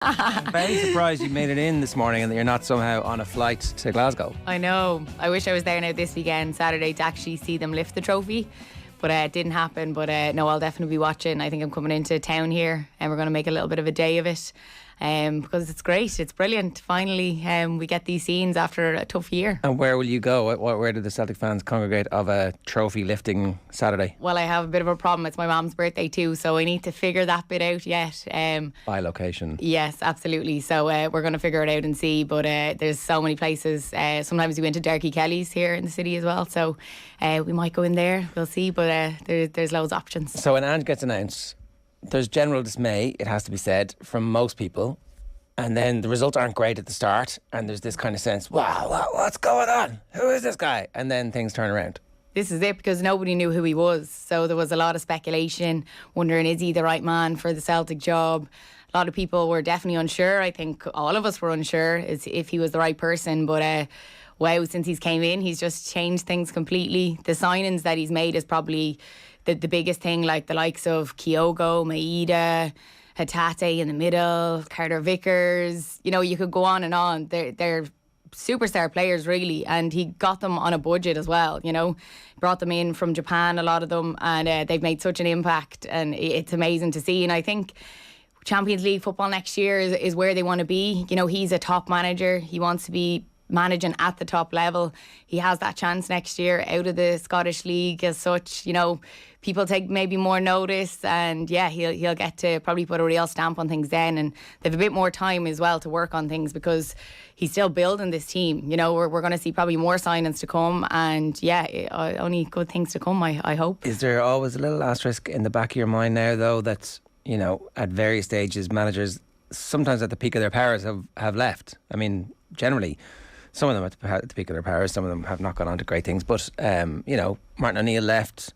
I'm very surprised you made it in this morning and that you're not somehow on a flight to Glasgow. I know. I wish I was there now this weekend, Saturday, to actually see them lift the trophy. But it didn't happen. But no, I'll definitely be watching. I think I'm coming into town here and we're going to make a little bit of a day of it. Because it's great, it's brilliant. Finally, we get these scenes after a tough year. And where will you go? Where do the Celtic fans congregate of a trophy lifting Saturday? Well, I have a bit of a problem. It's my mum's birthday too, so I need to figure that bit out yet. By location? Yes, absolutely. So we're going to figure it out and see. But there's so many places. Sometimes we go into Derry Kelly's here in the city as well. So we might go in there. We'll see. But there's loads of options. So when Ange gets announced, there's general dismay, it has to be said, from most people. And then the results aren't great at the start. And there's this kind of sense, wow, what's going on? Who is this guy? And then things turn around. This is it, because nobody knew who he was. So there was a lot of speculation, wondering, is he the right man for the Celtic job? A lot of people were definitely unsure. I think all of us were unsure if he was the right person. But wow, since he's came in, he's just changed things completely. The signings that he's made is probably the biggest thing, like the likes of Kyogo, Maeda, Hatate in the middle, Carter Vickers. You know, you could go on and on. They're superstar players, really, and he got them on a budget as well. You know, brought them in from Japan, a lot of them, and they've made such an impact, and it's amazing to see. And I think Champions League football next year is where they want to be. You know, he's a top manager. He wants to be managing at the top level. He has that chance next year out of the Scottish League as such. You know, people take maybe more notice, and yeah, he'll get to probably put a real stamp on things then, and they've a bit more time as well to work on things, because he's still building this team. You know, we're going to see probably more signings to come, and yeah, only good things to come, I hope. Is there always a little asterisk in the back of your mind now, though, that, you know, at various stages, managers sometimes at the peak of their powers have left? I mean, generally some of them at the peak of their powers, some of them have not gone on to great things. But, you know, Martin O'Neill left,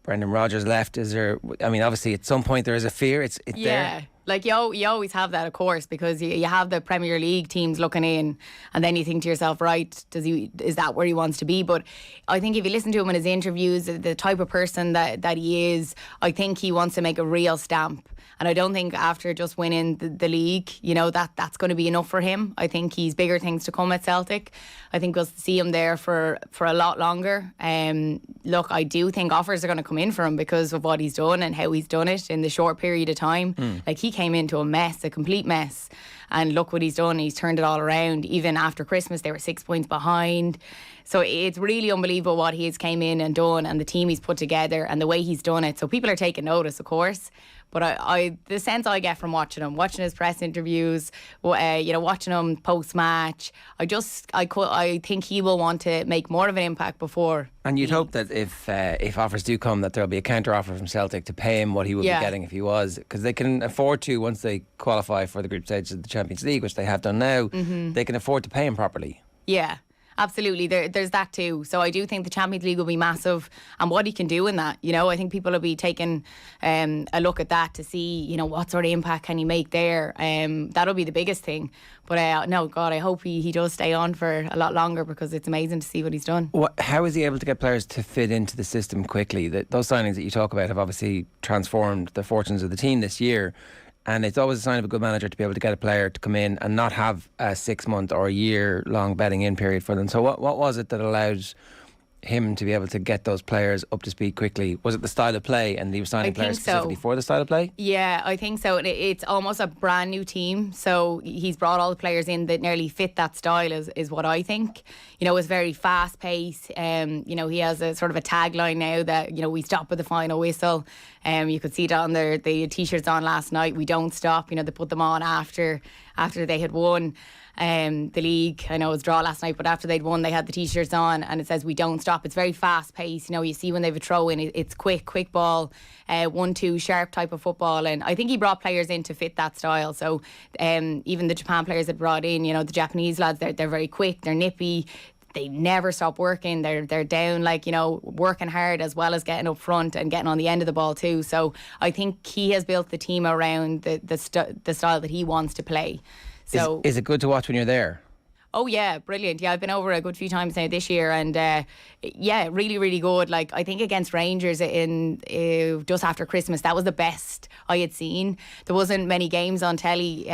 Brendan Rodgers left. Is there, I mean, obviously at some point there is a fear. It's there. Yeah, like you always have that, of course, because you have the Premier League teams looking in, and then you think to yourself, right, is that where he wants to be? But I think if you listen to him in his interviews, the type of person that he is, I think he wants to make a real stamp. And I don't think after just winning the league, you know, that's going to be enough for him. I think he's bigger things to come at Celtic. I think we'll see him there for a lot longer. Look, I do think offers are going to come in for him because of what he's done and how he's done it in the short period of time. Like, he came into a mess, a complete mess. And look what he's done. He's turned it all around. Even after Christmas, they were 6 points behind. So it's really unbelievable what he's came in and done, and the team he's put together and the way he's done it. So people are taking notice, of course. But I the sense I get from watching his press interviews, you know, watching him post-match, I think he will want to make more of an impact before. And you'd hope that if offers do come, that there'll be a counter offer from Celtic to pay him what he would be getting if he was, because they can afford to, once they qualify for the group stage of the Champions League, which they have done now, they can afford to pay him properly. Yeah. Absolutely, there's that too. So I do think the Champions League will be massive, and what he can do in that. You know, I think people will be taking a look at that to see, you know, what sort of impact can he make there. That'll be the biggest thing. But no, God, I hope he does stay on for a lot longer, because it's amazing to see what he's done. How is he able to get players to fit into the system quickly? Those signings that you talk about have obviously transformed the fortunes of the team this year. And it's always a sign of a good manager to be able to get a player to come in and not have a 6 month or a year long bedding in period for them. So what was it that allowed him to be able to get those players up to speed quickly? Was it the style of play, and he was signing players specifically for the style of play? Yeah, I think so. It's almost a brand new team, so he's brought all the players in that nearly fit that style, is what I think. You know, it's very fast paced. You know, he has a sort of a tagline now that, you know, we stop with the final whistle. You could see it on the t-shirts on last night. We don't stop. You know, they put them on after they had won the league. I know it was a draw last night, but after they'd won, they had the t-shirts on, and it says we don't stop. It's very fast paced. You know, you see when they have a throw in, it's quick ball, 1-2 sharp type of football. And I think he brought players in to fit that style. So even the Japan players that brought in, you know, the Japanese lads, they're very quick, they're nippy. They never stop working. They're down, like, you know, working hard as well as getting up front and getting on the end of the ball too. So I think he has built the team around the style that he wants to play. So is it good to watch when you're there? Oh yeah, brilliant. Yeah, I've been over a good few times now this year, and yeah, really, really good. Like, I think against Rangers in just after Christmas, that was the best I had seen. There wasn't many games on telly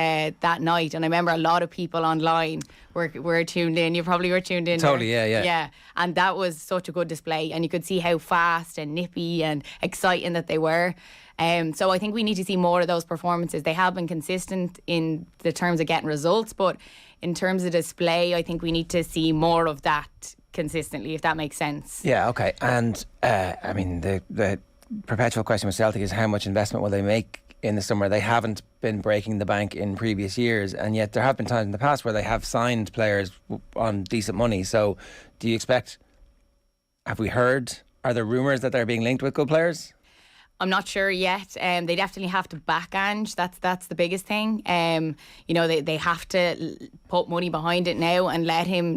that night, and I remember a lot of people online were tuned in. You probably were tuned in. Totally, there. yeah. Yeah, and that was such a good display, and you could see how fast and nippy and exciting that they were. So I think we need to see more of those performances. They have been consistent in the terms of getting results, but in terms of display, I think we need to see more of that consistently, if that makes sense. Yeah, okay. And I mean, the perpetual question with Celtic is how much investment will they make in the summer? They haven't been breaking the bank in previous years, and yet there have been times in the past where they have signed players on decent money. So do you expect, have we heard, are there rumours that they're being linked with good players? I'm not sure yet. They definitely have to back Ange. That's the biggest thing. They have to put money behind it now and let him,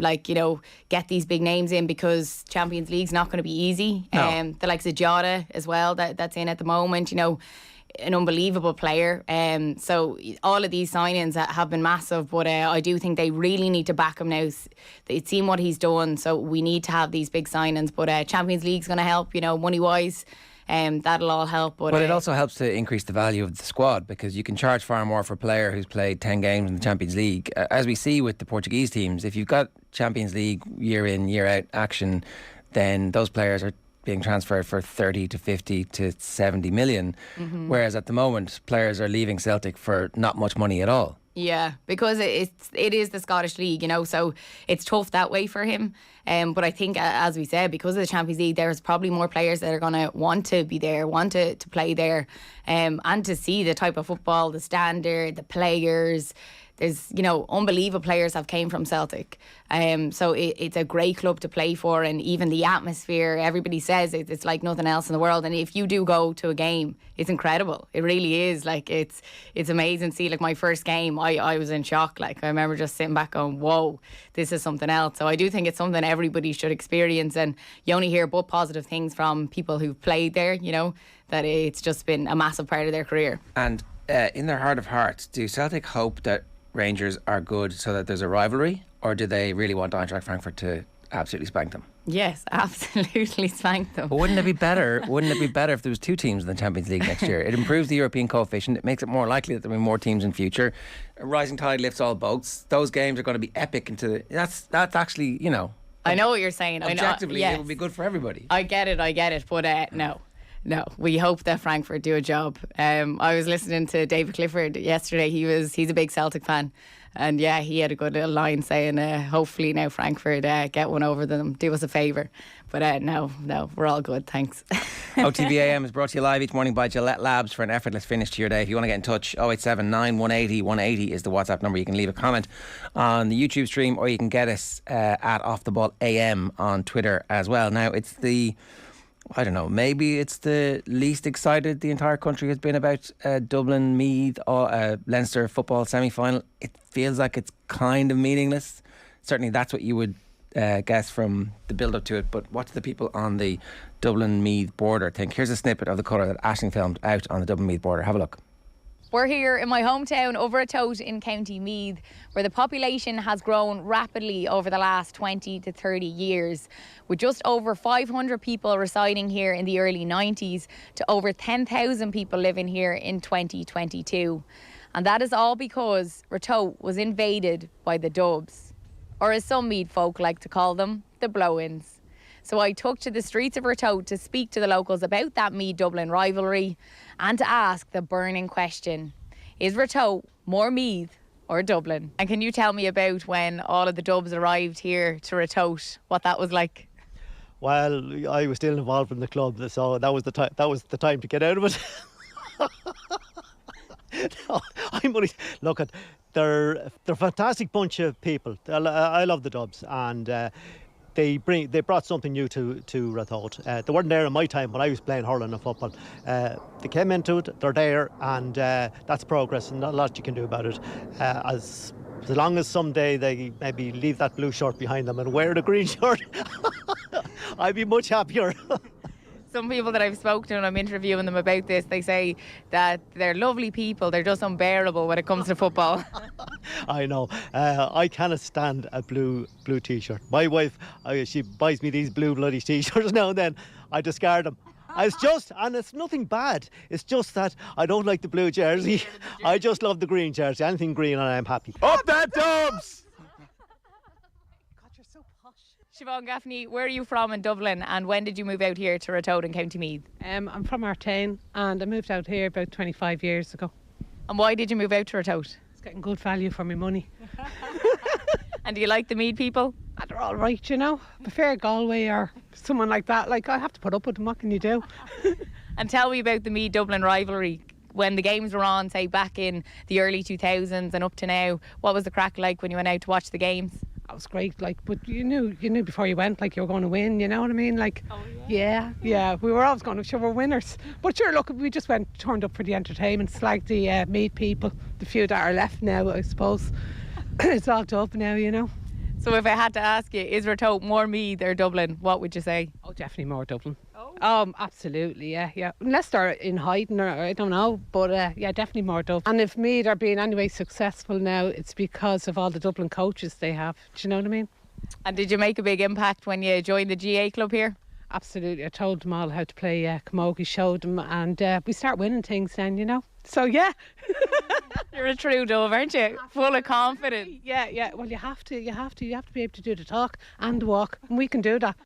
get these big names in, because Champions League's not going to be easy. No. The likes of Jota as well, that's in at the moment. An unbelievable player. So all of these signings have been massive, but I do think they really need to back him now. They've seen what he's done, so we need to have these big signings. But Champions League's going to help, money wise. That'll all help. But it also helps to increase the value of the squad, because you can charge far more for a player who's played 10 games in the Champions League. As we see with the Portuguese teams, if you've got Champions League year in, year out action, then those players are being transferred for 30 to 50 to 70 million. Mm-hmm. Whereas at the moment, players are leaving Celtic for not much money at all. Yeah, because it is the Scottish League, so it's tough that way for him. But I think, as we said, because of the Champions League, there's probably more players that are going to want to be there, want to play there, and to see the type of football, the standard, the players. There's, unbelievable players have came from Celtic. So it's a great club to play for, and even the atmosphere, everybody says it's like nothing else in the world. And if you do go to a game, it's incredible. It really is. It's amazing to see. My first game, I was in shock. I remember just sitting back going, whoa, this is something else. So I do think it's something everybody should experience, and you only hear but positive things from people who've played there, that it's just been a massive part of their career. And in their heart of hearts, do Celtic hope that Rangers are good so that there's a rivalry, or do they really want Eintracht Frankfurt to absolutely spank them? Yes, absolutely spank them. But wouldn't it be better? Wouldn't it be better if there was two teams in the Champions League next year? It improves the European coefficient. It makes it more likely that there will be more teams in future. A rising tide lifts all boats. Those games are going to be epic. That's actually, I know what you're saying. Objectively, yes. It would be good for everybody. I get it. But no. We hope that Frankfurt do a job. I was listening to David Clifford yesterday. He's a big Celtic fan, and yeah, he had a good little line saying, hopefully now Frankfurt get one over them, do us a favour. But no, we're all good, thanks. OTB AM is brought to you live each morning by Gillette Labs for an effortless finish to your day. If you want to get in touch, 0879 180 180 is the WhatsApp number. You can leave a comment on the YouTube stream, or you can get us at Off the Ball AM on Twitter as well. Now, it's I don't know, maybe it's the least excited the entire country has been about Dublin, Meath, or Leinster football semi-final. It feels like it's kind of meaningless. Certainly that's what you would guess from the build-up to it. But what do the people on the Dublin-Meath border think? Here's a snippet of the colour that Aisling filmed out on the Dublin-Meath border. Have a look. We're here in my hometown over at Tote in County Meath, where the population has grown rapidly over the last 20 to 30 years, with just over 500 people residing here in the early 90s to over 10,000 people living here in 2022. And that is all because Ratoath was invaded by the Dubs, or as some Meath folk like to call them, the Blow-ins. So I took to the streets of Ratoath to speak to the locals about that Meath-Dublin rivalry and to ask the burning question: is Ratoath more Meath or Dublin? And can you tell me about when all of the Dubs arrived here to Ratoath, what that was like? Well, I was still involved in the club, so that was the time. That was the time to get out of it. No, I'm only look at they're a fantastic bunch of people. I love the Dubs, and they brought something new to Ratoath. They weren't there in my time when I was playing hurling and football. They came into it, they're there, and that's progress, and not a lot you can do about it. As long as someday they maybe leave that blue shirt behind them and wear the green shirt, I'd be much happier. Some people that I've spoken to when I'm interviewing them about this, they say that they're lovely people, they're just unbearable when it comes to football. I know. I cannot stand a blue T-shirt. My wife, she buys me these blue bloody T-shirts now and then. I discard them. And it's nothing bad. It's just that I don't like the blue jersey. I just love the green jersey. Anything green and I'm happy. Up that Dubs! Siobhan Gaffney, where are you from in Dublin and when did you move out here to Ratoath in County Meath? I'm from Tailteann and I moved out here about 25 years ago. And why did you move out to Ratoath? It's getting good value for my money. And do you like the Meath people? They're all right, you know. Prefer Galway or someone like that. Like, I have to put up with them, what can you do? And tell me about the Meath-Dublin rivalry. When the games were on, say, back in the early 2000s and up to now, what was the crack like when you went out to watch the games? That was great, like, but you knew before you went, like, you were going to win, you know what I mean? Like, yeah, we were always going to show we're winners. But sure, look, we just turned up for the entertainment. It's like the Meath people, the few that are left now, I suppose. It's all up now, you know. So if I had to ask you, is Ratoath more Meath or Dublin? What would you say? Oh, definitely more Dublin. Oh, absolutely, yeah. Unless they're in hiding or I don't know, but yeah, definitely more Dublin. And if Meath are being anyway successful now, it's because of all the Dublin coaches they have. Do you know what I mean? And did you make a big impact when you joined the GA club here? Absolutely. I told them all how to play camogie, showed them, and we start winning things then, you know. So yeah. You're a true dove, aren't you? Full of confidence. Yeah. Well, you have to be able to do the talk and the walk, and we can do that.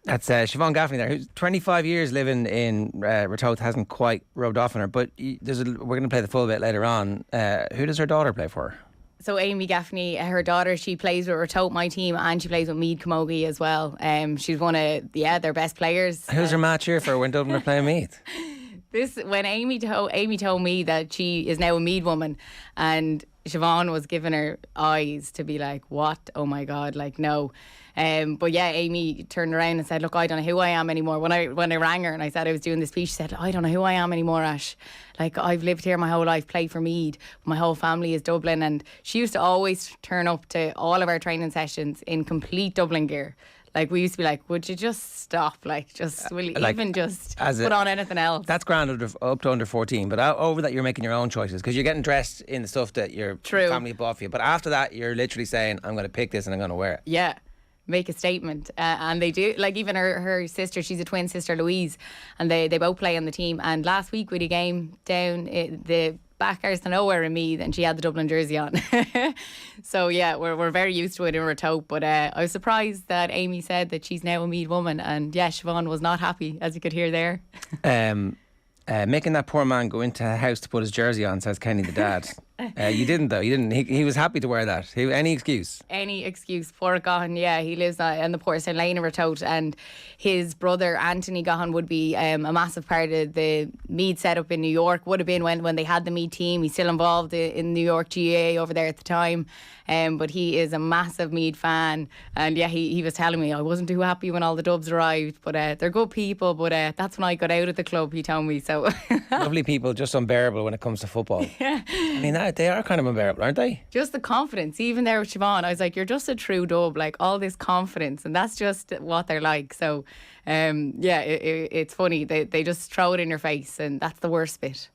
That's Siobhan Gaffney there, who's 25 years living in Ratoath, hasn't quite rubbed off on her. But we're going to play the full bit later on. Who does her daughter play for? So Amy Gaffney, her daughter, she plays with Ratoath, my team, and she plays with Meath Camogie as well. She's one of their best players. Who's her match here for when Dublin are playing Meath? When Amy told me that she is now a Meath woman, and Siobhan was giving her eyes to be like, what? Oh my God, like no. But yeah, Amy turned around and said, look, I don't know who I am anymore. When I rang her and I said I was doing this piece, she said, I don't know who I am anymore, Ash. Like, I've lived here my whole life, played for Meath. My whole family is Dublin. And she used to always turn up to all of our training sessions in complete Dublin gear. Like, we used to be like, would you just stop? Like, just, will you even just put on anything else? That's grand up to under 14. But over that, you're making your own choices because you're getting dressed in the stuff that your family bought for you. But after that, you're literally saying, I'm going to pick this and I'm going to wear it. Yeah. Make a statement, and they do. Like, even her sister, she's a twin sister, Louise, and they both play on the team. And last week we had a game down the backers to nowhere in Meath, and she had the Dublin jersey on. So yeah, we're very used to it in Ratoath. But I was surprised that Amy said that she's now a Meath woman, and yeah, Siobhan was not happy, as you could hear there. Making that poor man go into a house to put his jersey on, says Kenny the dad. You didn't though. You didn't. He was happy to wear that. Any excuse? Any excuse. Poor Gahan, yeah, he lives in the Portstown Lane in Ratoath, and his brother Anthony Gahan would be a massive part of the Meath setup in New York. Would have been when they had the Meath team. He's still involved in New York GA over there at the time. But he is a massive Meath fan, and yeah, he was telling me I wasn't too happy when all the Dubs arrived, but they're good people. But that's when I got out of the club, he told me. So lovely people, just unbearable when it comes to football. Yeah, I mean they are kind of unbearable, aren't they? Just the confidence, even there with Siobhan, I was like, you're just a true Dub, like all this confidence, and that's just what they're like. So yeah, it's funny, they just throw it in your face, and that's the worst bit.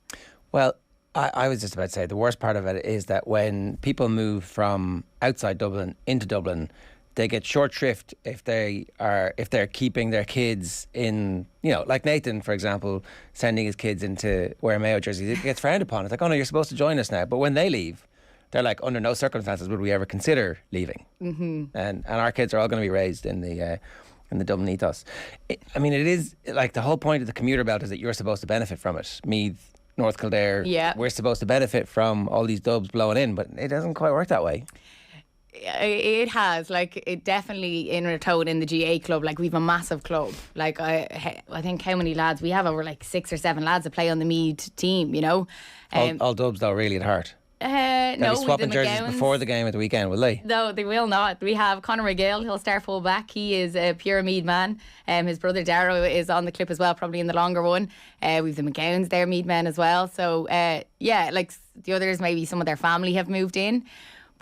Well, I was just about to say the worst part of it is that when people move from outside Dublin into Dublin, they get short shrift if they're keeping their kids in, like Nathan, for example, sending his kids into wear Mayo jerseys. It gets frowned upon. It's like, oh no, you're supposed to join us now. But when they leave, they're like, under no circumstances would we ever consider leaving. Mm-hmm. And our kids are all going to be raised in the Dublin ethos. I mean, it is like the whole point of the commuter belt is that you're supposed to benefit from it. Meath, North Kildare, we're supposed to benefit from all these Dubs blowing in, but it doesn't quite work that way. It has, like, it definitely in Ratoath in the GA club, like we've a massive club. Like I think how many lads we have, over like 6 or 7 lads that play on the Meath team, all Dubs though, really at heart. No, they'll be swapping jerseys before the game at the weekend, will they? No, they will not. We have Conor McGill, he'll start full back. He is a pure Meath man. His brother Darrow is on the clip as well, probably in the longer one. We've the McGowns there, Meath men as well. So yeah, like the others, maybe some of their family have moved in.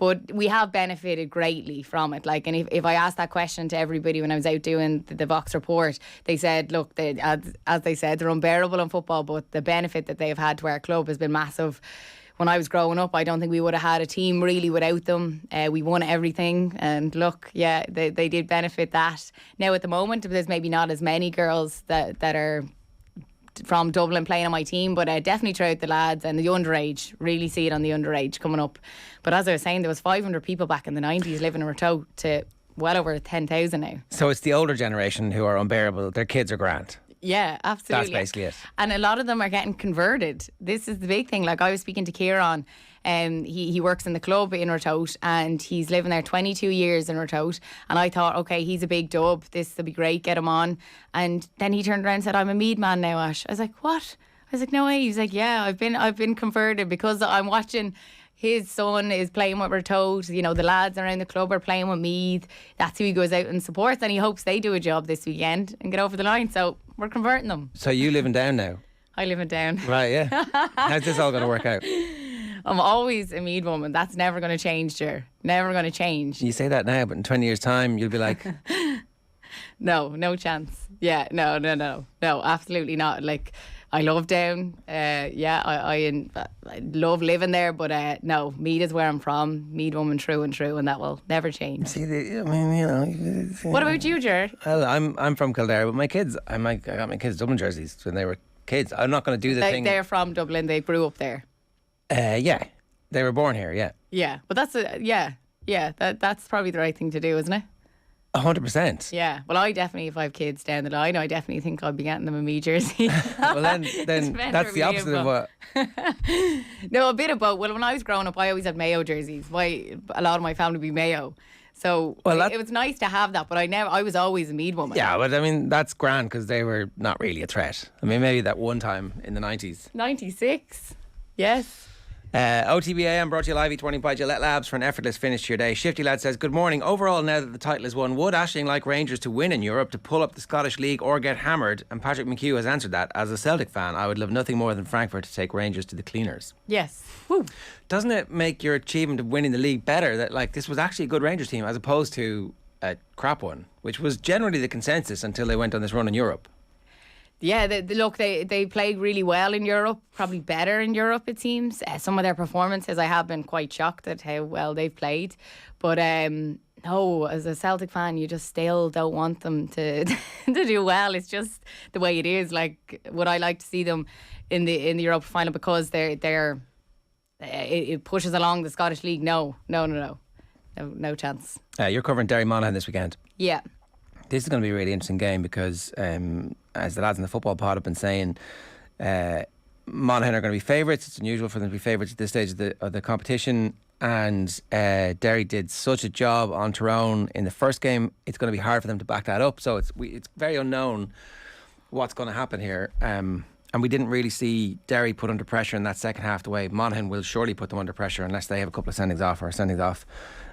But we have benefited greatly from it. Like, and if I asked that question to everybody when I was out doing the Vox report, they said, look, as they said, they're unbearable in football, but the benefit that they've had to our club has been massive. When I was growing up, I don't think we would have had a team really without them. We won everything, and look, yeah, they did benefit that. Now at the moment, there's maybe not as many girls that are from Dublin playing on my team, but definitely throughout the lads and the underage. Really see it on the underage coming up. But as I was saying, there was 500 people back in the 90s living in Ratoath to well over 10,000 now. So it's the older generation who are unbearable. Their kids are grand. Yeah, absolutely. That's basically it. And a lot of them are getting converted. This is the big thing. Like, I was speaking to Kieran, he works in the club in Ratoath, and he's living there 22 years in Ratoath. And I thought, okay, he's a big dub. This will be great. Get him on. And then he turned around and said, I'm a Meath man now, Ash. I was like, what? I was like, no way. He's like, yeah, I've been converted because I'm watching. His son is playing with Ratoath. You know, the lads around the club are playing with Meath. That's who he goes out and supports, and he hopes they do a job this weekend and get over the line. So we're converting them. So you live in Down now? I live in Down. Right, yeah. How's this all going to work out? I'm always a Meath woman. That's never going to change, Ger. Never going to change. You say that now, but in 20 years' time, you'll be like... No chance. Yeah, no, absolutely not. Like, I love Down. I love living there, but no, Meath is where I'm from. Meath woman through and through, and that will never change. See, I mean, you know... What about you, Ger? Well, I'm from Kildare, but my kids, I got my kids Dublin jerseys when they were kids. I'm not going to do the thing... They're from Dublin. They grew up there. Yeah. They were born here, yeah. Yeah, but that's probably the right thing to do, isn't it? 100%. Yeah. Well, I definitely, if I have kids down the line, I definitely think I'll be getting them a Meath jersey. Well, then that's the opposite of what... No, a bit of both. Well, when I was growing up, I always had Mayo jerseys. A lot of my family would be Mayo. So it was nice to have that, but I was always a Meath woman. Yeah, but I mean, that's grand because they were not really a threat. I mean, maybe that one time in the 90s. 96. Yes. OTB AM brought to you live each morning by Gillette Labs for an effortless finish to your day. Shifty Lad says, good morning. Overall, now that the title is won, would Aisling like Rangers to win in Europe, to pull up the Scottish League or get hammered? And Patrick McHugh has answered that. As a Celtic fan, I would love nothing more than Frankfurt to take Rangers to the cleaners. Yes. Woo. Doesn't it make your achievement of winning the league better that like this was actually a good Rangers team as opposed to a crap one, which was generally the consensus until they went on this run in Europe? Yeah, they played really well in Europe, probably better in Europe, it seems. Some of their performances, I have been quite shocked at how well they've played. But no, as a Celtic fan, you just still don't want them to to do well. It's just the way it is. Like, would I like to see them in the Europa final because it pushes along the Scottish League? No chance. You're covering Derry Monaghan this weekend. Yeah. This is going to be a really interesting game because, as the lads in the football pod have been saying, Monaghan are going to be favourites. It's unusual for them to be favourites at this stage of the competition. And Derry did such a job on Tyrone in the first game. It's going to be hard for them to back that up. So it's very unknown what's going to happen here. And we didn't really see Derry put under pressure in that second half the way Monaghan will surely put them under pressure unless they have a couple of sendings off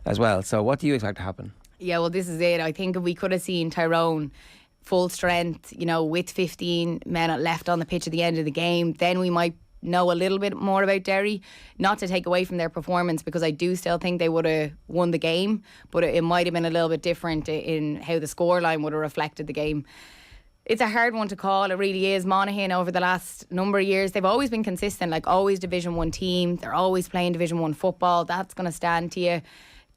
as well. So what do you expect to happen? Yeah, well, this is it. I think if we could have seen Tyrone full strength, with 15 men left on the pitch at the end of the game, then we might know a little bit more about Derry. Not to take away from their performance, because I do still think they would have won the game, but it might have been a little bit different in how the scoreline would have reflected the game. It's a hard one to call, it really is. Monaghan over the last number of years, they've always been consistent, like always Division 1 team. They're always playing Division 1 football. That's going to stand to you.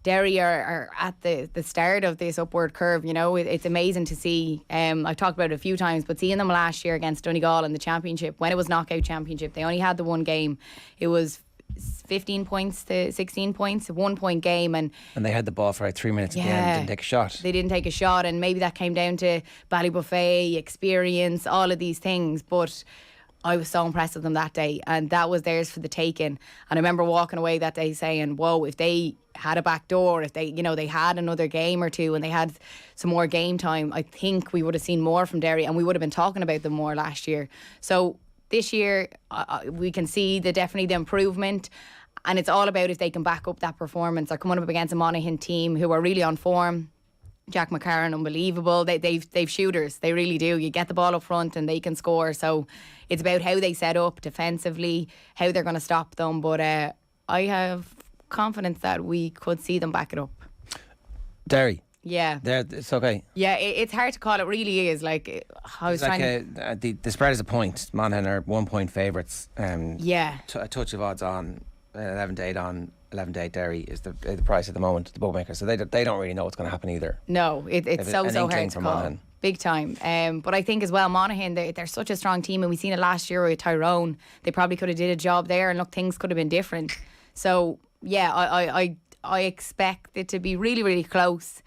Derry are at the start of this upward curve, It's amazing to see. I've talked about it a few times, but seeing them last year against Donegal in the championship, when it was knockout championship, they only had the one game. It was 15 points to 16 points, a 1 point game. And they had the ball for like 3 minutes at the end, didn't take a shot. They didn't take a shot, and maybe that came down to Ballybuffet, experience, all of these things. But I was so impressed with them that day, and that was theirs for the taking. And I remember walking away that day saying, whoa, if they had a back door, if they had another game or two and they had some more game time, I think we would have seen more from Derry, and we would have been talking about them more last year. So this year we can see definitely the improvement, and it's all about if they can back up that performance. They're coming up against a Monaghan team who are really on form. Jack McCarron, unbelievable. They've shooters. They really do. You get the ball up front and they can score. So it's about how they set up defensively, how they're going to stop them. But I have confidence that we could see them back it up. Derry. Yeah. It's okay. Yeah, it's hard to call. It really is. Like, I was trying the spread is a point. Monaghan are 1 point favourites. Yeah. A touch of odds on 11 to 8 on 11 to 8 Derry is the price at the moment, the bookmaker. So they don't really know what's going to happen either. No, it's so hard to call. Monaghan. Big time. But I think as well, Monaghan, they're such a strong team, and we seen it last year with Tyrone. They probably could have did a job there, and look, things could have been different. So yeah, I expect it to be really, really close.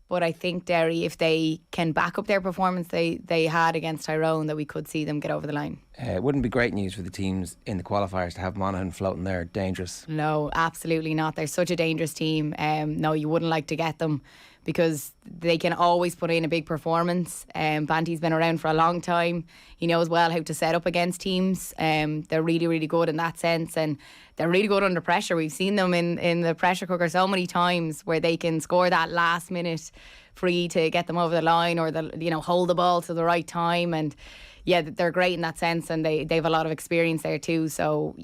But I think Derry, if they can back up their performance they had against Tyrone, that we could see them get over the line. It wouldn't be great news for the teams in the qualifiers to have Monaghan floating there. Dangerous. No, absolutely not. They're such a dangerous team. No, you wouldn't like to get them because they can always put in a big performance. Banty's been around for a long time. He knows well how to set up against teams. They're really, really good in that sense, and they're really good under pressure. We've seen them in the pressure cooker so many times where they can score that last minute free to get them over the line, or hold the ball to the right time. And yeah, they're great in that sense, and they have a lot of experience there too. So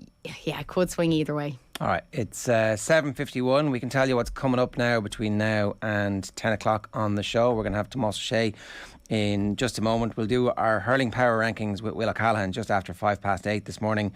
yeah, it could swing either way. All right, it's 7:51. We can tell you what's coming up now between now and 10 o'clock on the show. We're going to have Tomás Ó Sé in just a moment. We'll do our hurling power rankings with Will O'Callaghan just after 8:05 this morning.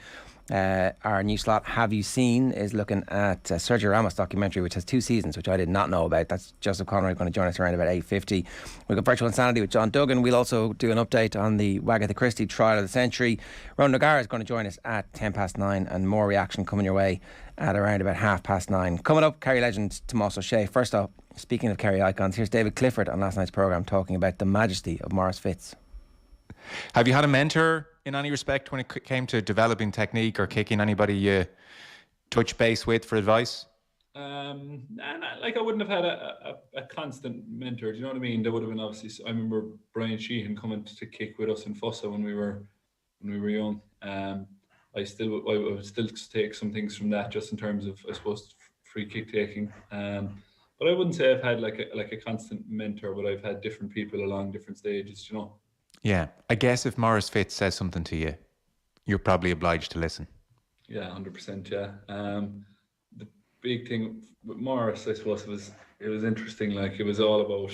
Our new slot, Have You Seen, is looking at Sergio Ramos documentary, which has 2 seasons, which I did not know about. That's Joseph Conroy going to join us around about 8:50. We've got Virtual Insanity with John Duggan. We'll also do an update on the Wagatha Christie trial of the century. Ronan O'Gara is going to join us at 9:10, and more reaction coming your way at around about 9:30. Coming up, Kerry legend Tomás Ó Sé. First up, speaking of Kerry icons, here's David Clifford on last night's programme talking about the majesty of Maurice Fitz. Have you had a mentor in any respect when it came to developing technique or kicking? Anybody you touch base with for advice? I wouldn't have had a constant mentor. Do you know what I mean? There would have been obviously. I remember Brian Sheehan coming to kick with us in Fossa when we were young. I would still take some things from that, just in terms of, I suppose, free kick taking. But I wouldn't say I've had like a constant mentor, but I've had different people along different stages. You know. Yeah, I guess if Maurice Fitz says something to you, you're probably obliged to listen. Yeah, 100%. Yeah. The big thing with Maurice, I suppose, it was interesting. Like, it was all about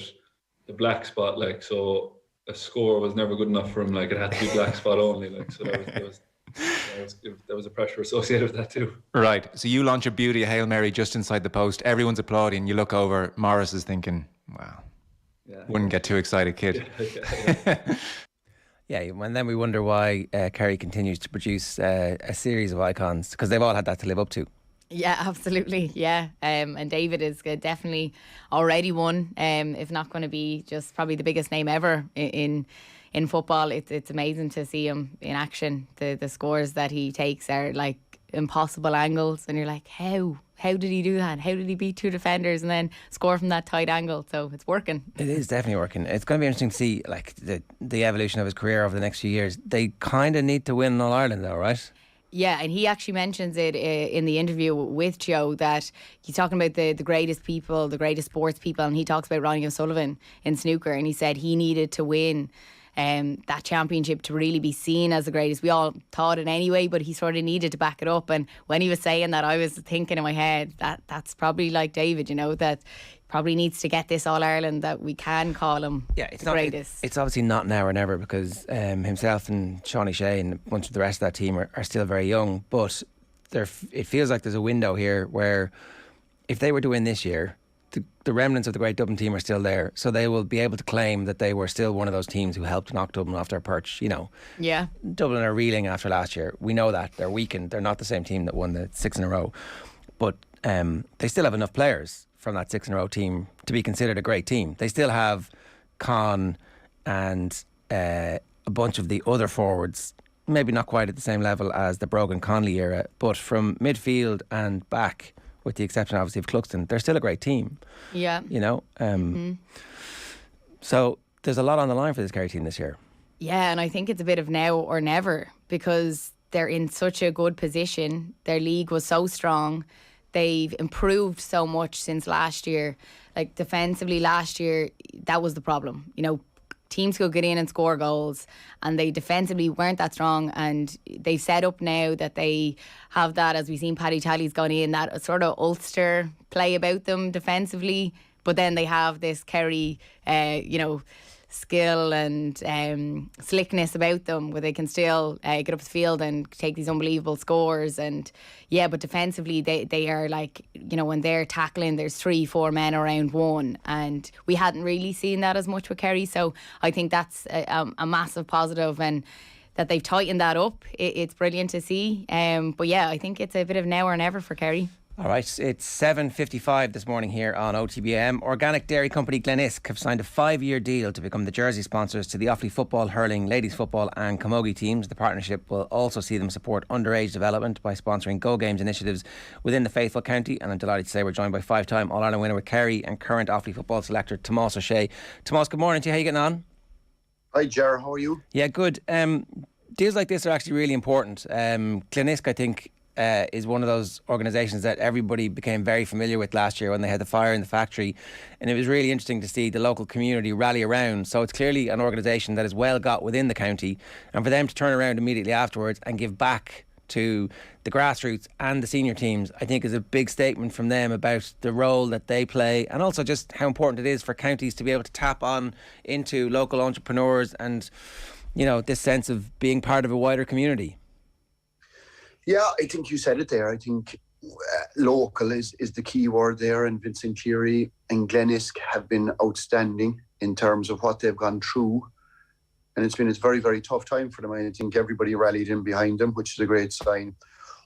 the black spot. Like, so a score was never good enough for him. Like, it had to be black spot only. Like, so there was a pressure associated with that too. Right. So you launch a beauty, a Hail Mary just inside the post. Everyone's applauding. You look over. Maurice is thinking, wow. Yeah. Wouldn't get too excited, kid. Yeah, and then we wonder why Kerry continues to produce a series of icons, because they've all had that to live up to. Yeah, absolutely. Yeah, and David is definitely already one. If not going to be just probably the biggest name ever in football. It's amazing to see him in action. The scores that he takes are like impossible angles, and you're like, how did he do that? How did he beat 2 defenders and then score from that tight angle? So it's working. It is definitely working. It's going to be interesting to see like the evolution of his career over the next few years. They kind of need to win All Ireland though, right? Yeah, and he actually mentions it in the interview with Joe, that he's talking about the greatest people, the greatest sports people, and he talks about Ronnie O'Sullivan in snooker, and he said he needed to win that championship to really be seen as the greatest. We all thought it anyway, but he sort of needed to back it up. And when he was saying that, I was thinking in my head that's probably like David, that probably needs to get this All Ireland, that we can call him the greatest. It's obviously not now or never, because himself and Shawnee Shea and a bunch of the rest of that team are still very young. But it feels like there's a window here where if they were to win this year, the remnants of the great Dublin team are still there, so they will be able to claim that they were still one of those teams who helped knock Dublin off their perch. Yeah. Dublin are reeling after last year. We know that they're weakened. They're not the same team that won the 6 in a row, but they still have enough players from that 6 in a row team to be considered a great team. They still have Con and a bunch of the other forwards, maybe not quite at the same level as the Brogan Conley era, but from midfield and back, with the exception obviously of Cluxton, they're still a great team. Yeah. So there's a lot on the line for this Kerry team this year. Yeah, and I think it's a bit of now or never, because they're in such a good position. Their league was so strong. They've improved so much since last year. Like defensively last year, that was the problem. teams could get in and score goals, and they defensively weren't that strong. And they've set up now that they have that, as we've seen Paddy Tally's gone in, that sort of Ulster play about them defensively. But then they have this Kerry, skill and slickness about them, where they can still get up the field and take these unbelievable scores. And but defensively they are like, when they're tackling, there's 3-4 men around one, and we hadn't really seen that as much with Kerry. So I think that's a massive positive, and that they've tightened that up. It's brilliant to see. But I think it's a bit of now or never for Kerry. All right, it's 7:55 this morning here on OTB AM. Organic dairy company Glenisk have signed a 5-year deal to become the jersey sponsors to the Offaly football, hurling, ladies football and camogie teams. The partnership will also see them support underage development by sponsoring Go Games initiatives within the faithful county. And I'm delighted to say we're joined by 5-time All-Ireland winner with Kerry and current Offaly football selector Tomás Ó Sé. Tomás, good morning to you. How are you getting on? Hi, Ger. How are you? Yeah, good. Deals like this are actually really important. Glenisk, I think, is one of those organisations that everybody became very familiar with last year when they had the fire in the factory, and it was really interesting to see the local community rally around. So it's clearly an organisation that is well got within the county, and for them to turn around immediately afterwards and give back to the grassroots and the senior teams, I think is a big statement from them about the role that they play, and also just how important it is for counties to be able to tap on into local entrepreneurs and, this sense of being part of a wider community. Yeah, I think you said it there. I think local is the key word there, and Vincent Cleary and Glenisk have been outstanding in terms of what they've gone through. And it's been a very, very tough time for them. I think everybody rallied in behind them, which is a great sign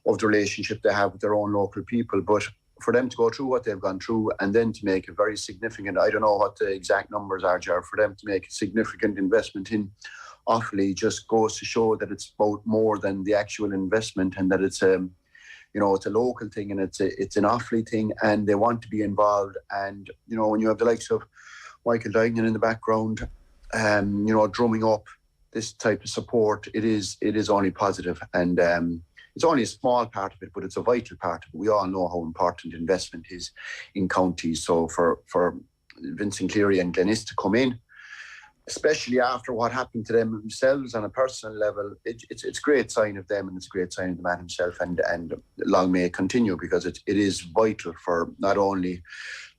of the relationship they have with their own local people. But for them to go through what they've gone through and then to make a very significant, I don't know what the exact numbers are, Jar, for them to make a significant investment in Offaly just goes to show that it's about more than the actual investment, and that it's it's a local thing, and it's an Offaly thing, and they want to be involved. And when you have the likes of Michael Dignan in the background, drumming up this type of support, it is only positive. And it's only a small part of it, but it's a vital part of it. We all know how important investment is in counties. So for Vincent Cleary and Glenisk to come in, especially after what happened to them themselves on a personal level, it's a great sign of them, and it's a great sign of the man himself, and long may it continue, because it is vital for not only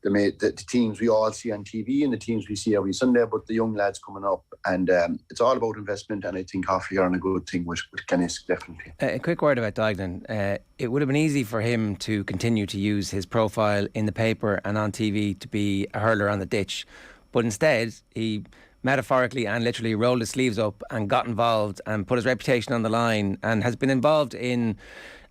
the teams we all see on TV and the teams we see every Sunday, but the young lads coming up. And it's all about investment, and I think Offaly are on a good thing with Glenisk, definitely. A quick word about Dignan. It would have been easy for him to continue to use his profile in the paper and on TV to be a hurler on the ditch, but instead he metaphorically and literally rolled his sleeves up and got involved and put his reputation on the line, and has been involved in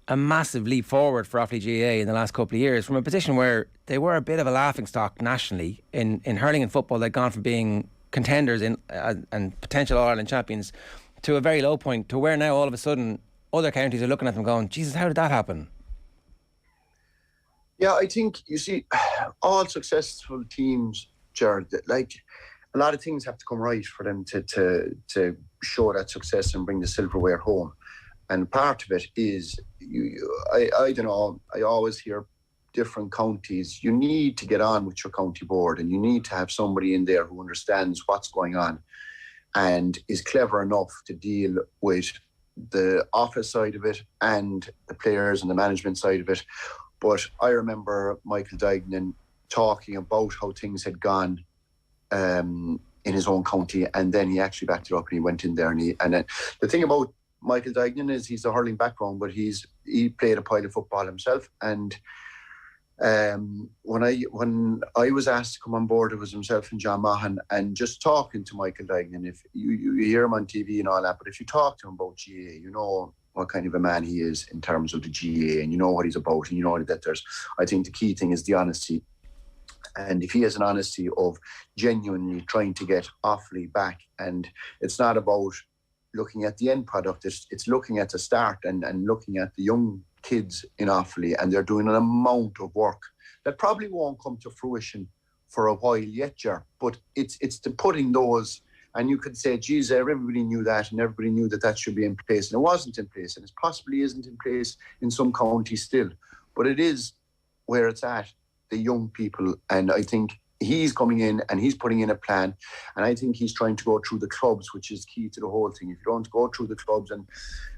a massive leap forward for Offaly GAA in the last couple of years, from a position where they were a bit of a laughingstock nationally in hurling and football. They'd gone from being contenders and potential All-Ireland champions to a very low point, to where now all of a sudden other counties are looking at them going, Jesus, how did that happen? Yeah, I think, you see, all successful teams, Jared, like, a lot of things have to come right for them to show that success and bring the silverware home. And part of it is, I don't know, I always hear different counties, you need to get on with your county board, and you need to have somebody in there who understands what's going on and is clever enough to deal with the office side of it and the players and the management side of it. But I remember Michael Dignan talking about how things had gone in his own county, and then he actually backed it up and he went in there, and the thing about Michael Dignan is he's a hurling background, but he played a pile of football himself. And when I was asked to come on board, it was himself and John Mahan, and just talking to Michael Dignan, if you hear him on TV and all that, but if you talk to him about GAA, you know what kind of a man he is in terms of the GAA, and you know what he's about, and you know that I think the key thing is the honesty. And if he has an honesty of genuinely trying to get Offaly back, and it's not about looking at the end product, it's looking at the start and looking at the young kids in Offaly, and they're doing an amount of work that probably won't come to fruition for a while yet, Ger. But it's the putting those, and you could say, geez, everybody knew that, and everybody knew that should be in place, and it wasn't in place, and it possibly isn't in place in some counties still, but it is where it's at. The young people, and I think he's coming in and he's putting in a plan, and I think he's trying to go through the clubs, which is key to the whole thing. If you don't go through the clubs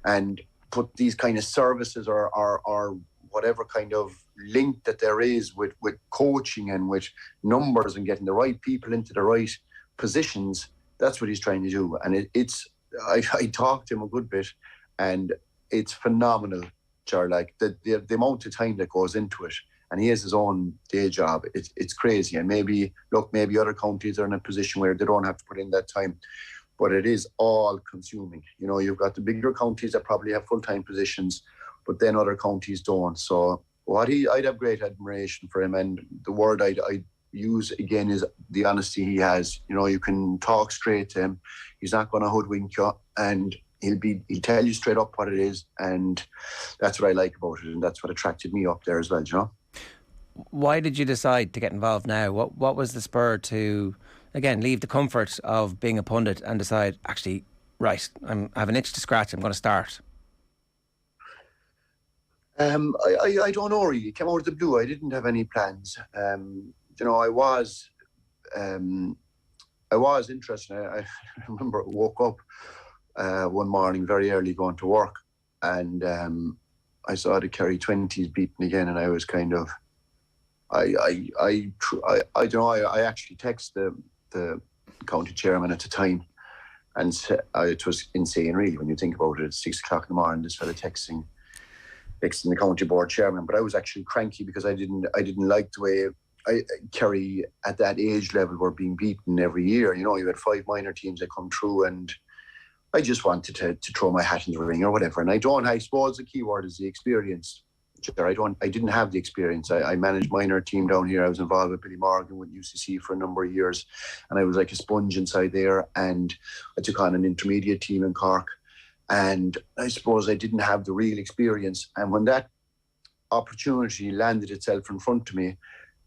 and put these kind of services or whatever kind of link that there is with coaching and with numbers and getting the right people into the right positions, that's what he's trying to do. And I talked to him a good bit, and it's phenomenal, Ger, like the amount of time that goes into it. And he has his own day job. It's crazy. And maybe other counties are in a position where they don't have to put in that time. But it is all consuming. You know, you've got the bigger counties that probably have full-time positions, but then other counties don't. So I'd have great admiration for him. And the word I'd use again is the honesty he has. You know, you can talk straight to him. He's not going to hoodwink you, and he'll tell you straight up what it is. And that's what I like about it. And that's what attracted me up there as well, you know. Why did you decide to get involved now? What was the spur to, again, leave the comfort of being a pundit and decide, actually, right, I have an itch to scratch, I'm going to start? I don't know really. It came out of the blue. I didn't have any plans. You know, I was interested. I remember I woke up one morning very early going to work, and I saw the Kerry 20s beaten again, and I was kind of, I don't know. I actually texted the county chairman at the time, and it was insane, really, when you think about it. At 6 o'clock in the morning, this fella texting the county board chairman. But I was actually cranky because I didn't like the way Kerry at that age level were being beaten every year. You know, you had 5 minor teams that come through, and I just wanted to throw my hat in the ring or whatever. And I suppose the key word is the experience. I didn't have the experience. I managed minor team down here. I was involved with Billy Morgan with UCC for a number of years, and I was like a sponge inside there. And I took on an intermediate team in Cork, and I suppose I didn't have the real experience. And when that opportunity landed itself in front of me,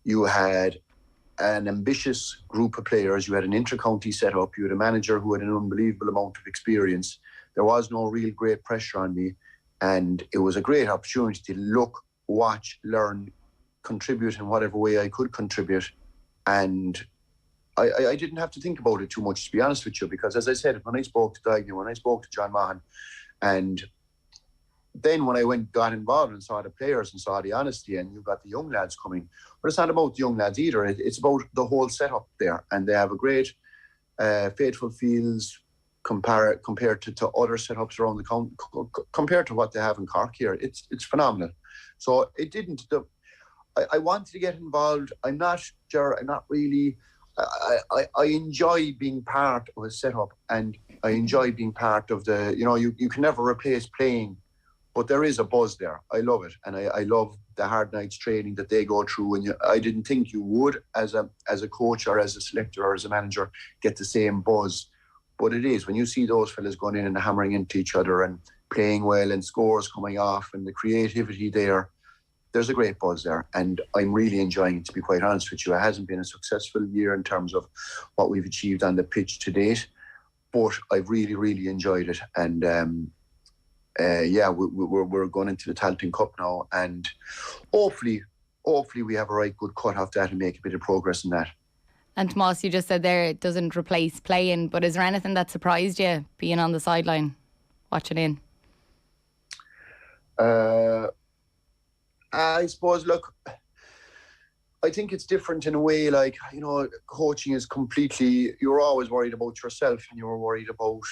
you had an ambitious group of players. You had an inter-county set up. You had a manager who had an unbelievable amount of experience. There was no real great pressure on me. And it was a great opportunity to look, watch, learn, contribute in whatever way I could contribute. And I didn't have to think about it too much, to be honest with you, because as I said, when I spoke to Diagnew, when I spoke to John Mahan, and then when I got involved and saw the players and saw the honesty, and you've got the young lads coming, but it's not about the young lads either. It's about the whole setup there. And they have a great faithful fields, compared to other setups around the country, compared to what they have in Cork here. It's phenomenal. So it didn't. I wanted to get involved. I'm not really. I enjoy being part of a setup, and I enjoy being part of the. You know, you can never replace playing, but there is a buzz there. I love it, and I love the hard nights training that they go through. And I didn't think you would, as a coach or as a selector or as a manager, get the same buzz. But it is, when you see those fellas going in and hammering into each other and playing well and scores coming off and the creativity there's a great buzz there. And I'm really enjoying it, to be quite honest with you. It hasn't been a successful year in terms of what we've achieved on the pitch to date, but I've really, really enjoyed it. And we're going into the Tailteann Cup now, and hopefully we have a right good cut off that and make a bit of progress in that. And Tomás, you just said there it doesn't replace playing, but is there anything that surprised you being on the sideline, watching in? I suppose, look, I think it's different in a way. Like, you know, coaching is completely, you're always worried about yourself, and you're worried about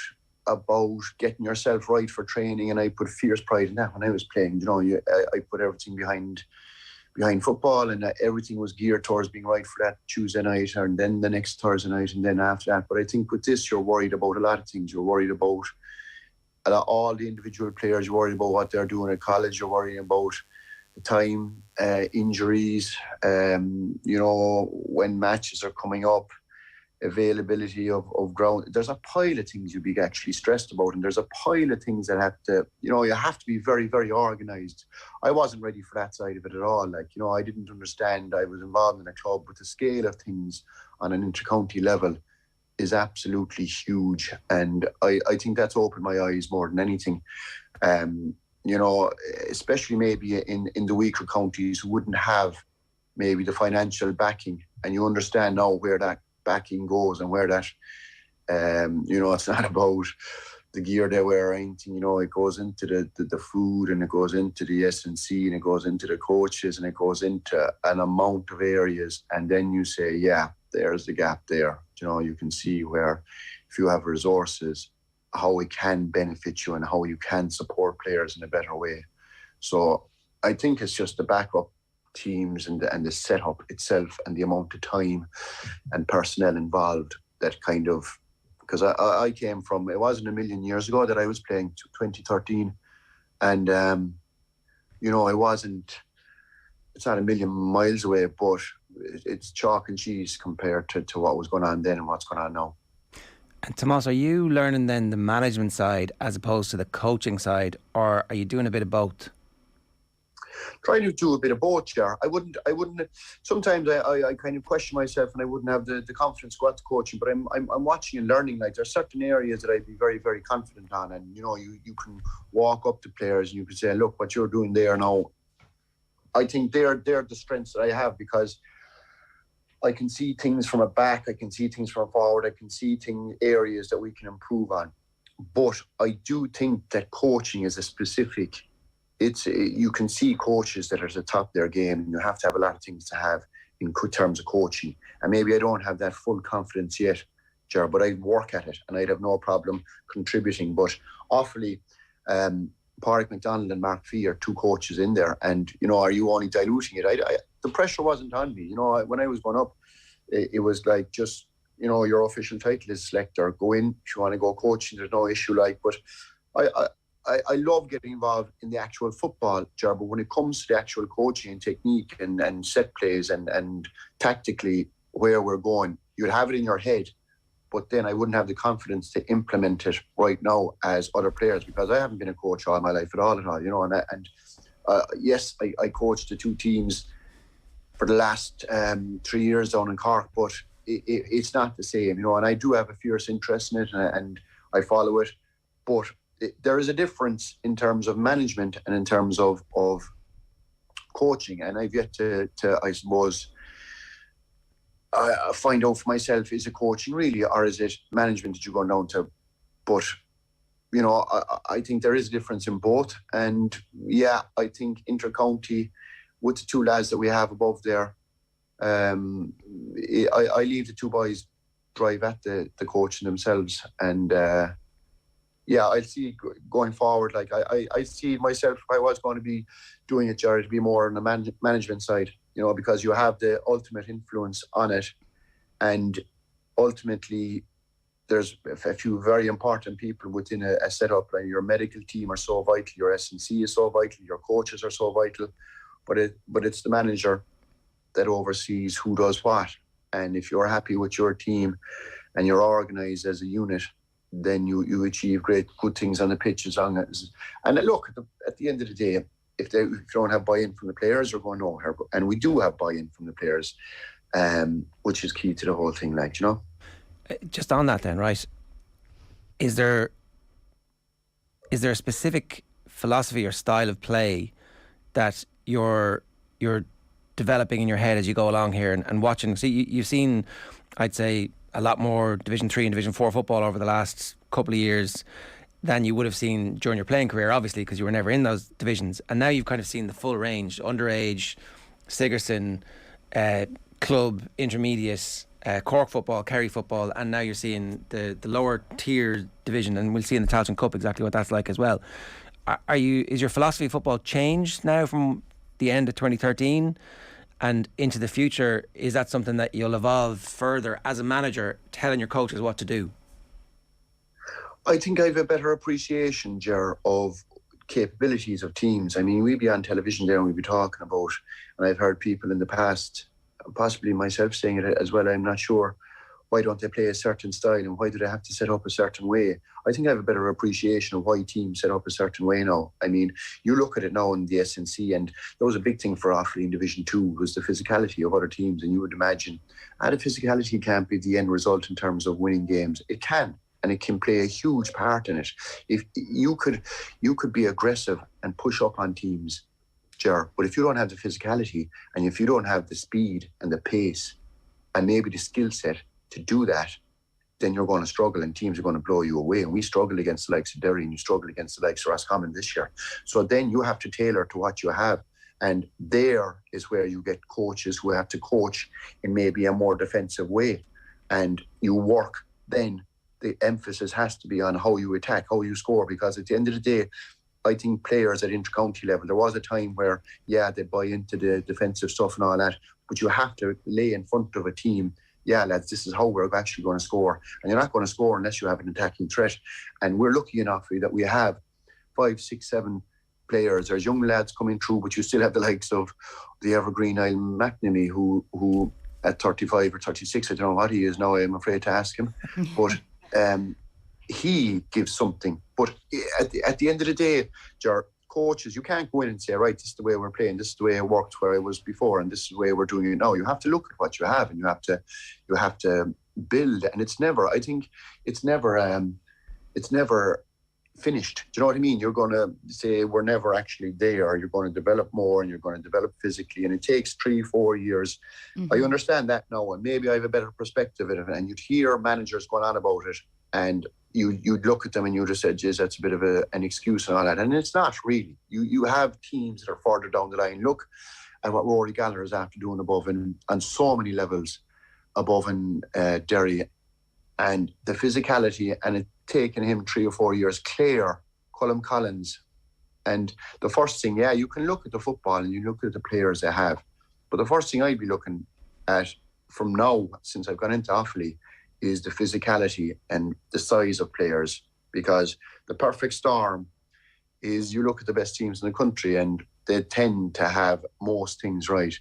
getting yourself right for training. And I put fierce pride in that when I was playing. You know, I put everything behind football, and everything was geared towards being right for that Tuesday night, and then the next Thursday night, and then after that. But I think with this, you're worried about a lot of things. You're worried about all the individual players. You're worried about what they're doing at college. You're worried about the time, injuries, you know, when matches are coming up, availability of ground. There's a pile of things you'd be actually stressed about, and there's a pile of things that have to, you know, you have to be very, very organised. I wasn't ready for that side of it at all. Like, you know, I didn't understand. I was involved in a club, but the scale of things on an inter-county level is absolutely huge, and I think that's opened my eyes more than anything. You know, especially maybe in the weaker counties who wouldn't have maybe the financial backing and you understand now where that backing goes and where that, it's not about the gear they wear or anything, it goes into the food, and it goes into the S&C, and it goes into the coaches, and it goes into an amount of areas. And then you say, yeah, there's the gap there. You can see where, if you have resources, how it can benefit you and how you can support players in a better way. So I think it's just the backup teams and the setup itself and the amount of time and personnel involved that kind of, because I came from, it wasn't a million years ago that I was playing, 2013, and it's not a million miles away, but it's chalk and cheese compared to what was going on then and what's going on now. And Tomás, are you learning then the management side as opposed to the coaching side, or are you doing a bit of both? Trying to do a bit of both, yeah. I wouldn't. Sometimes I kind of question myself, and I wouldn't have the confidence to go out to coaching. But I'm watching and learning. Like, there's certain areas that I'd be very, very confident on, and you can walk up to players and you can say, look, what you're doing there now. I think they're the strengths that I have, because I can see things from a back, I can see things from a forward, I can see areas that we can improve on. But I do think that coaching is a specific. You can see coaches that are at the top of their game, and you have to have a lot of things to have in good terms of coaching. And maybe I don't have that full confidence yet, Ger, but I'd work at it and I'd have no problem contributing. But Offaly, Pádraig MacDonald and Mark Fee are two coaches in there, and are you only diluting it? The pressure wasn't on me. When I was going up, it was like, just your official title is selector. Go in if you want to go coaching. There's no issue. But I love getting involved in the actual football, Ger, but when it comes to the actual coaching and technique and set plays and tactically where we're going, you'd have it in your head, but then I wouldn't have the confidence to implement it right now as other players, because I haven't been a coach all my life at all. Yes, I coached the two teams for the last 3 years down in Cork, but it's not the same, and I do have a fierce interest in it, and I follow it, but there is a difference in terms of management and in terms of coaching, and I've yet to I suppose, find out for myself, is it coaching really, or is it management that you're going down to? But I think there is a difference in both, and yeah, I think inter-county with the two lads that we have above there, I leave the two boys drive at the coaching themselves, and yeah, I see going forward, like I see myself, if I was going to be doing it, Jared, to be more on the management side, because you have the ultimate influence on it, and ultimately there's a few very important people within a setup. Like, your medical team are so vital, your S&C is so vital, your coaches are so vital, but it's the manager that oversees who does what. And if you're happy with your team and you're organised as a unit, then you achieve good things on the pitch as long as. And look, at the end of the day, if you don't have buy-in from the players, you're going nowhere. And we do have buy-in from the players, which is key to the whole thing, Just on that then, right? Is there a specific philosophy or style of play that you're developing in your head as you go along here and watching? See, you've seen, I'd say, a lot more Division 3 and Division 4 football over the last couple of years than you would have seen during your playing career, obviously, because you were never in those divisions. And now you've kind of seen the full range: underage, Sigerson, club, intermediate, Cork football, Kerry football, and now you're seeing the lower tier division, and we'll see in the Tailteann Cup exactly what that's like as well. Is your philosophy of football changed now from the end of 2013 and into the future? Is that something that you'll evolve further as a manager, telling your coaches what to do? I think I have a better appreciation, Ger, of capabilities of teams. I mean, we'd be on television there and we'd be talking about, and I've heard people in the past, possibly myself saying it as well, I'm not sure, why don't they play a certain style and why do they have to set up a certain way? I think I have a better appreciation of why teams set up a certain way now. I mean, you look at it now in the S&C, and that was a big thing for Offaly in Division 2, was the physicality of other teams. And you would imagine, the physicality can't be the end result in terms of winning games. It can, and it can play a huge part in it. If you could be aggressive and push up on teams, Ger, but if you don't have the physicality and if you don't have the speed and the pace, and maybe the skill set to do that, then you're going to struggle and teams are going to blow you away. And we struggled against the likes of Derry and you struggled against the likes of Roscommon this year. So then you have to tailor to what you have. And there is where you get coaches who have to coach in maybe a more defensive way. And you work, then the emphasis has to be on how you attack, how you score, because at the end of the day, I think players at inter-county level, there was a time where, they'd buy into the defensive stuff and all that, but you have to lay in front of a team, lads, this is how we're actually going to score. And you're not going to score unless you have an attacking threat. And we're lucky enough that we have 5, 6, 7 players. There's young lads coming through, but you still have the likes of the evergreen Niall McNamee, who at 35 or 36, I don't know what he is now, I'm afraid to ask him, but he gives something. But at the end of the day, Ger, coaches, you can't go in and say, right, this is the way we're playing, this is the way it worked where I was before, and this is the way we're doing it now. You have to look at what you have, and you have to build. And it's never finished. Do you know what I mean? You're going to say we're never actually there. You're going to develop more, and you're going to develop physically, and it takes 3-4 years. Mm-hmm. I understand that now, and maybe I have a better perspective of it. And you'd hear managers going on about it, and you'd look at them and you just said, geez, that's a bit of an excuse and all that. And it's not really. You have teams that are further down the line. Look at what Rory Gallagher is after doing above and on so many levels above in Derry, and the physicality, and it taken him 3 or 4 years. Clare, Colm Collins, and the first thing, you can look at the football and you look at the players they have, but the first thing I'd be looking at from now, since I've gone into Offaly, is the physicality and the size of players, because the perfect storm is you look at the best teams in the country and they tend to have most things right.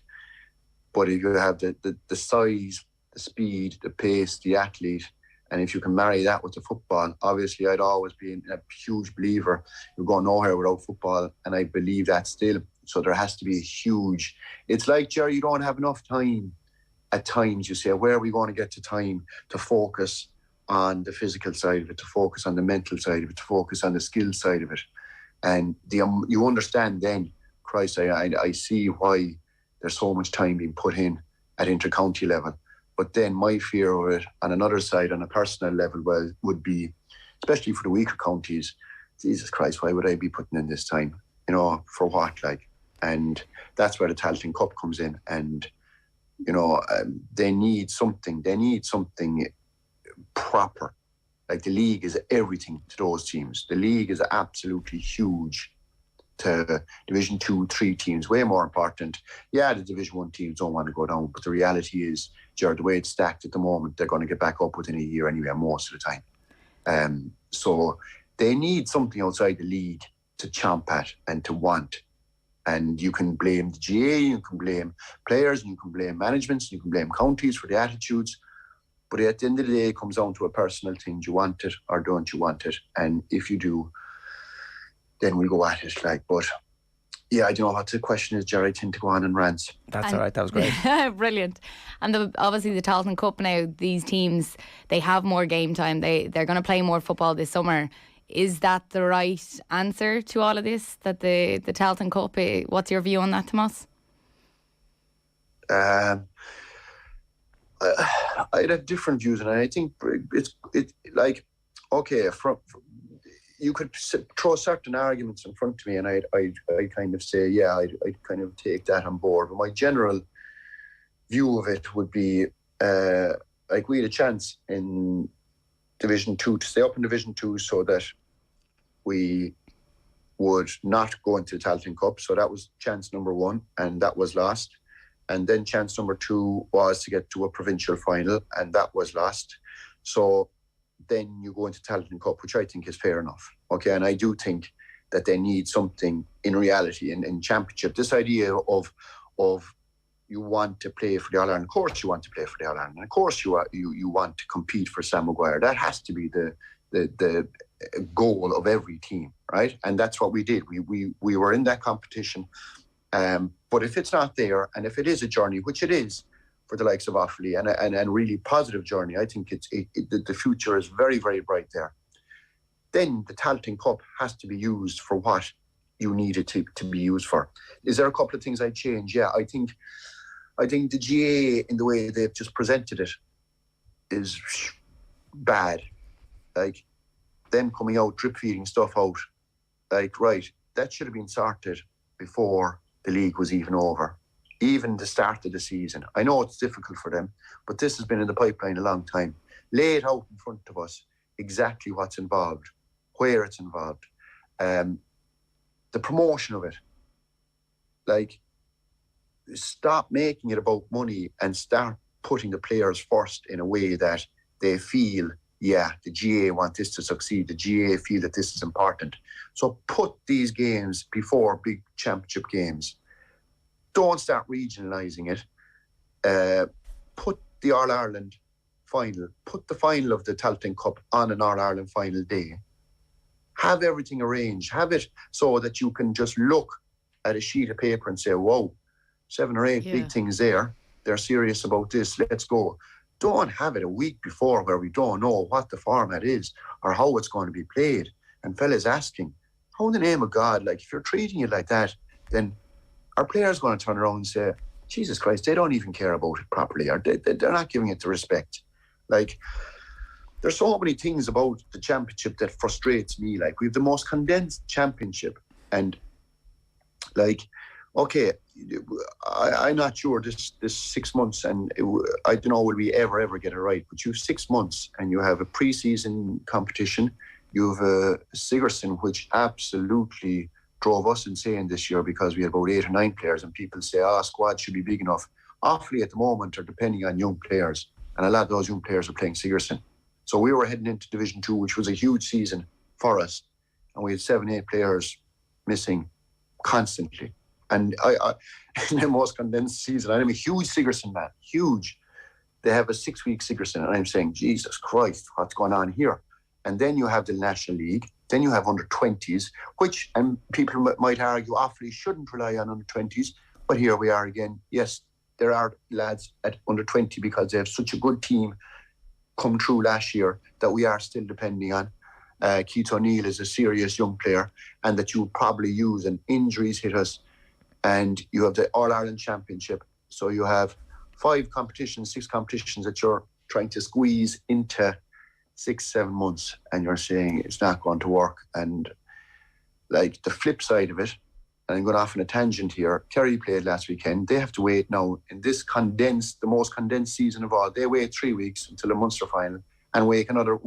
But if you have the size, the speed, the pace, the athlete, and if you can marry that with the football, obviously I'd always be a huge believer. You're going nowhere without football, and I believe that still. So there has to be a huge... It's like, Jerry, you don't have enough time. At times you say, where are we going to get to time to focus on the physical side of it, to focus on the mental side of it, to focus on the skill side of it? And you understand then, Christ, I see why there's so much time being put in at inter-county level. But then my fear of it on another side, on a personal level, would be, especially for the weaker counties, Jesus Christ, why would I be putting in this time? For what, like? And that's where the Tailteann Cup comes in. And they need something. They need something proper. Like, the league is everything to those teams. The league is absolutely huge to Division 2, 3 teams. Way more important. Yeah, the Division 1 teams don't want to go down, but the reality is, Jared, the way it's stacked at the moment, they're going to get back up within a year anyway, most of the time. So they need something outside the league to chomp at and to want. And you can blame the GA, you can blame players, and you can blame managements, and you can blame counties for the attitudes. But at the end of the day, it comes down to a personal thing. Do you want it or don't you want it? And if you do, then we'll go at it. But yeah, I don't know what the question is, Jerry. I tend to go on and rant. That's all right. That was great. Brilliant. And obviously the Tailteann Cup now, these teams, they have more game time. They're going to play more football this summer. Is that the right answer to all of this? That the Tailteann Cup, what's your view on that, Tomás? I'd have different views, and I think it's like, okay, you could throw certain arguments in front of me, and I'd kind of say, I'd kind of take that on board. But my general view of it would be, like, we had a chance in Division 2 to stay up in Division 2 so that we would not go into the Tailteann Cup. So that was chance number 1, and that was lost. And then chance number 2 was to get to a provincial final, and that was lost. So then you go into Tailteann Cup, which I think is fair enough. Okay, and I do think that they need something in reality in championship. This idea of you want to play for the All-Ireland. Of course you want to play for the All-Ireland. And of course you want to compete for Sam Maguire. That has to be the goal of every team, right? And that's what we did. We were in that competition. But if it's not there, and if it is a journey, which it is for the likes of Offaly, and really positive journey, I think the future is very, very bright there. Then the Tailteann Cup has to be used for what you need it to be used for. Is there a couple of things I'd change? Yeah, I think I think the GAA, in the way they've just presented it, is bad. Like, them coming out, drip feeding stuff out. Like, right, that should have been sorted before the league was even over. Even the start of the season. I know it's difficult for them, but this has been in the pipeline a long time. Lay it out in front of us, exactly what's involved, where it's involved, the promotion of it. Like, stop making it about money and start putting the players first in a way that they feel, yeah, the GAA want this to succeed. The GAA feel that this is important. So put these games before big championship games. Don't start regionalising it. Put the All-Ireland final, put the final of the Tailteann Cup on an All-Ireland final day. Have everything arranged. Have it so that you can just look at a sheet of paper and say, whoa, 7 or 8 big things there. They're serious about this. Let's go. Don't have it a week before where we don't know what the format is or how it's going to be played. And fellas asking, how in the name of God, like, if you're treating it like that, then our players going to turn around and say, Jesus Christ, they don't even care about it properly, or they're not giving it the respect. Like, there's so many things about the championship that frustrates me. Like, we have the most condensed championship, and like, okay, I'm not sure this 6 months, and I don't know will we ever get it right, but you have 6 months and you have a pre-season competition. You have a Sigerson, which absolutely drove us insane this year because we had about 8 or 9 players, and people say, squad should be big enough. Offaly at the moment are depending on young players, and a lot of those young players are playing Sigerson. So we were heading into Division 2, which was a huge season for us, and we had 7-8 players missing constantly. And I in the most condensed season, I'm a huge Sigerson man, huge. They have a 6-week Sigerson, and I'm saying, Jesus Christ, what's going on here? And then you have the National League, then you have under-20s, which, and people might argue, Offaly shouldn't rely on under-20s, but here we are again. Yes, there are lads at under-20 because they have such a good team come through last year that we are still depending on. Keith O'Neill is a serious young player, and that you would probably use, and injuries hit us. And you have the All-Ireland Championship. So you have 6 competitions that you're trying to squeeze into 6-7 months, and you're saying it's not going to work. And like, the flip side of it, and I'm going off on a tangent here, Kerry played last weekend. They have to wait now in this the most condensed season of all. They wait 3 weeks until a Munster final, and wait another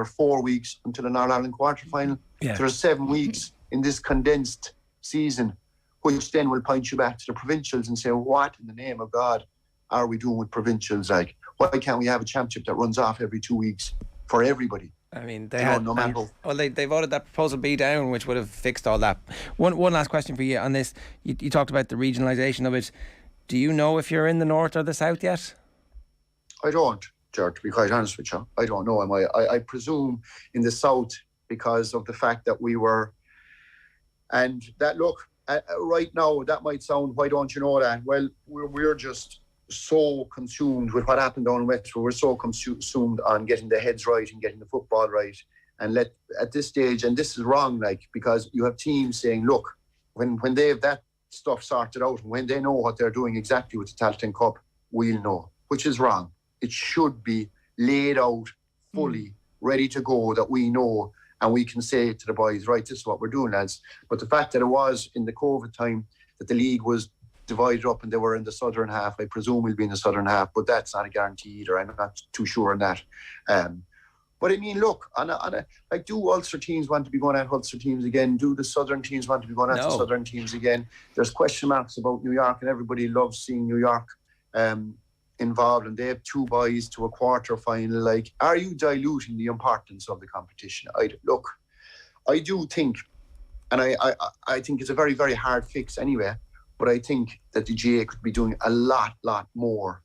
4 weeks until an All-Ireland quarter final. Yeah. There's 7 weeks in this condensed season, which then will point you back to the provincials and say, what in the name of God are we doing with provincials? Like, why can't we have a championship that runs off every 2 weeks for everybody? I mean, they they voted that proposal B down, which would have fixed all that. One last question for you on this. You talked about the regionalisation of it. Do you know if you're in the north or the south yet? I don't, Jared, to be quite honest with you. I don't know. I presume in the south because of the fact that we were, and that look, right now, that might sound, why don't you know that? Well, we're just so consumed with what happened down in Wexford. We're so consumed on getting the heads right and getting the football right. And at this stage, and this is wrong, like, because you have teams saying, look, when they have that stuff sorted out, when they know what they're doing exactly with the Tailteann Cup, we'll know, which is wrong. It should be laid out fully, ready to go, that we know. And we can say to the boys, right, this is what we're doing, lads. But the fact that it was in the COVID time that the league was divided up and they were in the southern half, I presume we'll be in the southern half, but that's not a guarantee either. I'm not too sure on that. But I mean, look, like, do Ulster teams want to be going at Ulster teams again? Do the southern teams want to be going at the southern teams again? There's question marks about New York, and everybody loves seeing New York involved, and they have 2 boys to a quarter final. Like, are you diluting the importance of the competition? I do think, and I think it's a very, very hard fix anyway, but I think that the GAA could be doing a lot more.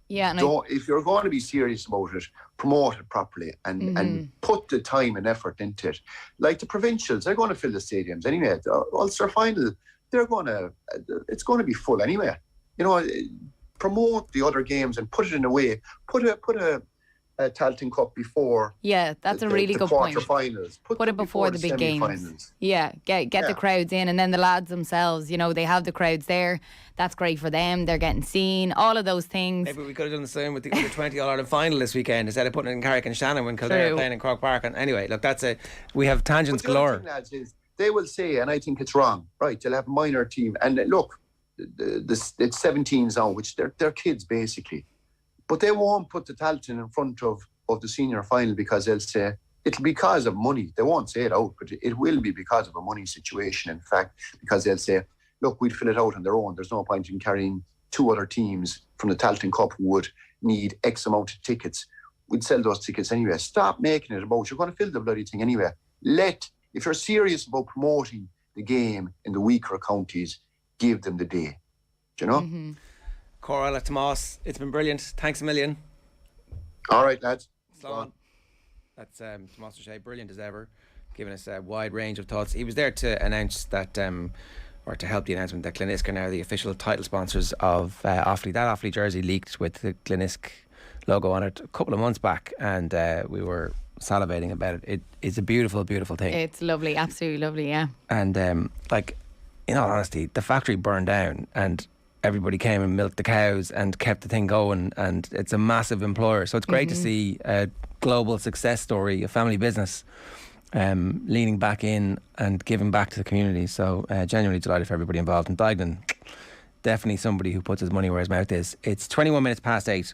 Yeah, and if you're going to be serious about it, promote it properly and put the time and effort into it. Like the provincials, they're going to fill the stadiums anyway. The Ulster final, it's going to be full anyway. You know, promote the other games and put it in a way. Put a Tailteann Cup before. Yeah, that's a really good point. Quarterfinals. Put it before the big games. Yeah, get the crowds in, and then the lads themselves, you know, they have the crowds there. That's great for them. They're getting seen. All of those things. Maybe we could have done the same with the under 20 All Ireland final this weekend instead of putting it in Carrick and Shannon when Kildare are playing in Croke Park. And anyway, look, we have tangents galore. The other thing, lads, is they will say, and I think it's wrong, right? They'll have a minor team, and look, it's 17s now, which they're kids basically, but they won't put the Tailteann in front of the senior final because they'll say it'll be because of money. They won't say it out, but it will be because of a money situation. In fact, because they'll say, look, we'd fill it out on their own. There's no point in carrying 2 other teams from the Tailteann Cup who would need X amount of tickets. We'd sell those tickets anyway. Stop making it about, you're going to fill the bloody thing anyway. If you're serious about promoting the game in the weaker counties, give them the day. Do you know? Mm-hmm. Coral, Tomás, it's been brilliant. Thanks a million. All right, lads. That's Tomás Ó Sé, brilliant as ever, giving us a wide range of thoughts. He was there to announce that, or to help the announcement that Glenisk are now the official title sponsors of Offaly. That Offaly jersey leaked with the Glenisk logo on it a couple of months back, and we were salivating about it. It's a beautiful, beautiful thing. It's lovely, absolutely lovely, yeah. And in all honesty, the factory burned down and everybody came and milked the cows and kept the thing going, and it's a massive employer. So it's great to see a global success story, a family business, leaning back in and giving back to the community. So genuinely delighted for everybody involved. And Dignan, definitely somebody who puts his money where his mouth is. It's 21 minutes past 8.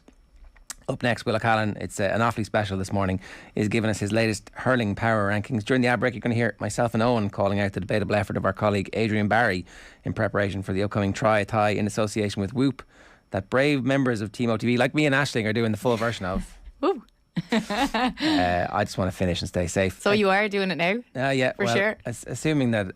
Up next, Will O'Callaghan, it's an Offaly special this morning, is giving us his latest hurling power rankings. During the ad break, you're going to hear myself and Owen calling out the debatable effort of our colleague Adrian Barry in preparation for the upcoming Triathlon in association with Whoop, that brave members of Team OTB, like me and Aisling, are doing the full version of. Woo. I just want to finish and stay safe. So you are doing it now? Yeah, for sure. Assuming that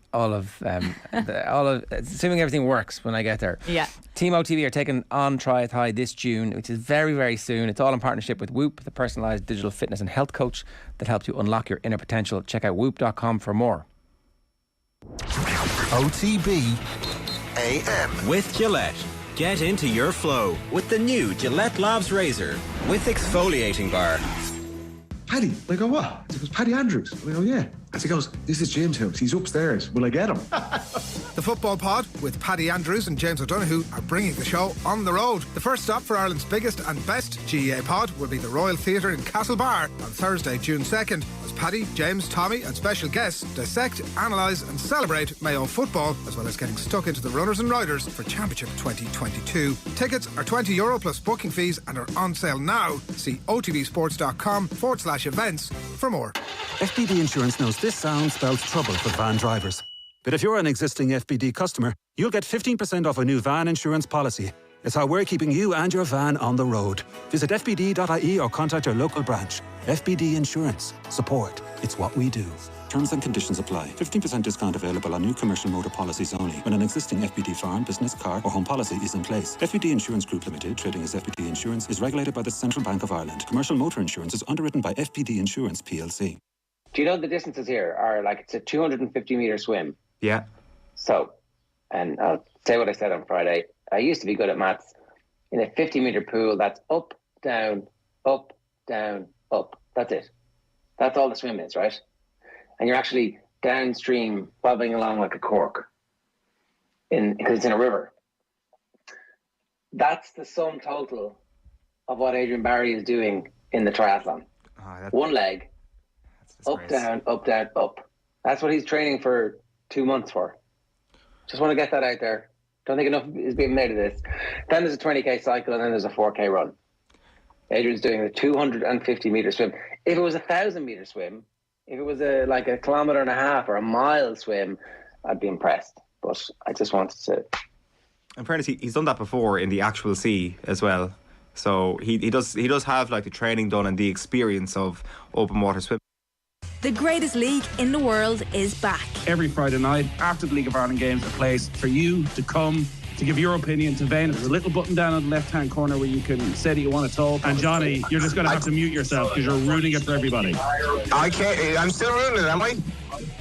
assuming everything works when I get there. Yeah. Team OTB are taking on Triathlon this June, which is very, very soon. It's all in partnership with Whoop, the personalised digital fitness and health coach that helps you unlock your inner potential. Check out whoop.com for more. OTB AM with Gillette. Get into your flow with the new Gillette Labs Razor with exfoliating bar. Paddy, I go, what? He goes, Paddy Andrews. I go, yeah. As he goes, this is James' house. He's upstairs. Will I get him? The Football Pod with Paddy Andrews and James O'Donoghue are bringing the show on the road. The first stop for Ireland's biggest and best GAA pod will be the Royal Theatre in Castlebar on Thursday, June 2nd, as Paddy, James, Tommy and special guests dissect, analyse and celebrate Mayo football, as well as getting stuck into the runners and riders for Championship 2022. Tickets are €20 plus booking fees and are on sale now. See otbsports.com/events for more. FBD Insurance knows this sound spells trouble for van drivers. But if you're an existing FBD customer, you'll get 15% off a new van insurance policy. It's how we're keeping you and your van on the road. Visit fbd.ie or contact your local branch. FBD Insurance. Support. It's what we do. Terms and conditions apply. 15% discount available on new commercial motor policies only when an existing FBD farm, business, car or home policy is in place. FBD Insurance Group Limited, trading as FBD Insurance, is regulated by the Central Bank of Ireland. Commercial motor insurance is underwritten by FBD Insurance PLC. Do you know the distances here are like it's a 250 metre swim? Yeah. So, and I'll say what I said on Friday. I used to be good at maths. In a 50 metre pool, that's up, down, up, down, up. That's it. That's all the swim is, right? And you're actually downstream, bobbing along like a cork because it's in a river. That's the sum total of what Adrian Barry is doing in the triathlon. One leg, up, down, up, down, up. That's what he's training for 2 months for. Just want to get that out there. Don't think enough is being made of this. Then there's a 20k cycle and then there's a 4k run. Adrian's doing a 250 metre swim. If it was a 1,000 metre swim, if it was a 1.5 kilometre or a mile swim, I'd be impressed. But I just wanted to. In fairness, he's done that before in the actual sea as well. So he does have like the training done and the experience of open water swimming. The greatest league in the world is back. Every Friday night after the League of Ireland games, a place for you to come to give your opinion to Vane. There's a little button down on the left-hand corner where you can say that you want to talk. And Johnny, you're just going to have to mute yourself because you're ruining it for everybody. I can't. I'm still ruining it, am I?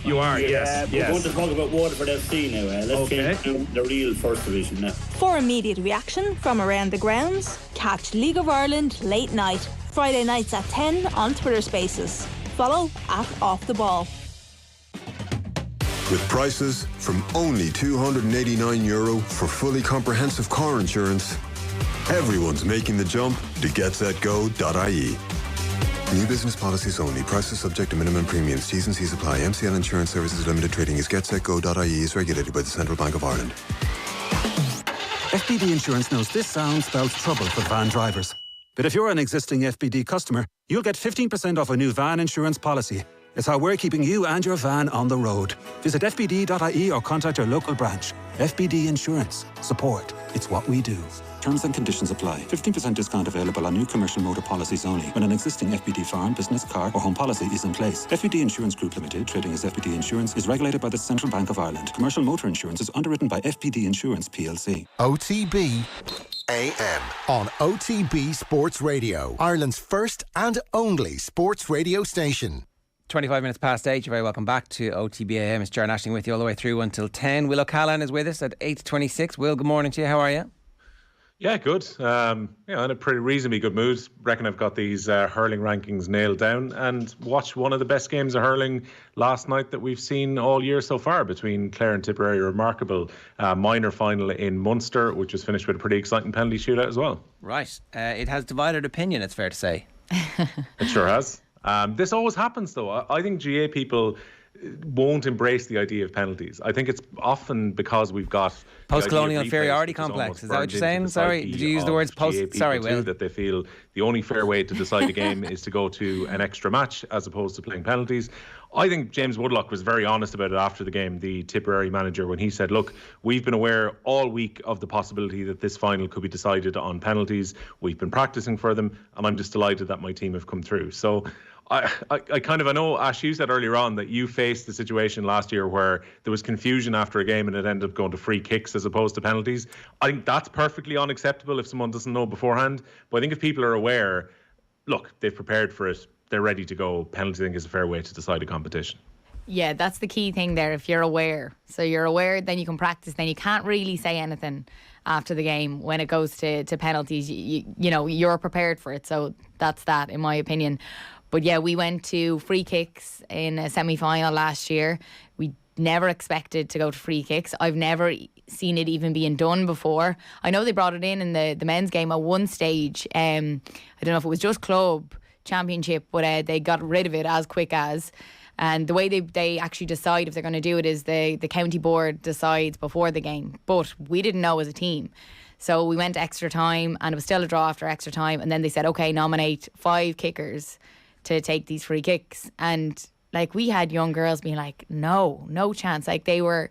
You are, yes. We're going to talk about Waterford FC now. Let's get the real first division now. For immediate reaction from around the grounds, catch League of Ireland late night Friday nights at 10 on Twitter Spaces. Follow @OffTheBall. With prices from only €289 for fully comprehensive car insurance, everyone's making the jump to getsetgo.ie. New business policies only. Prices subject to minimum premiums. T's and C's apply. MCL Insurance Services Limited Trading is getsetgo.ie is regulated by the Central Bank of Ireland. FBD Insurance knows this sound spells trouble for van drivers. But if you're an existing FBD customer, you'll get 15% off a new van insurance policy. It's how we're keeping you and your van on the road. Visit fbd.ie or contact your local branch. FBD Insurance. Support. It's what we do. Terms and conditions apply. 15% discount available on new commercial motor policies only when an existing FBD farm, business, car or home policy is in place. FBD Insurance Group Limited, trading as FBD Insurance, is regulated by the Central Bank of Ireland. Commercial motor insurance is underwritten by FBD Insurance plc. OTB AM on OTB Sports Radio, Ireland's first and only sports radio station. 25 minutes past 8, you're very welcome back to OTB AM. It's Jar Ashling with you all the way through until 10. Will O'Callaghan is with us at 8:26. Will, good morning to you. How are you? Yeah, good. In a pretty reasonably good mood. Reckon I've got these hurling rankings nailed down, and watched one of the best games of hurling last night that we've seen all year so far between Clare and Tipperary. Remarkable minor final in Munster, which was finished with a pretty exciting penalty shootout as well. Right. It has divided opinion, it's fair to say. It sure has. This always happens, though. I think GA people won't embrace the idea of penalties. I think it's often because we've got post-colonial inferiority complex. Is that what you're saying? Sorry, did you use the words post? Sorry, Will. That they feel the only fair way to decide a game is to go to an extra match as opposed to playing penalties. I think James Woodlock was very honest about it after the game, the Tipperary manager, when he said, look, we've been aware all week of the possibility that this final could be decided on penalties. We've been practicing for them, and I'm just delighted that my team have come through. So I know, Ash, you said earlier on that you faced the situation last year where there was confusion after a game and it ended up going to free kicks as opposed to penalties. I think that's perfectly unacceptable if someone doesn't know beforehand. But I think if people are aware, look, they've prepared for it, they're ready to go. Penalty, I think, is a fair way to decide a competition. Yeah, that's the key thing there. If you're aware, so you're aware, then you can practice. Then you can't really say anything after the game when it goes to penalties. You know, you're prepared for it. So that's that, in my opinion. But yeah, we went to free kicks in a semi-final last year. We never expected to go to free kicks. I've never seen it even being done before. I know they brought it in the men's game at one stage. I don't know if it was just club championship, but they got rid of it as quick as. And the way they actually decide if they're going to do it is the county board decides before the game. But we didn't know as a team. So we went to extra time and it was still a draw after extra time. And then they said, okay, nominate 5 kickers to take these free kicks. And like, we had young girls being like, no chance. Like, they were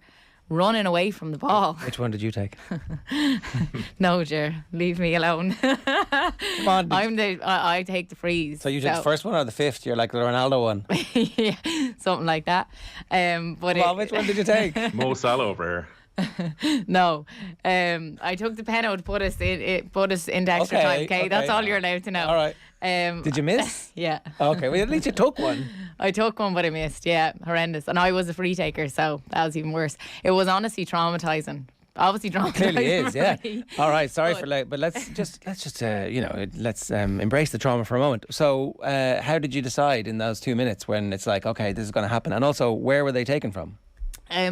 running away from the ball. Which one did you take? No, Ger, leave me alone. Come on. I take the frees. So you took the first one or the fifth? You're like the Ronaldo one. Yeah, something like that. Which one did you take? Mo Salah over here. No, I took the penalty to put us into extra time. Okay, that's all you're allowed to know. All right. Did you miss? Yeah. Okay, well, at least you took one. I took one, but I missed. Yeah, horrendous. And I was a free taker, so that was even worse. It was honestly traumatizing. Obviously traumatizing. It clearly is, yeah. All right, sorry for late, but let's embrace the trauma for a moment. So, how did you decide in those 2 minutes when it's like, okay, this is going to happen, and also where were they taken from?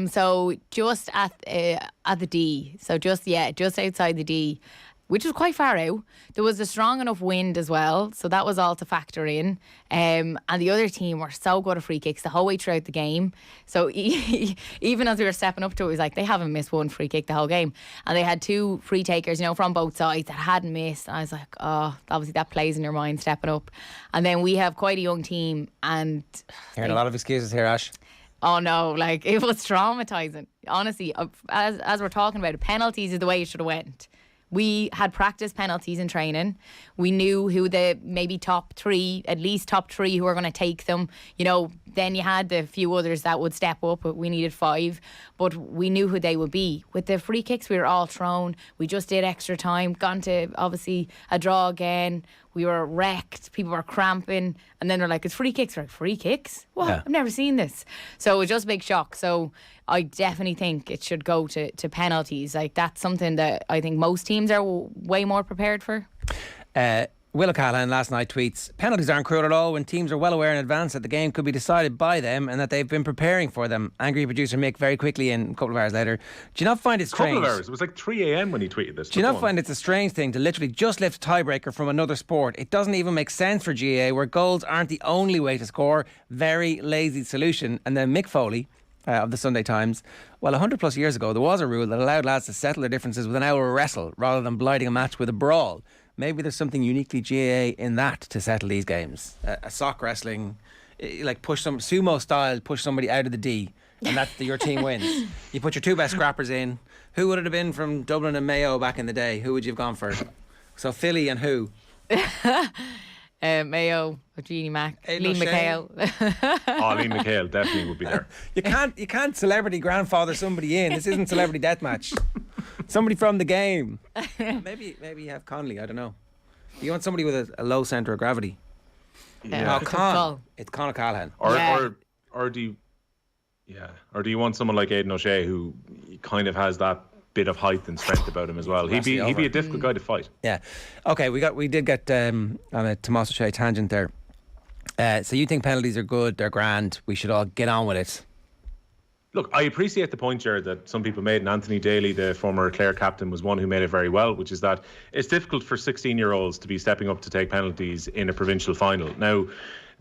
So just at the D, so just outside the D, which was quite far out. There was a strong enough wind as well, so that was all to factor in. And the other team were so good at free kicks the whole way throughout the game. So even as we were stepping up to it, it was like they haven't missed one free kick the whole game. And they had 2 free takers, from both sides that hadn't missed. And I was like, oh, obviously that plays in your mind stepping up. And then we have quite a young team, and hearing a lot of excuses here, Ash. Oh no, like, it was traumatising. Honestly, as we're talking about it, penalties is the way it should have went. We had practice penalties in training. We knew who the maybe at least top three who were going to take them. Then you had the few others that would step up, but we needed 5. But we knew who they would be. With the free kicks, we were all thrown. We just did extra time, gone to obviously a draw again. We were wrecked. People were cramping. And then they're like, it's free kicks. We're like, free kicks? What? Yeah. I've never seen this. So it was just a big shock. So I definitely think it should go to penalties. Like, that's something that I think most teams are way more prepared for. Will O'Callaghan last night tweets, penalties aren't cruel at all when teams are well aware in advance that the game could be decided by them and that they've been preparing for them. Angry producer Mick very quickly in a couple of hours later. Do you not find it strange? A couple of hours. It was like 3 a.m. when he tweeted this. Do you not find it's a strange thing to literally just lift a tiebreaker from another sport? It doesn't even make sense for GAA where goals aren't the only way to score. Very lazy solution. And then Mick Foley of the Sunday Times. Well, 100 plus years ago, there was a rule that allowed lads to settle their differences with an hour wrestle rather than blighting a match with a brawl. Maybe there's something uniquely GAA in that to settle these games. A sock wrestling, like sumo style, push somebody out of the D, and that your team wins. You put your two best scrappers in. Who would it have been from Dublin and Mayo back in the day? Who would you have gone for? So Philly and who? Mayo, Jeannie Mac, Liam McHale. Liam McHale definitely would be there. You can't celebrity grandfather somebody in. This isn't Celebrity Deathmatch. Somebody from the game. Maybe you have Connolly. I don't know. You want somebody with a low centre of gravity. Yeah. It's Con O'Callaghan. Or do you want someone like Aidan O'Shea who kind of has that bit of height and strength about him as well? He'd be a difficult guy to fight. Yeah. Okay. We did get on a Tomás Ó Sé tangent there. So you think penalties are good? They're grand. We should all get on with it. Look, I appreciate the point, Jared, that some people made, and Anthony Daly, the former Clare captain, was one who made it very well, which is that it's difficult for 16-year-olds to be stepping up to take penalties in a provincial final. Now,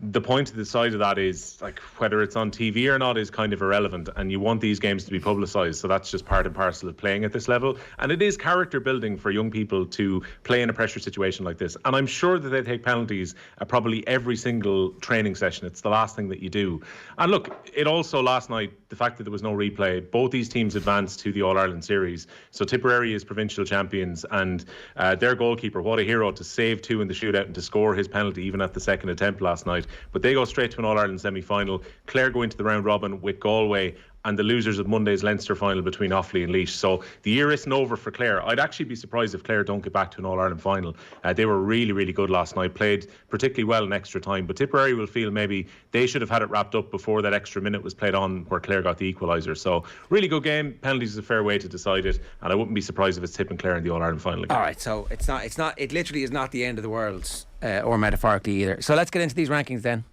the point to the side of that is, like, whether it's on TV or not is kind of irrelevant, and you want these games to be publicised, so that's just part and parcel of playing at this level. And it is character building for young people to play in a pressure situation like this. And I'm sure that they take penalties at probably every single training session. It's the last thing that you do. And look, it also last night, the fact that there was no replay, both these teams advanced to the All-Ireland series. So Tipperary is provincial champions, and their goalkeeper, what a hero to save two in the shootout and to score his penalty even at the second attempt last night. But they go straight to an All-Ireland semi-final. Clare go into the round robin with Galway and the losers of Monday's Leinster final between Offaly and Laois. So the year isn't over for Clare. I'd actually be surprised if Clare don't get back to an All-Ireland final. They were really, really good last night, played particularly well in extra time. But Tipperary will feel maybe they should have had it wrapped up before that extra minute was played on where Clare got the equaliser. So really good game. Penalties is a fair way to decide it. And I wouldn't be surprised if it's tipping Clare in the All-Ireland final again. All right, so it literally is not the end of the world, or metaphorically either. So let's get into these rankings then.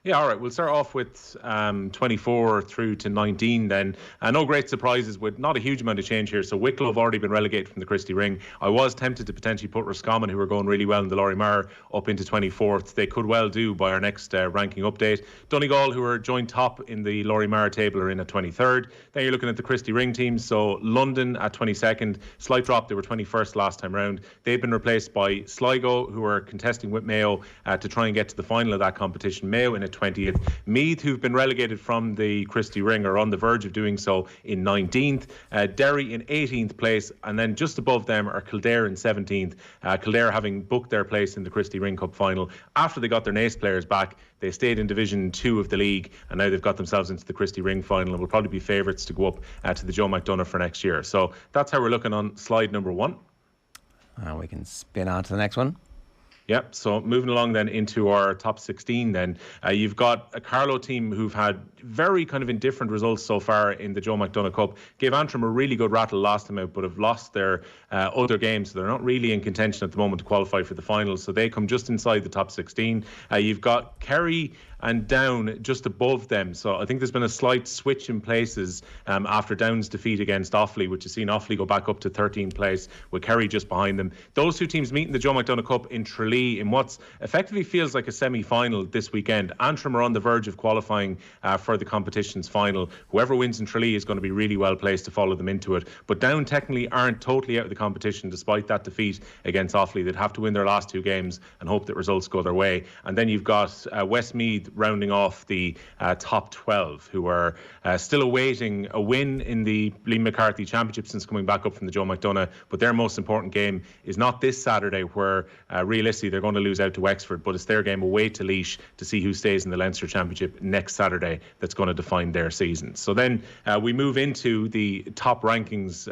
Yeah, all right. We'll start off with 24 through to 19 then. No great surprises with not a huge amount of change here. So Wicklow have already been relegated from the Christy Ring. I was tempted to potentially put Roscommon, who were going really well in the Lorimar, up into 24th. They could well do by our next ranking update. Donegal, who are joint top in the Lorimar table, are in at 23rd. Then you're looking at the Christy Ring teams. So London at 22nd. Slight drop. They were 21st last time round. They've been replaced by Sligo, who are contesting with Mayo to try and get to the final of that competition. Mayo in at 20th. Meath, who've been relegated from the Christy Ring, are on the verge of doing so in 19th. Derry in 18th place, and then just above them are Kildare in 17th. Kildare having booked their place in the Christy Ring Cup final after they got their Naas players back. They stayed in Division 2 of the league, and now they've got themselves into the Christy Ring final and will probably be favourites to go up to the Joe McDonagh for next year. So that's how we're looking on slide number 1. And we can spin on to the next one. Yep, so moving along then into our top 16 then. You've got a Carlow team who've had very kind of indifferent results so far in the Joe McDonagh Cup. Gave Antrim a really good rattle last time out, but have lost their other games, so they're not really in contention at the moment to qualify for the finals, so they come just inside the top 16. You've got Kerry and Down just above them, so I think there's been a slight switch in places after Down's defeat against Offaly, which has seen Offaly go back up to 13th place with Kerry just behind them. Those two teams meet in the Joe McDonagh Cup in Tralee in what's effectively feels like a semi-final this weekend. Antrim are on the verge of qualifying for the competition's final. Whoever wins in Tralee is going to be really well placed to follow them into it, but Down technically aren't totally out of the competition despite that defeat against Offaly. They'd have to win their last two games and hope that results go their way. And then you've got Westmeath rounding off the top 12, who are still awaiting a win in the Liam McCarthy Championship since coming back up from the Joe McDonagh, but their most important game is not this Saturday, where realistically obviously they're going to lose out to Wexford, but it's their game away to Laois to see who stays in the Leinster Championship next Saturday that's going to define their season. So then we move into the top rankings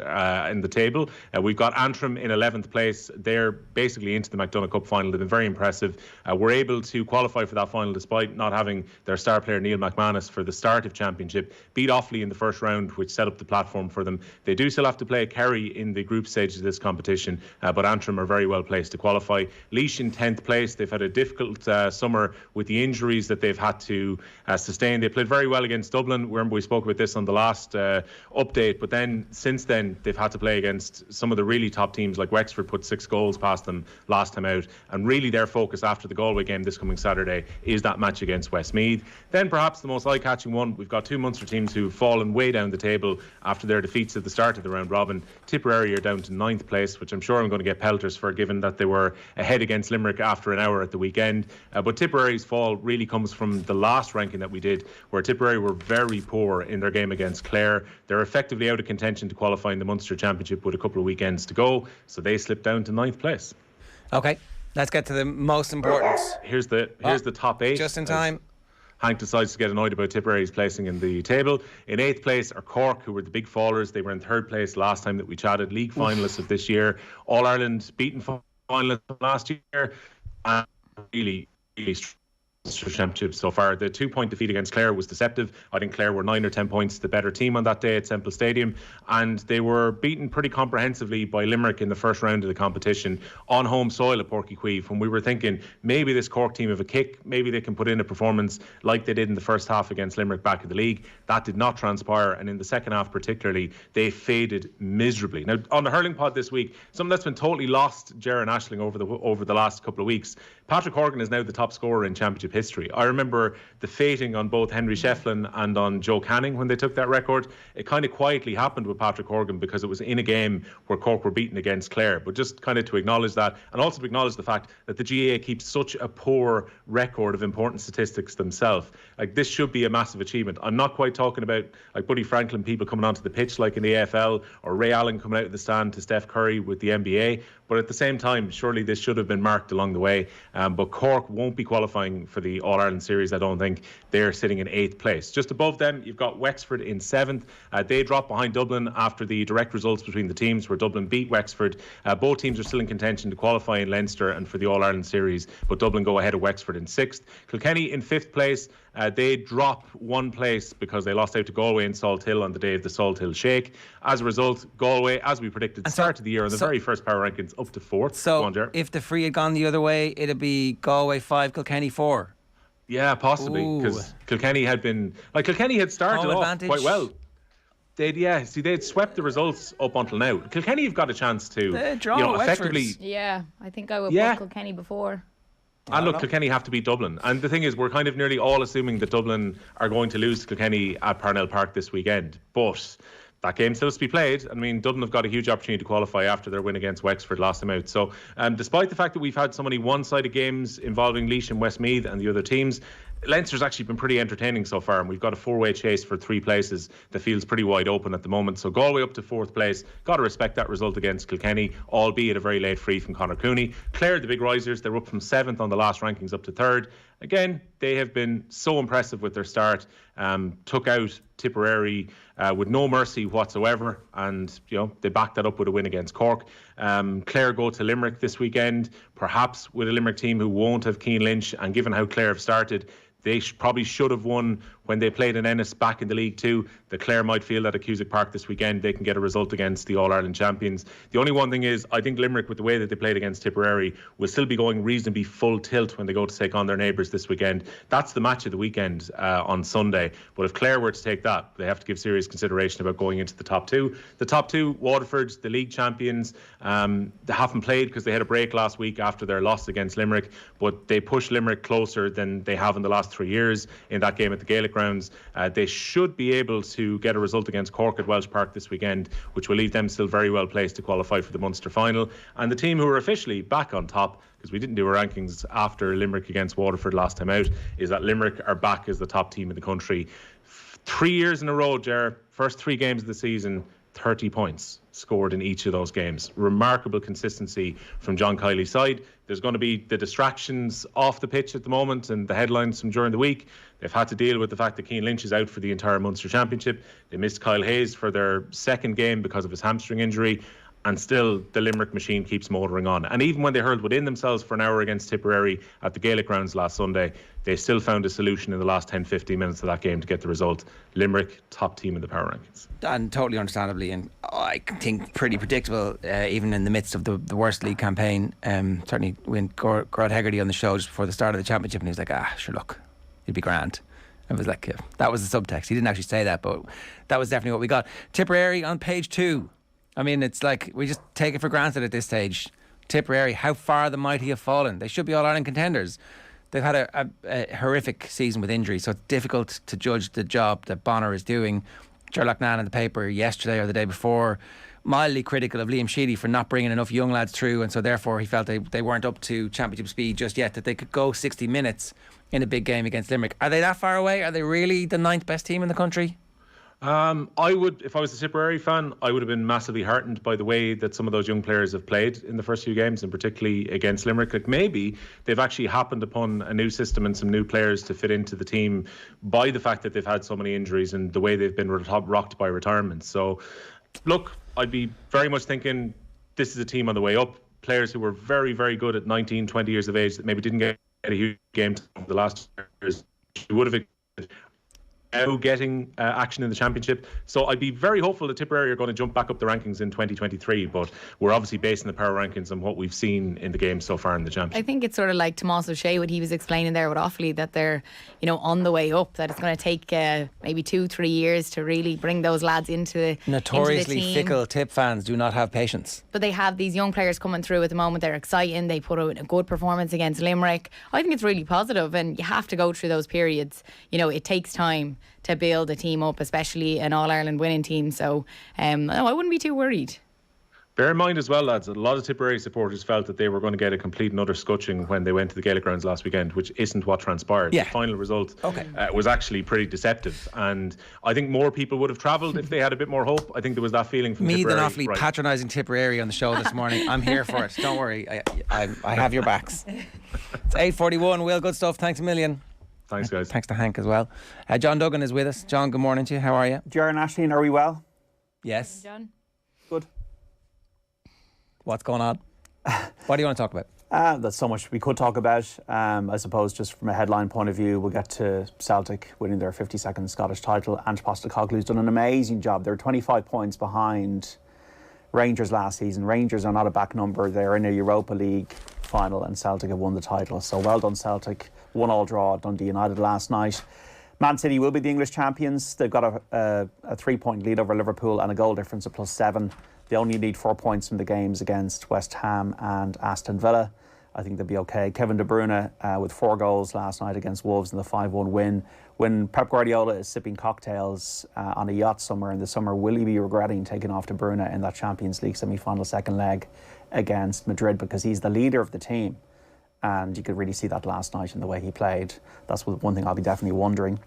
in the table. We've got Antrim in 11th place. They're basically into the McDonagh Cup final. They've been very impressive. We're able to qualify for that final despite not having their star player Neil McManus for the start of Championship. Beat Offaly in the first round, which set up the platform for them. They do still have to play Kerry in the group stages of this competition, but Antrim are very well placed to qualify. Laois in 10th place. They've had a difficult summer with the injuries that they've had to sustain. They played very well against Dublin. Remember, we spoke about this on the last update, but then since then they've had to play against some of the really top teams, like Wexford put 6 goals past them last time out, and really their focus after the Galway game this coming Saturday is that match against Westmeath. Then perhaps the most eye-catching one, we've got 2 Munster teams who've fallen way down the table after their defeats at the start of the round robin. Tipperary are down to 9th place, which I'm sure I'm going to get pelters for, given that they were ahead against Limerick after an hour at the weekend. But Tipperary's fall really comes from the last ranking that we did, where Tipperary were very poor in their game against Clare. They're effectively out of contention to qualify in the Munster Championship with a couple of weekends to go, so they slipped down to 9th place. Okay, let's get to the most important. Here's the top 8. Just in time. Hank decides to get annoyed about Tipperary's placing in the table. In 8th place are Cork, who were the big fallers. They were in 3rd place last time that we chatted. League finalists of this year. All-Ireland beaten finalists last year. And really Championship so far. The 2-point defeat against Clare was deceptive. I think Clare were 9 or 10 points the better team on that day at Semple Stadium, and they were beaten pretty comprehensively by Limerick in the first round of the competition on home soil at Páirc Uí Chaoimh, when we were thinking maybe this Cork team have a kick, maybe they can put in a performance like they did in the first half against Limerick back in the league. That did not transpire, and in the second half particularly they faded miserably. Now on the hurling pod this week, something that's been totally lost, Jaron Ashling, over the last couple of weeks, Patrick Horgan is now the top scorer in Championship history. I remember the fating on both Henry Shefflin and on Joe Canning when they took that record. It kind of quietly happened with Patrick Horgan because it was in a game where Cork were beaten against Clare. But just kind of to acknowledge that, and also to acknowledge the fact that the GAA keeps such a poor record of important statistics themselves. Like, this should be a massive achievement. I'm not quite talking about like Buddy Franklin, people coming onto the pitch like in the AFL, or Ray Allen coming out of the stand to Steph Curry with the NBA. But at the same time, surely this should have been marked along the way. But Cork won't be qualifying for the All-Ireland series, I don't think. They're sitting in 8th place. Just above them, you've got Wexford in 7th. They dropped behind Dublin after the direct results between the teams, where Dublin beat Wexford. Both teams are still in contention to qualify in Leinster and for the All-Ireland series, but Dublin go ahead of Wexford in 6th. Kilkenny in 5th place. They drop 1 place because they lost out to Galway in Salt Hill on the day of the Salt Hill Shake. As a result, Galway, as we predicted, start of the year on the very first power rankings, up to 4th. So if the free had gone the other way, it'd be Galway 5, Kilkenny 4. Yeah, possibly, because Kilkenny had started off quite well. They'd swept the results up until now. Kilkenny have got a chance to, effectively. Yeah, I think I would put Kilkenny before. And look, Kilkenny have to beat Dublin. And the thing is, we're kind of nearly all assuming that Dublin are going to lose to Kilkenny at Parnell Park this weekend. But that game still has to be played. I mean, Dublin have got a huge opportunity to qualify after their win against Wexford last time out. So despite the fact that we've had so many one-sided games involving Laois and Westmeath and the other teams, Leinster's actually been pretty entertaining so far, and we've got a 4-way chase for 3 places that feels pretty wide open at the moment. So Galway up to 4th place. Got to respect that result against Kilkenny, albeit a very late free from Conor Cooney. Clare, the big risers, they're up from 7th on the last rankings up to 3rd. Again, they have been so impressive with their start. Took out Tipperary with no mercy whatsoever, and they backed that up with a win against Cork. Clare go to Limerick this weekend, perhaps with a Limerick team who won't have Cian Lynch, and given how Clare have started, they probably should have won when they played in Ennis back in the League 2. The Clare might feel that at Cusack Park this weekend they can get a result against the All-Ireland champions. The only one thing is, I think Limerick, with the way that they played against Tipperary, will still be going reasonably full tilt when they go to take on their neighbours this weekend. That's the match of the weekend on Sunday. But if Clare were to take that, they have to give serious consideration about going into the top 2. The top 2, Waterford, the league champions, they haven't played because they had a break last week after their loss against Limerick, but they pushed Limerick closer than they have in the last 3 years in that game at the Gaelic grounds. They should be able to get a result against Cork at Welsh Park this weekend, which will leave them still very well placed to qualify for the Munster final. And the team who are officially back on top, because we didn't do our rankings after Limerick against Waterford last time out, is that Limerick are back as the top team in the country. 3 years in a row, Ger, first 3 games of the season, 30 points scored in each of those games. Remarkable consistency from John Kiley's side. There's going to be the distractions off the pitch at the moment and the headlines from during the week. They've had to deal with the fact that Cian Lynch is out for the entire Munster Championship. They missed Kyle Hayes for their second game because of his hamstring injury. And still, the Limerick machine keeps motoring on. And even when they hurled within themselves for an hour against Tipperary at the Gaelic grounds last Sunday, they still found a solution in the last 10-15 minutes of that game to get the result. Limerick, top team in the power rankings. And totally understandably, and I think pretty predictable, even in the midst of the worst league campaign. Certainly, when Gerard Hegarty on the show just before the start of the championship, and he was like, sure, look, it'd be grand. It was like, that was the subtext. He didn't actually say that, but that was definitely what we got. Tipperary on page 2. I mean, it's like we just take it for granted at this stage. Tipperary, how far the mighty have fallen. They should be All-Ireland contenders. They've had a horrific season with injury, so it's difficult to judge the job that Bonner is doing. Sherlock Nan in the paper yesterday or the day before, mildly critical of Liam Sheedy for not bringing enough young lads through, and so therefore he felt they weren't up to championship speed just yet, that they could go 60 minutes in a big game against Limerick. Are they that far away? Are they really the 9th best team in the country? I would, if I was a Tipperary fan, I would have been massively heartened by the way that some of those young players have played in the first few games, and particularly against Limerick. Like, maybe they've actually happened upon a new system and some new players to fit into the team by the fact that they've had so many injuries and the way they've been rocked by retirement. So, look, I'd be very much thinking this is a team on the way up. Players who were very, very good at 19, 20 years of age that maybe didn't get a huge game the last years, who would have now getting action in the championship. So I'd be very hopeful that Tipperary are going to jump back up the rankings in 2023, but we're obviously basing the power rankings on what we've seen in the game so far in the championship. I think it's sort of like Tomás Ó Sé, what he was explaining there with Offaly, that they're, on the way up, that it's going to take maybe 2-3 years to really bring those lads into the Notoriously into the team. fickle Tip fans do not have patience. But they have these young players coming through at the moment. They're exciting. They put out a good performance against Limerick. I think it's really positive, and you have to go through those periods. It takes time to build a team up, especially an All-Ireland winning team. So no, I wouldn't be too worried. Bear in mind as well, lads, a lot of Tipperary supporters felt that they were going to get a complete and utter scutching when they went to the Gaelic grounds last weekend, which isn't what transpired. Yeah. The final result was actually pretty deceptive, and I think more people would have travelled if they had a bit more hope. I think there was that feeling from Me, Tipperary. than awfully patronising Tipperary on the show this morning. I'm here for it. Don't worry. I have your backs. It's 8:41. Will, good stuff. Thanks a million. Thanks, guys. Thanks to Hank as well. John Duggan is with us. John, good morning to you. How are you? Jar and Aisling, are we well? Yes. John. Good. What's going on? What do you want to talk about? There's so much we could talk about. I suppose just from a headline point of view, we'll get to Celtic winning their 52nd Scottish title. Ange Postecoglou's done an amazing job. They're 25 points behind Rangers last season. Rangers are not a back number. They're in a Europa League final and Celtic have won the title. So well done, Celtic. 1-1 draw at Dundee United last night. Man City will be the English champions. They've got a 3-point lead over Liverpool and a goal difference of +7. They only need 4 points from the games against West Ham and Aston Villa. I think they'll be okay. Kevin De Bruyne with 4 goals last night against Wolves in the 5-1 win. When Pep Guardiola is sipping cocktails on a yacht somewhere in the summer, will he be regretting taking off De Bruyne in that Champions League semi-final second leg against Madrid, because he's the leader of the team? And you could really see that last night in the way he played. That's one thing I'll be definitely wondering.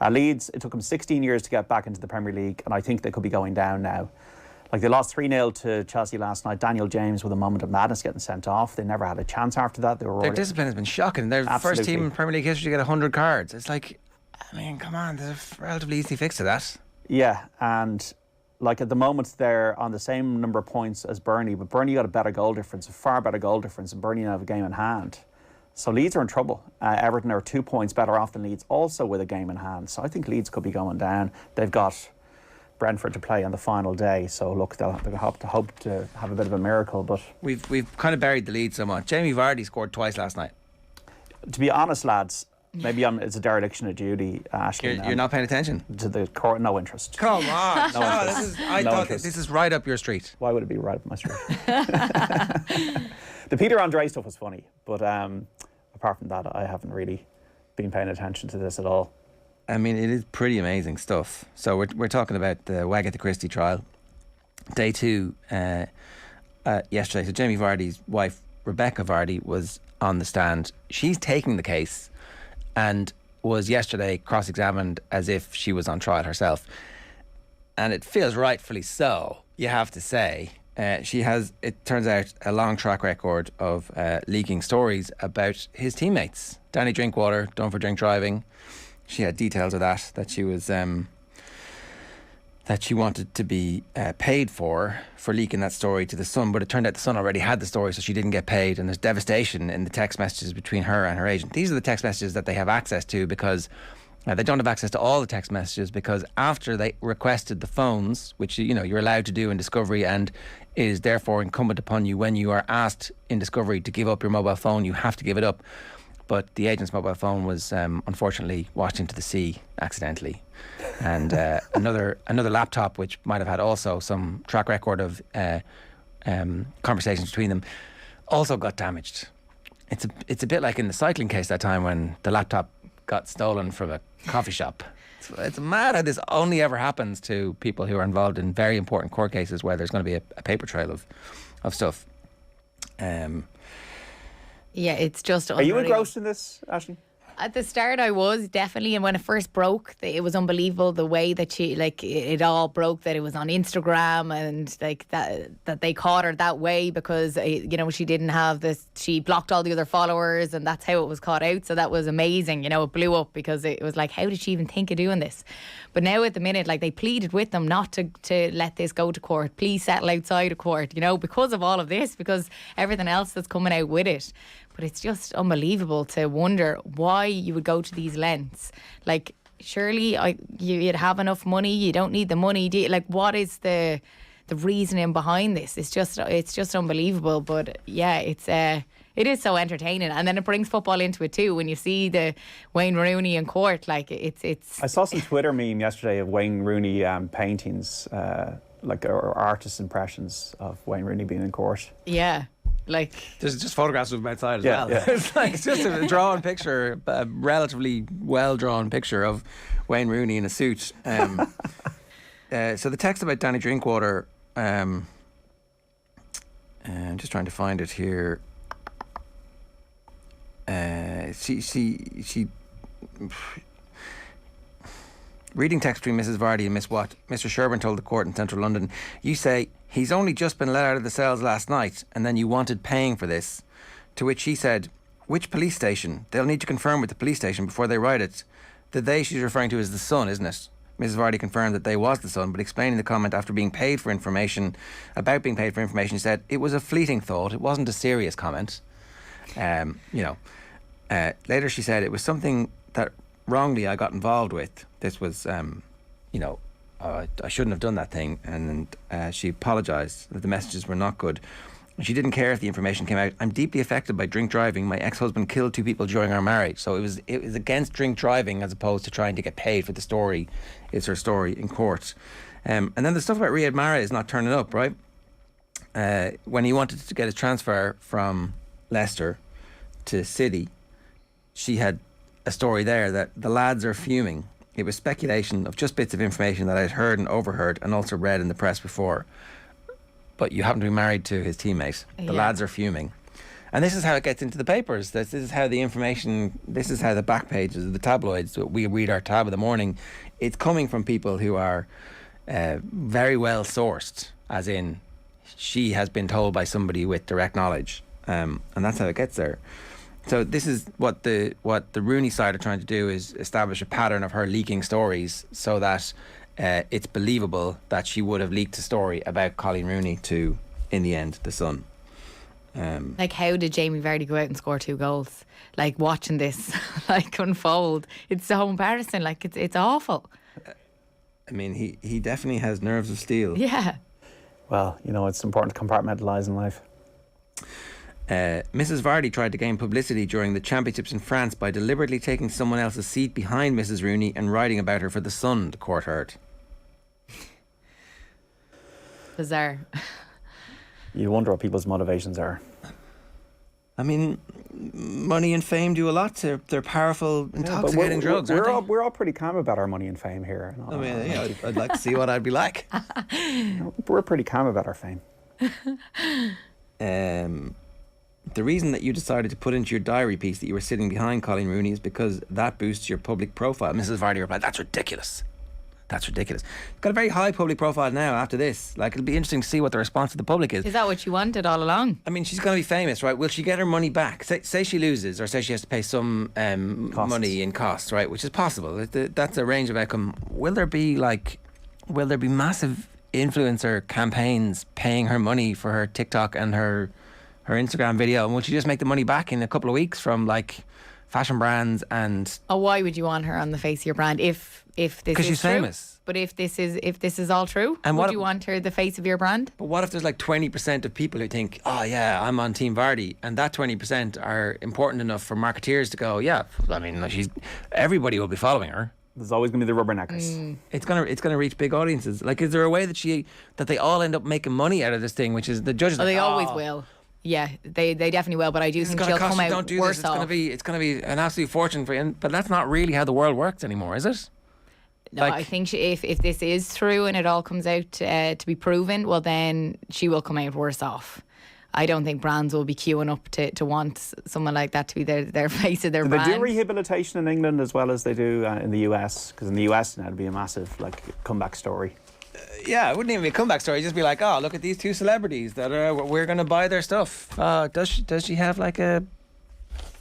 Leeds, it took them 16 years to get back into the Premier League, and I think they could be going down now. Like, they lost 3-0 to Chelsea last night. Daniel James with a moment of madness getting sent off. They never had a chance after that. Their discipline has been shocking. They're the first team in Premier League history to get 100 cards. It's like, I mean, come on, there's a relatively easy fix to that. Yeah, and like at the moment they're on the same number of points as Burnley, but Burnley got a better goal difference, a far better goal difference, and Burnley now have a game in hand. So Leeds are in trouble. Everton are 2 points better off than Leeds, also with a game in hand. So I think Leeds could be going down. They've got Brentford to play on the final day, so look, they'll hope to have a bit of a miracle. But we've kind of buried the lead so much. Jamie Vardy scored twice last night. To be honest, lads, maybe it's a dereliction of duty, Aisling. You're not paying attention to the court. No interest. Come on. No interest. I thought this is right up your street. Why would it be right up my street? The Peter Andre stuff was funny, but apart from that, I haven't really been paying attention to this at all. I mean, it is pretty amazing stuff. So we're talking about the Wagatha Christie trial, day 2 yesterday. So Jamie Vardy's wife, Rebecca Vardy, was on the stand. She's taking the case and was yesterday cross-examined as if she was on trial herself. and it feels rightfully so, you have to say. She has, it turns out, a long track record of leaking stories about his teammates. Danny Drinkwater, done for drink driving. She had details of that she was that she wanted to be paid for leaking that story to the Sun, but it turned out the Sun already had the story, so she didn't get paid, and there's devastation in the text messages between her and her agent. These are the text messages that they have access to, because they don't have access to all the text messages, because after they requested the phones, which you're allowed to do in Discovery, and is therefore incumbent upon you when you are asked in Discovery to give up your mobile phone, you have to give it up. But the agent's mobile phone was unfortunately washed into the sea accidentally, and another laptop, which might have had also some track record of conversations between them, also got damaged. It's a bit like in the cycling case that time when the laptop got stolen from a coffee shop. It's mad how this only ever happens to people who are involved in very important court cases where there's going to be a paper trail of stuff. Yeah, it's just Are you engrossed in this, Aisling? At the start I was, definitely, and when it first broke, it was unbelievable the way that she, it all broke, that it was on Instagram, and that they caught her that way because she didn't have this, she blocked all the other followers, and that's how it was caught out. So that was amazing. It blew up because it was like, how did she even think of doing this? But now at the minute, they pleaded with them not to let this go to court. Please settle outside of court, because of all of this, because everything else that's coming out with it. But it's just unbelievable to wonder why you would go to these lengths. Surely you'd have enough money. You don't need the money. What is the reasoning behind this? It's just unbelievable. But yeah, it is so entertaining, and then it brings football into it too. When you see the Wayne Rooney in court, it's. I saw some Twitter meme yesterday of Wayne Rooney paintings, or artist impressions of Wayne Rooney being in court. Yeah. There's just photographs of him outside as well. Yeah. It's just a drawn picture, a relatively well drawn picture of Wayne Rooney in a suit. So the text about Danny Drinkwater, I'm just trying to find it here. She reading text between Mrs. Vardy and Miss Watt. Mr. Sherburn told the court in central London, you say, he's only just been let out of the cells last night, and then you wanted paying for this. To which he said, which police station? They'll need to confirm with the police station before they write it. The they she's referring to is the Sun, isn't it? Mrs. Vardy confirmed that they was the Sun, but explaining the comment after being paid for information, she said, it was a fleeting thought, it wasn't a serious comment. Later she said, it was something that wrongly I got involved with. This was, I shouldn't have done that thing. And she apologised that the messages were not good. She didn't care if the information came out. I'm deeply affected by drink driving. My ex-husband killed 2 people during our marriage. So it was against drink driving as opposed to trying to get paid for the story. It's her story in court. And then the stuff about Riyad Mahrez is not turning up, right? When he wanted to get his transfer from Leicester to City, she had a story there that the lads are fuming. It was speculation of just bits of information that I'd heard and overheard and also read in the press before. But you happen to be married to his teammate. The lads are fuming. And this is how it gets into the papers. This is how the back pages of the tabloids, we read our tab in the morning. It's coming from people who are very well sourced, as in she has been told by somebody with direct knowledge. And that's how it gets there. So this is what the Rooney side are trying to do, is establish a pattern of her leaking stories so that it's believable that she would have leaked a story about Colleen Rooney to, in the end, the Sun. How did Jamie Vardy go out and score 2 goals? Watching this unfold, it's so embarrassing. It's awful. I mean, he definitely has nerves of steel. Yeah. Well, it's important to compartmentalise in life. Mrs. Vardy tried to gain publicity during the championships in France by deliberately taking someone else's seat behind Mrs. Rooney and writing about her for The Sun, the court heard. Bizarre. You wonder what people's motivations are. I mean, money and fame do a lot. They're powerful, intoxicating drugs, aren't they? We're all pretty calm about our money and fame here. I mean, I'd like to see what I'd be like. We're pretty calm about our fame. The reason that you decided to put into your diary piece that you were sitting behind Colleen Rooney is because that boosts your public profile. Mrs. Vardy replied, that's ridiculous. That's ridiculous. Got a very high public profile now after this. Like, it'll be interesting to see what the response of the public is. Is that what she wanted all along? I mean, she's going to be famous, right? Will she get her money back? Say she loses, or say she has to pay some money in costs, right? Which is possible. That's a range of outcome. Will there be massive influencer campaigns paying her money for her TikTok and her Instagram video? And will she just make the money back in a couple of weeks from like fashion brands and... Oh, why would you want her on the face of your brand if this is true? Because she's famous. But if this is all true, and would you want her the face of your brand? But what if there's like 20% of people who think, oh yeah, I'm on Team Vardy, and that 20% are important enough for marketeers to go, yeah, I mean, everybody will be following her. There's always going to be the rubberneckers. It's gonna reach big audiences. Like, is there a way that they all end up making money out of this thing, which is the judges? Oh, they always will. Yeah, they definitely will. But I do think she'll come out worse off. It's gonna be an absolute fortune for you. But that's not really how the world works anymore, is it? No, I think if this is true and it all comes out to be proven, well, then she will come out worse off. I don't think brands will be queuing up to want someone like that to be their face of their brand. They do rehabilitation in England as well as they do in the US, because in the US now it'd be a massive comeback story. Yeah, it wouldn't even be a comeback story. It'd just be like, oh, look at these two celebrities that we're going to buy their stuff. Does she have like a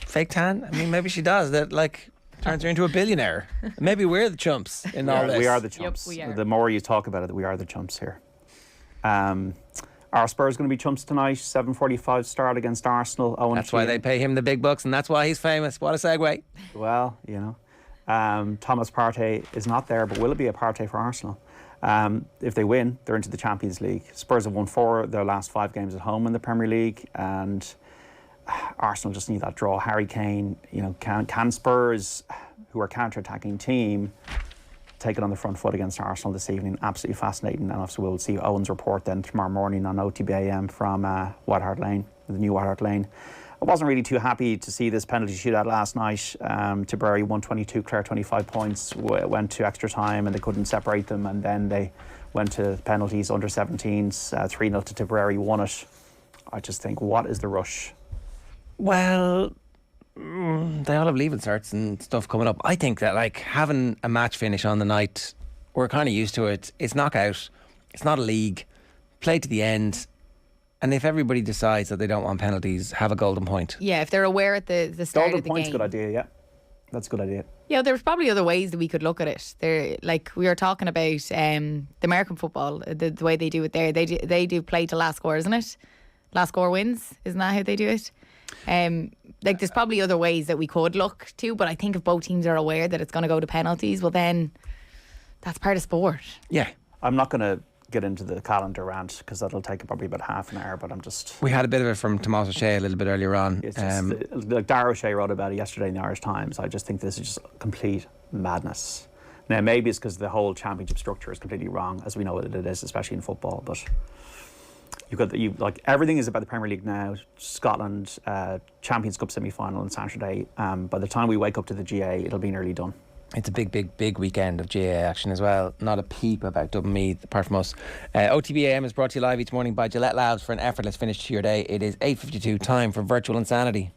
fake tan? I mean, maybe she does. That like turns her into a billionaire. Maybe we're the chumps in all this. We are the chumps. Yep, we are. The more you talk about it, we are the chumps here. Our Spurs going to be chumps tonight. 7:45 start against Arsenal. That's why they pay him the big bucks, and that's why he's famous. What a segue. Well, you know, Thomas Partey is not there, but will it be a Partey for Arsenal? If they win, they're into the Champions League. Spurs have won 4 of their last 5 games at home in the Premier League, and Arsenal just need that draw. Harry Kane, you know, can Spurs, who are counter-attacking team, take it on the front foot against Arsenal this evening? Absolutely fascinating. And obviously we'll see Owen's report then tomorrow morning on OTB AM from White Hart Lane, the new White Hart Lane. I wasn't really too happy to see this penalty shootout last night. Tipperary won 22, Clare 25 points, went to extra time and they couldn't separate them, and then they went to penalties, under 17s, 3-0 to Tipperary, won it. I just think, what is the rush? Well, they all have leaving certs and stuff coming up. I think that like having a match finish on the night, we're kind of used to it. It's knockout. It's not a league. Play to the end. And if everybody decides that they don't want penalties, have a golden point. Yeah, if they're aware at the start golden of the point's game. Good idea, yeah. That's a good idea. Yeah, there's probably other ways that we could look at it. There, like we were talking about the American football, the way they do it there. They do play to last score, isn't it? Last score wins, isn't that how they do it? Like there's probably other ways that we could look to, but I think if both teams are aware that it's going to go to penalties, well then that's part of sport. Yeah. I'm not going to get into the calendar rant because that'll take probably about half an hour, but I'm just... We had a bit of it from Tomás Ó Sé a little bit earlier on. It's just, like Darragh O'Shea wrote about it yesterday in the Irish Times. I just think this is just complete madness. Now maybe it's because the whole championship structure is completely wrong, as we know it is, especially in football, but like everything is about the Premier League now. Scotland Champions Cup semi-final on Saturday. By the time we wake up to the GA, it'll be nearly done. It's a big weekend of GA action as well. Not a peep about Dublin and Meath apart from us. OTB AM is brought to you live each morning by Gillette Labs for an effortless finish to your day. It is 8:52, time for Virtual Insanity.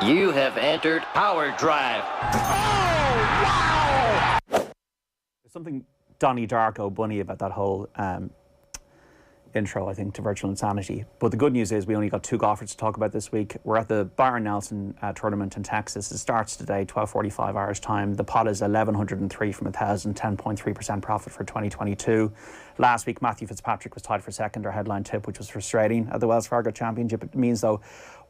You have entered Power Drive. Oh, wow! There's something Donnie Darko bunny about that whole intro, I think, to Virtual Insanity. But the good news is we only got 2 golfers to talk about this week. We're at the Byron Nelson tournament in Texas. It starts today, 12:45 hours time. The pot is 1,103 from 1,000, 10.3% profit for 2022. Last week, Matthew Fitzpatrick was tied for second, our headline tip, which was frustrating at the Wells Fargo Championship. It means, though,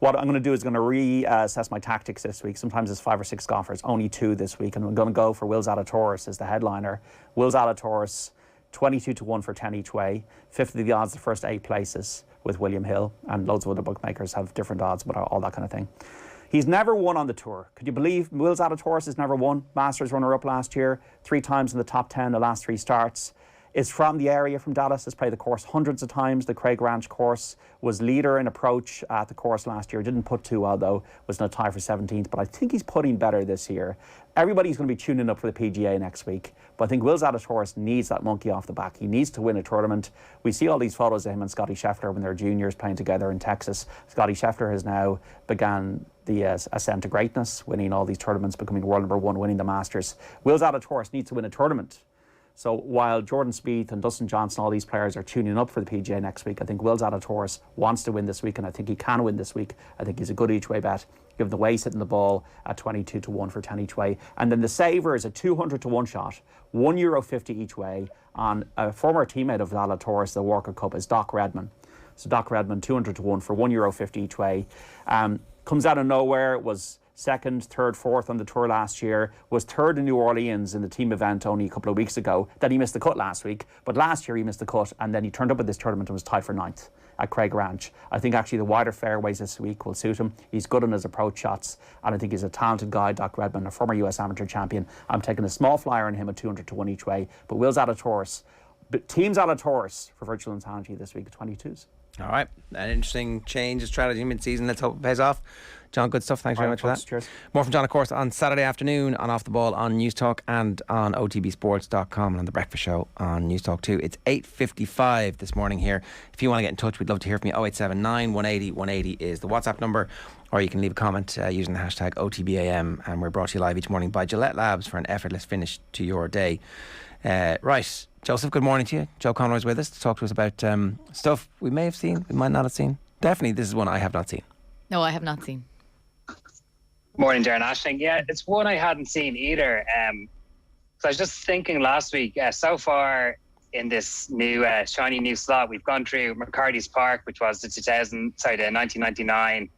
what I'm going to do is going to reassess my tactics this week. Sometimes it's 5 or 6 golfers, only 2 this week. And I'm going to go for Will Zalatoris as the headliner. Will Zalatoris, 22-1 for 10 each way. 50 the odds the first 8 places with William Hill. And loads of other bookmakers have different odds, but all that kind of thing. He's never won on the tour. Could you believe Will Zalatoris has never won? Masters runner-up last year. 3 times in the top 10 the last 3 starts. is from the area, from Dallas, has played the course hundreds of times. The Craig Ranch course, was leader in approach at the course last year. Didn't put too well though, was in a tie for 17th, but I think he's putting better this year. Everybody's going to be tuning up for the PGA next week, but I think Will Zalatoris needs that monkey off the back. He needs to win a tournament. We see all these photos of him and Scotty Scheffler when they're juniors playing together in Texas. Scotty Scheffler has now began the ascent to greatness, winning all these tournaments, becoming world number 1, winning the Masters. Will Zalatoris needs to win a tournament. So while Jordan Spieth and Dustin Johnson, all these players are tuning up for the PGA next week, I think Will Zalatoris wants to win this week, and I think he can win this week. I think he's a good each-way bet. Given the way he's hitting the ball at 22-1 for 10 each way. And then the saver is a 200-1 shot, €1.50 each way, on a former teammate of Zalatoris, the Walker Cup, is Doc Redman. So Doc Redman, 200-1 for €1.50 each way. Comes out of nowhere, was second, third, fourth on the tour last year, was third in New Orleans in the team event only a couple of weeks ago. Then he missed the cut last week, but last year he missed the cut, and then he turned up at this tournament and was tied for 9th at Craig Ranch. I think actually the wider fairways this week will suit him. He's good on his approach shots, and I think he's a talented guy, Doc Redman, a former US amateur champion. I'm taking a small flyer on him at 200-1 each way, but Will Zalatoris, Team Zalatoris for Virtual Insanity this week at 22s. All right, an interesting change of strategy mid-season. Let's hope it pays off. John, good stuff. Thanks very much for that. Cheers. More from John, of course, on Saturday afternoon on Off the Ball on News Talk and on OTBSports.com and on The Breakfast Show on News Talk too. It's 8:55 this morning here. If you want to get in touch, we'd love to hear from you. 0879 180 180 is the WhatsApp number, or you can leave a comment using the hashtag OTB AM, and we're brought to you live each morning by Gillette Labs for an effortless finish to your day. Right, Joseph, good morning to you. Joe Conroy's with us to talk to us about stuff we may have seen, we might not have seen. Definitely, this is one I have not seen. No, I have not seen. Morning, Darren Ashling. Yeah, it's one I hadn't seen either. So I was just thinking last week, so far in this new shiny new slot, we've gone through McCarty's Park, which was the 1999.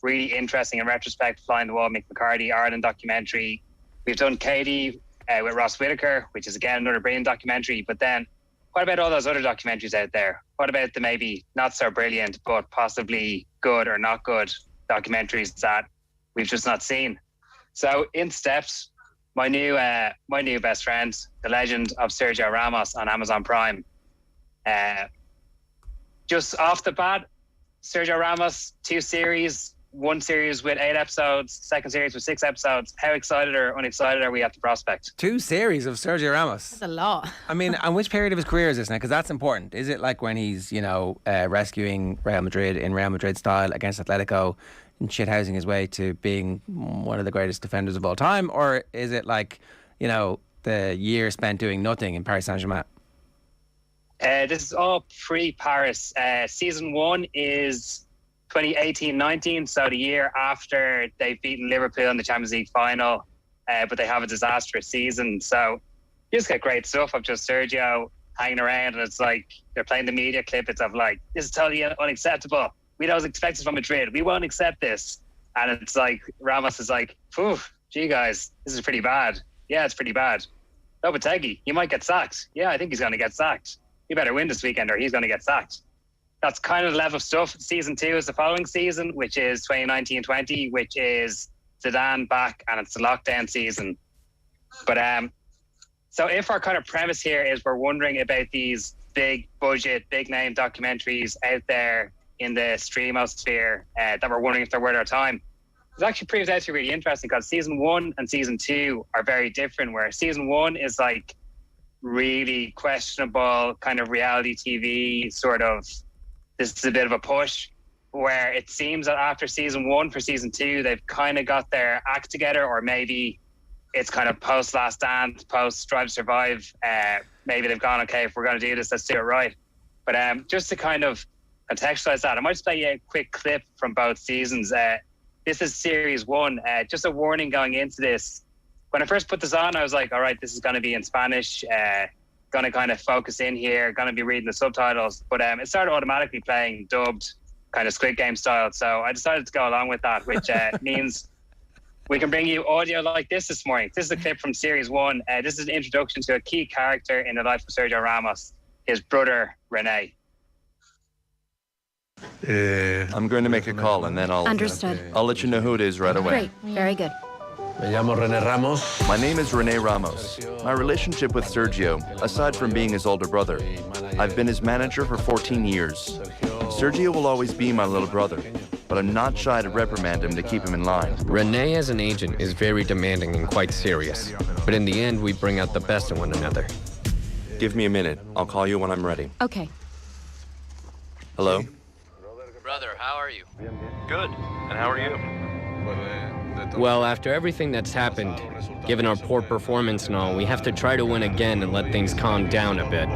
Really interesting in retrospect, Flying the Wall, Mick McCarty, Ireland documentary. We've done Katie with Ross Whitaker, which is again another brilliant documentary. But then, what about all those other documentaries out there? What about the maybe not so brilliant, but possibly good or not good documentaries that we've just not seen? So in steps my new best friend, the legend of Sergio Ramos on Amazon Prime. Just off the bat, Sergio Ramos, 2 series, 1 series with 8 episodes, 2nd series with 6 episodes. How excited or unexcited are we at the prospect? 2 series of Sergio Ramos. That's a lot. I mean, and which period of his career is this now? Because that's important. Is it like when he's, rescuing Real Madrid in Real Madrid style against Atletico and shithousing his way to being one of the greatest defenders of all time? Or is it like, the year spent doing nothing in Paris Saint-Germain? This is all pre-Paris. Season 1 is 2018-19, so the year after they've beaten Liverpool in the Champions League final, but they have a disastrous season. So you just get great stuff of just Sergio hanging around, and it's like they're playing the media clip. It's of like, this is totally unacceptable. We don't expect this from Madrid. We won't accept this. And it's like, Ramos is like, phew, gee guys, this is pretty bad. Yeah, it's pretty bad. Lopetegui, you might get sacked. Yeah, I think he's going to get sacked. You better win this weekend or he's going to get sacked. That's kind of the level of stuff. Season 2 is the following season, which is 2019-20, which is Zidane back, and it's the lockdown season. But so if our kind of premise here is we're wondering about these big budget, big name documentaries out there in the streamosphere that we're wondering if they're worth our time, it actually proves out to be really interesting, because season 1 and season 2 are very different, where season 1 is like really questionable kind of reality TV sort of, this is a bit of a push, where it seems that after season 1 for season 2, they've kind of got their act together, or maybe it's kind of post Last Dance, post Drive to Survive. Maybe they've gone, okay, if we're going to do this, let's do it right. But just to kind of contextualize that, I might just play you a quick clip from both seasons. This is series 1. Just a warning going into this. When I first put this on, I was like, all right, this is going to be in Spanish. Going to kind of focus in here, going to be reading the subtitles, but it started automatically playing dubbed, kind of Squid Game style. So I decided to go along with that, which means we can bring you audio like this morning. This is a clip from series 1. This is an introduction to a key character in the life of Sergio Ramos, his brother Rene. I'm going to make a call and then I'll Understood. I'll let you know who it is right away. Great, very good. Me llamo René Ramos. My name is René Ramos. My relationship with Sergio, aside from being his older brother, I've been his manager for 14 years. Sergio will always be my little brother, but I'm not shy to reprimand him to keep him in line. René as an agent is very demanding and quite serious, but in the end we bring out the best in one another. Give me a minute. I'll call you when I'm ready. Okay. Hello? Brother, how are you? Good. And how are you? Well, after everything that's happened, given our poor performance and all, we have to try to win again and let things calm down a bit.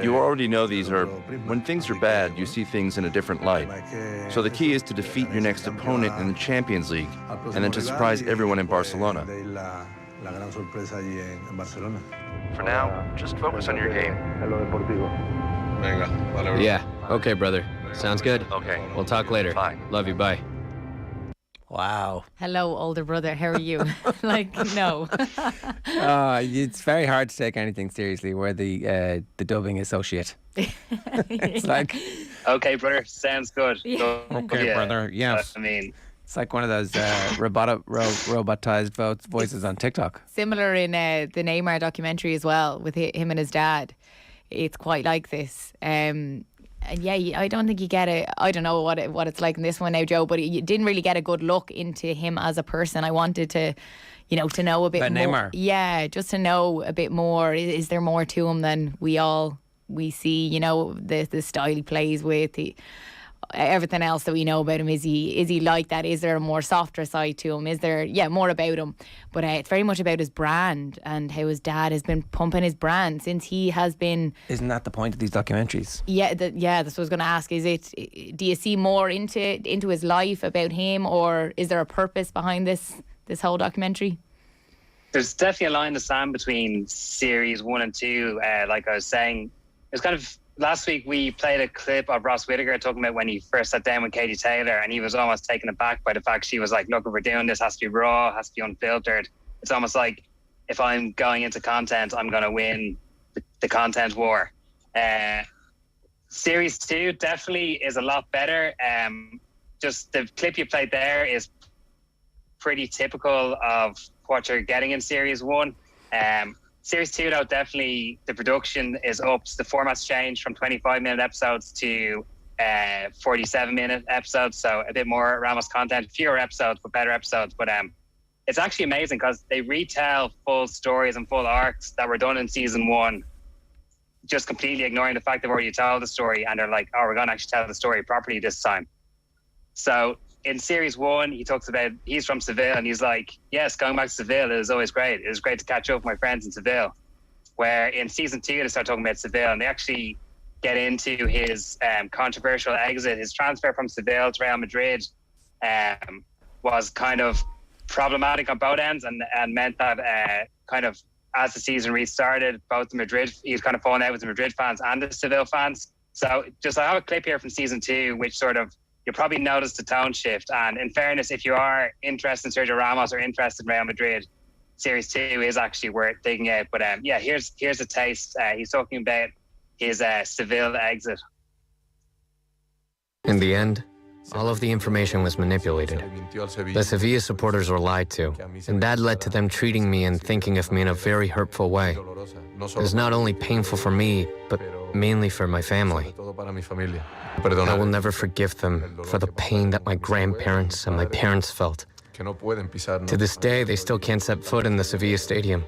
You already know these are, when things are bad, you see things in a different light. So the key is to defeat your next opponent in the Champions League and then to surprise everyone in Barcelona. For now, just focus on your game. Yeah, okay, brother. Sounds good. Okay. We'll talk later. Bye. Love you, bye. Wow. Hello, older brother. How are you? Like, no. It's very hard to take anything seriously where the dubbing is so shit. It's like, okay, brother, sounds good. Yeah. Okay, brother, yes. I mean, it's like one of those robotized voices on TikTok. Similar in the Neymar documentary as well, with him and his dad. It's quite like this. And yeah, I don't think you get it. I don't know what it's like in this one now, Joe, but you didn't really get a good look into him as a person. I wanted to, to know a bit about more. Neymar. Yeah, just to know a bit more. Is there more to him than we see? The style he plays with, everything else that we know about him. Is he like that? Is there a more softer side to him? Is there more about him? But it's very much about his brand and how his dad has been pumping his brand since he has been. Isn't that the point of these documentaries? Yeah, that's what I was going to ask. Do you see more into his life about him, or is there a purpose behind this whole documentary? There's definitely a line in the sand between series 1 and 2. Like I was saying, it's kind of. Last week we played a clip of Ross Whittaker talking about when he first sat down with Katie Taylor, and he was almost taken aback by the fact she was like, look, if we're doing this, it has to be raw, it has to be unfiltered. It's almost like if I'm going into content, I'm going to win the content war. Series 2 definitely is a lot better. Just the clip you played there is pretty typical of what you're getting in Series 1. Series 2, though, definitely the production is up. The format's changed from 25-minute episodes to 47-minute episodes, so a bit more Ramos content, fewer episodes, but better episodes. But it's actually amazing because they retell full stories and full arcs that were done in Season 1, just completely ignoring the fact they've already told the story, and they're like, oh, we're going to actually tell the story properly this time. So in Series 1, he talks about he's from Seville, and he's like, yes, going back to Seville is always great. It was great to catch up with my friends in Seville. Where in Season 2, they start talking about Seville, and they actually get into his controversial exit. His transfer from Seville to Real Madrid was kind of problematic on both ends, and meant that kind of as the season restarted, both the Madrid, he was kind of falling out with the Madrid fans and the Seville fans. So I have a clip here from Season 2, which sort of, you'll probably notice the tone shift. And in fairness, if you are interested in Sergio Ramos or interested in Real Madrid, Series 2 is actually worth digging out. But here's a taste. He's talking about his Seville exit. In the end, all of the information was manipulated. The Sevilla supporters were lied to, and that led to them treating me and thinking of me in a very hurtful way. It was not only painful for me, but mainly for my family. I will never forgive them for the pain that my grandparents and my parents felt. To this day, they still can't set foot in the Sevilla stadium.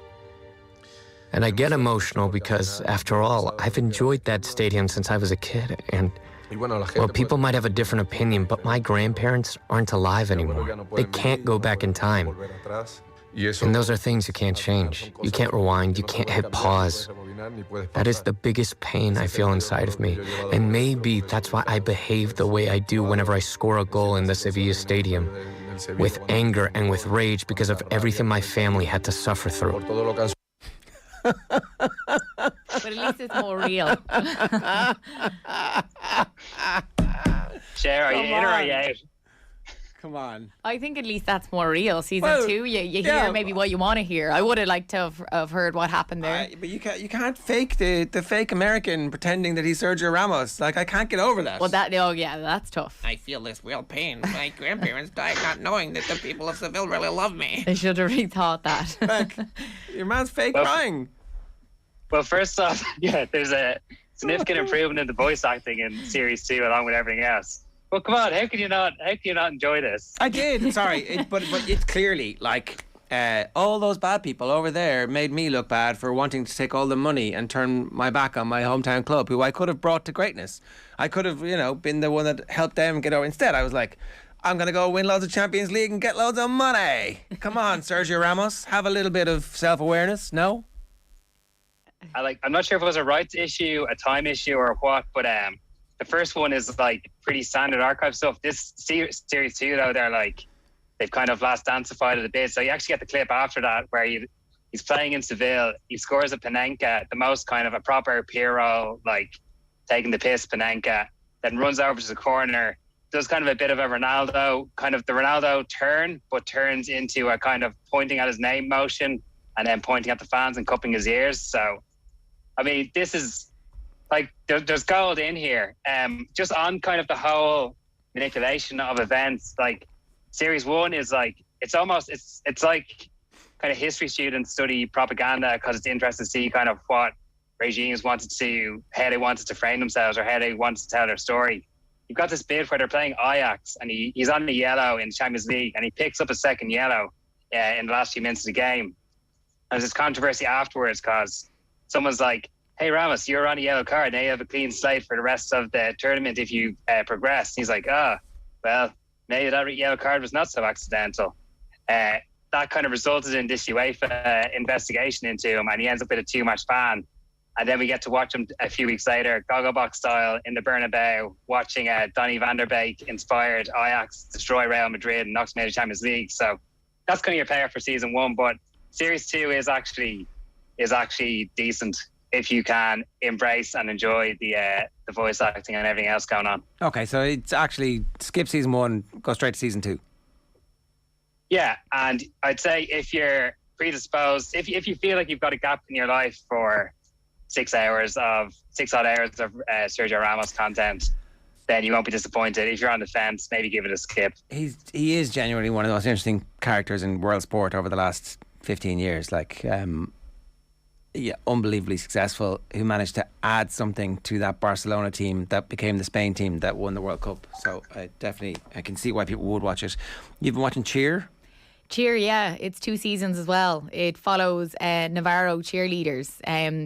And I get emotional because, after all, I've enjoyed that stadium since I was a kid. And, well, people might have a different opinion, but my grandparents aren't alive anymore. They can't go back in time. And those are things you can't change. You can't rewind, you can't hit pause. That is the biggest pain I feel inside of me. And maybe that's why I behave the way I do whenever I score a goal in the Sevilla stadium. With anger and with rage because of everything my family had to suffer through. But at least it's more real. Cher, are you in or are you out? Come on. I think at least that's more real. Season 2, you hear maybe what you want to hear. I would have liked to have heard what happened there. But you can't fake the fake American pretending that he's Sergio Ramos. Like, I can't get over that. Well, that's tough. I feel this real pain. My grandparents died not knowing that the people of Seville really love me. They should have rethought that. Like, your man's fake crying. Well, first off, there's a significant improvement in the voice acting in Series 2 along with everything else. Well, come on, how can you not enjoy this? I did. Sorry, but it's clearly like all those bad people over there made me look bad for wanting to take all the money and turn my back on my hometown club, who I could have brought to greatness. I could have, been the one that helped them get over. Instead, I was like, I'm going to go win loads of Champions League and get loads of money. Come on, Sergio Ramos, have a little bit of self-awareness. No? I'm not sure if it was a rights issue, a time issue, or what, but the first one is like pretty standard archive stuff. This series 2, though, they've kind of last dancified it a bit. So you actually get the clip after that where he's playing in Seville. He scores a Panenka, the most kind of a proper Pirro, like taking the piss Panenka, then runs over to the corner, does kind of a bit of a Ronaldo, kind of the Ronaldo turn, but turns into a kind of pointing at his name motion and then pointing at the fans and cupping his ears. So, I mean, this is like, there's gold in here. Just on kind of the whole manipulation of events, like Series 1 is like, it's like kind of history students study propaganda because it's interesting to see kind of what regimes wanted to, how they wanted to frame themselves or how they wanted to tell their story. You've got this bit where they're playing Ajax and he's on the yellow in Champions League and he picks up a second yellow in the last few minutes of the game. And there's this controversy afterwards because someone's like, hey, Ramos, you're on a yellow card. Now you have a clean slate for the rest of the tournament if you progress. He's like, well, maybe that yellow card was not so accidental. That kind of resulted in this UEFA investigation into him, and he ends up with a 2-match ban. And then we get to watch him a few weeks later, Gogglebox style, in the Bernabeu, watching Donny van der Beek inspired Ajax destroy Real Madrid and knock them out of Champions League. So that's kind of your payoff for Season 1. But Series 2 is actually decent if you can embrace and enjoy the voice acting and everything else going on. Okay, so it's actually skip Season 1, go straight to Season 2. Yeah, and I'd say if you're predisposed, if you feel like you've got a gap in your life for 6 odd hours of Sergio Ramos content, then you won't be disappointed. If you're on the fence, maybe give it a skip. He is genuinely one of the most interesting characters in world sport over the last 15 years. Unbelievably successful, who managed to add something to that Barcelona team that became the Spain team that won the World Cup. So I can see why people would watch it. You've been watching Cheer? Cheer, yeah, it's 2 seasons as well. It follows Navarro cheerleaders.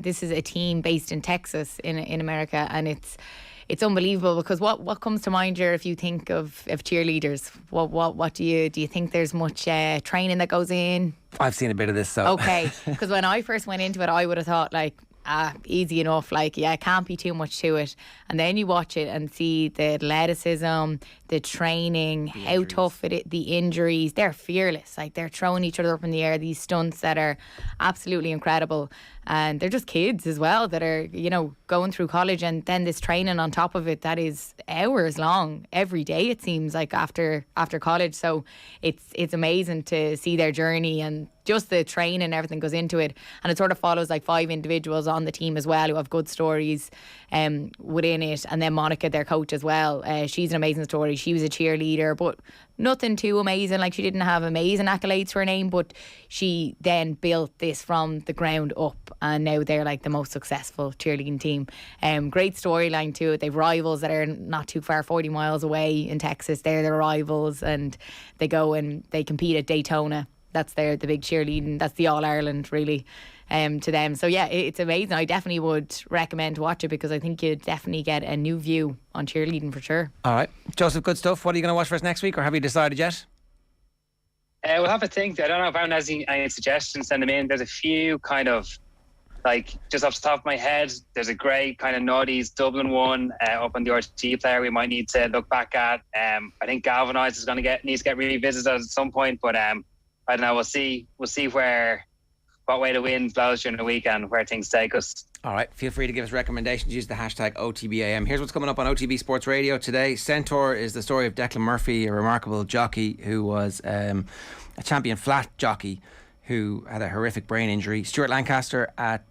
This is a team based in Texas in America, and it's unbelievable because what comes to mind here if you think of cheerleaders? What do you think there's much training that goes in? I've seen a bit of this, so okay. Because when I first went into it, I would have thought easy enough, it can't be too much to it. And then you watch it and see the athleticism, the training, how tough it is, the injuries. They're fearless. They're throwing each other up in the air, these stunts that are absolutely incredible. And they're just kids as well that are, going through college, and then this training on top of it that is hours long every day, it seems like, after college. So it's amazing to see their journey, and just the training and everything goes into it. And it sort of follows 5 individuals on the team as well who have good stories within it. And then Monica, their coach as well, she's an amazing story. She was a cheerleader, but nothing too amazing. She didn't have amazing accolades for her name, but she then built this from the ground up, and now they're the most successful cheerleading team. Great storyline to it. They've rivals that are not too far, 40 miles away in Texas. They're their rivals, and they go and they compete at Daytona. That's the big cheerleading. That's the All Ireland, really, to them. So yeah, it's amazing. I definitely would recommend to watch it because I think you'd definitely get a new view on cheerleading for sure. All right, Joseph, good stuff. What are you going to watch for us next week, or have you decided yet? We'll have a think. I don't know if anyone has any suggestions. Send them in. There's a few kind of just off the top of my head. There's a great kind of naughties Dublin one up on the RTT player we might need to look back at. I think Galvanise is needs to get revisited at some point, but I don't know. We'll see where what way the wind blows during the weekend, where things take us. All right, feel free to give us recommendations. Use the hashtag OTB AM. Here's what's coming up on OTB Sports Radio today. Centaur is the story of Declan Murphy, a remarkable jockey who was a champion flat jockey who had a horrific brain injury. Stuart Lancaster at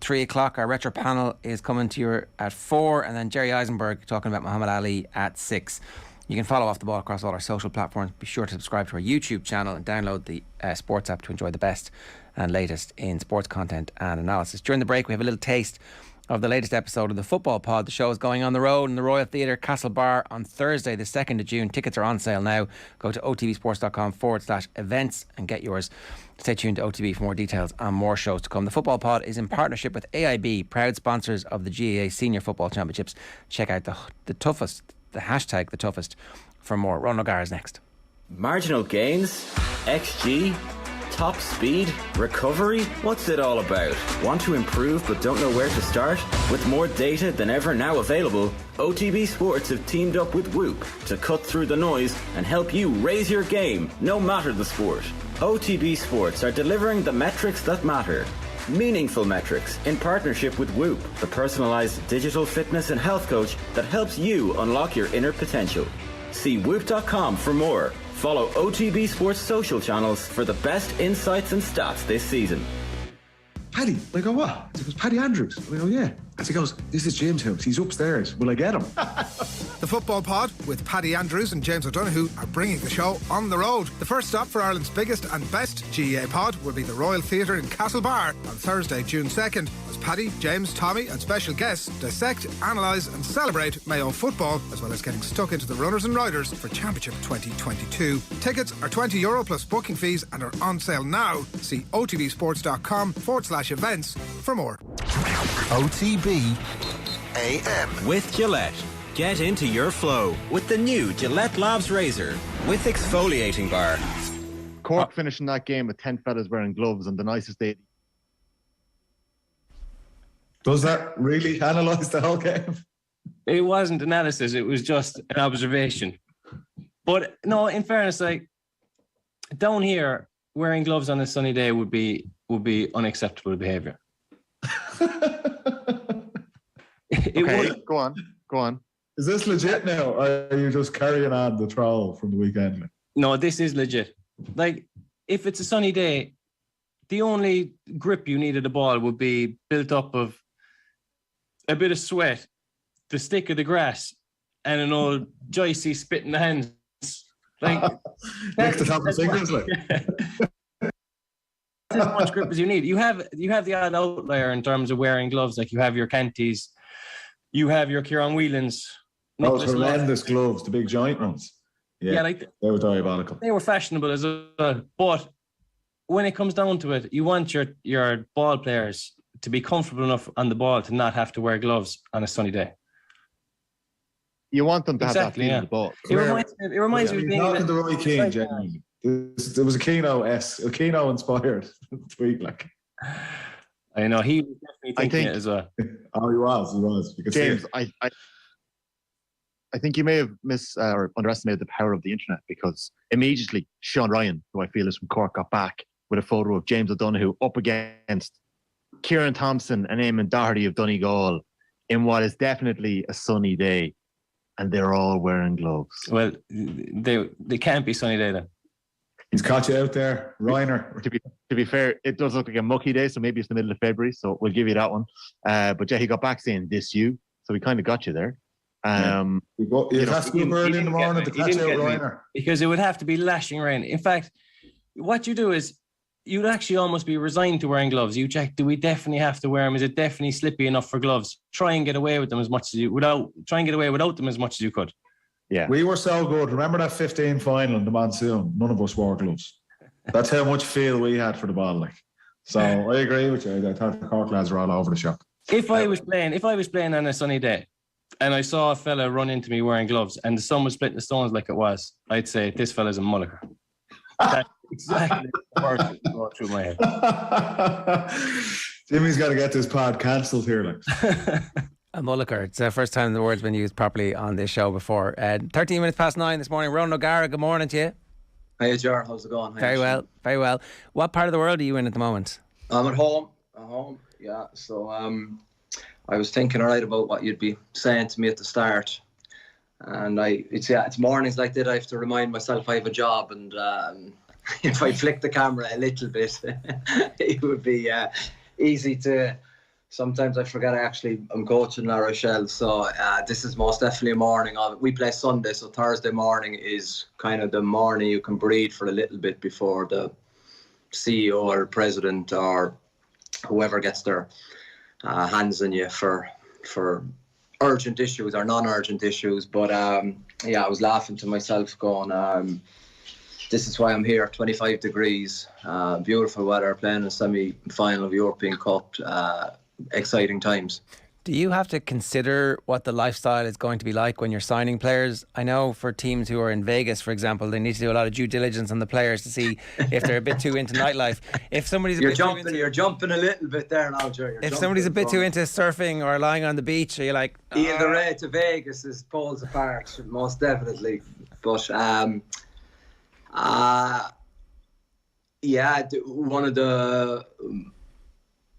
3 o'clock. Our retro panel is coming to you at 4, and then Jerry Eisenberg talking about Muhammad Ali at 6. You can follow Off the Ball across all our social platforms. Be sure to subscribe to our YouTube channel and download the Sports app to enjoy the best and latest in sports content and analysis. During the break, we have a little taste of the latest episode of the Football Pod. The show is going on the road in the Royal Theatre, Castlebar on Thursday, the 2nd of June. Tickets are on sale now. Go to otbsports.com/events and get yours. Stay tuned to OTB for more details and more shows to come. The Football Pod is in partnership with AIB, proud sponsors of the GAA Senior Football Championships. Check out the hashtag the toughest for more. Ronan O'Gara is next. Marginal gains? XG? Top speed? Recovery? What's it all about? Want to improve but don't know where to start? With more data than ever now available, OTB Sports have teamed up with Whoop to cut through the noise and help you raise your game, no matter the sport. OTB Sports are delivering the metrics that matter. Meaningful metrics in partnership with Whoop, the personalised digital fitness and health coach that helps you unlock your inner potential. See whoop.com for more. Follow OTB Sports social channels for the best insights and stats this season. Paddy, I go, what? He goes, Paddy Andrews. I go, yeah. As he goes, this is James' house. He's upstairs. Will I get him? The Football Pod with Paddy Andrews and James O'Donoghue are bringing the show on the road. The first stop for Ireland's biggest and best GAA pod will be the Royal Theatre in Castlebar on Thursday, June 2nd, as Paddy, James, Tommy and special guests dissect, analyse and celebrate Mayo football, as well as getting stuck into the runners and riders for Championship 2022. Tickets are €20 plus booking fees and are on sale now. See otbsports.com/events for more. OTB AM with Gillette. Get into your flow with the new Gillette Labs Razor with exfoliating bar. Cork finishing that game with 10 fellas wearing gloves on the nicest day. Does that really analyse the whole game? It wasn't analysis, it was just an observation. But no, in fairness, like down here, wearing gloves on a sunny day would be unacceptable behaviour. Okay, go on. Is this legit now, or are you just carrying on the troll from the weekend? No, this is legit. Like, if it's a sunny day, the only grip you need of the ball would be built up of a bit of sweat, the stick of the grass, and an old Joycey spit in the hands. Like, next to top of fingers, like. As much grip as you need. You have the odd outlier in terms of wearing gloves. Like, you have your Canties, you have your Kieran Whelans. Those horrendous gloves, the big giant ones. Yeah, like they were diabolical. They were fashionable as well. But when it comes down to it, you want your ball players to be comfortable enough on the ball to not have to wear gloves on a sunny day. You want them to have that feeling of the ball. It reminds me of being in the right Keane, genuinely. There was a Keno inspired tweet, like. I know he was definitely thinking it as well. Oh, he was. You could James, see it. I think you may have or underestimated the power of the internet, because immediately Sean Ryan, who I feel is from Cork, got back with a photo of James O'Donoghue up against Kieran Thompson and Eamon Doherty of Donegal in what is definitely a sunny day, and they're all wearing gloves. Well, they can't be sunny day then. He's caught you out there, Reiner. To be fair, it does look like a mucky day, so maybe it's the middle of February, so we'll give you that one. But yeah, he got back saying this you, so we kind of got you there. It has to be early in the morning to catch out Reiner. Because it would have to be lashing rain. In fact, what you do is you'd actually almost be resigned to wearing gloves. You check, do we definitely have to wear them? Is it definitely slippy enough for gloves? Try and get away with them as much as try and get away without them as much as you could. Yeah, we were so good. Remember that 15 final in the Monsoon? None of us wore gloves. That's how much feel we had for the ball. Like, so I agree with you. I thought the Cork lads were all over the shop. If I was playing on a sunny day, and I saw a fella run into me wearing gloves, and the sun was splitting the stones like it was, I'd say this fella's a mulliker. That's exactly the word that go through my head. Jimmy's got to get this pod cancelled here, like. A mulliker. It's the first time the word's been used properly on this show before. 13 minutes past 9 this morning. Ronan O'Gara, good morning to you. Hiya, Jar. How's it going? Very well. What part of the world are you in at the moment? I'm at home. Yeah. So I was thinking alright about what you'd be saying to me at the start, and it's mornings like that I have to remind myself I have a job, and if I flick the camera a little bit, it would be easy to. Sometimes I forget I'm coaching La Rochelle, so this is most definitely a morning of it. We play Sunday, so Thursday morning is kind of the morning you can breathe for a little bit before the CEO or president or whoever gets their hands on you for urgent issues or non-urgent issues. But I was laughing to myself going, this is why I'm here, 25 degrees, beautiful weather, playing a semi-final of European Cup, exciting times. Do you have to consider what the lifestyle is going to be like when you're signing players? I know for teams who are in Vegas, for example, they need to do a lot of due diligence on the players to see if they're a bit too into nightlife. If somebody's you're jumping a little bit there now, Joe. If somebody's a bit too into surfing or lying on the beach, are you like, the way to Vegas is poles apart, most definitely. But one of the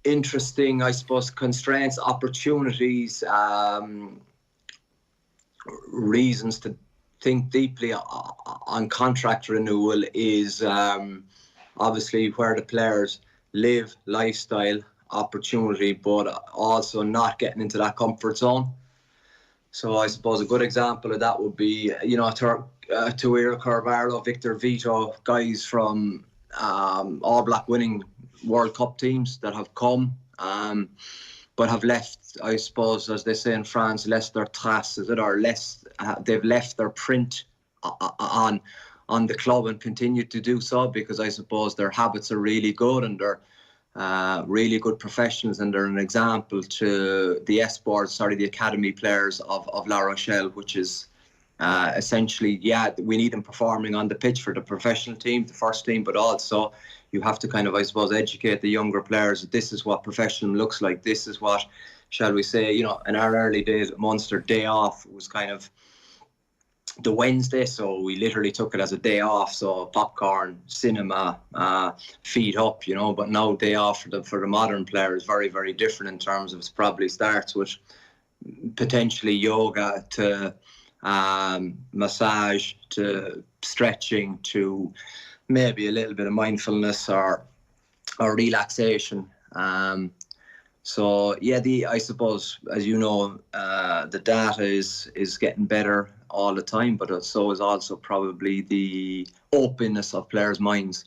interesting, I suppose, constraints, opportunities, reasons to think deeply on contract renewal is obviously where the players live, lifestyle, opportunity, but also not getting into that comfort zone. So I suppose a good example of that would be, Tuira Carvalho, Victor Vito, guys from All Black winning World Cup teams that have come, but have left, I suppose, as they say in France, left their traces, they've left their print on the club and continue to do so, because I suppose their habits are really good and they're really good professionals, and they're an example to the the academy players of La Rochelle, which is essentially, we need them performing on the pitch for the professional team, the first team, but also you have to kind of, I suppose, educate the younger players that this is what professional looks like. This is what, shall we say, in our early days at Munster, day off was kind of the Wednesday, so we literally took it as a day off. So popcorn, cinema, feed up, but now day off for the modern player is very, very different in terms of it probably starts with potentially yoga to massage to stretching to maybe a little bit of mindfulness or relaxation. I suppose, as you know, the data is getting better all the time, but so is also probably the openness of players' minds.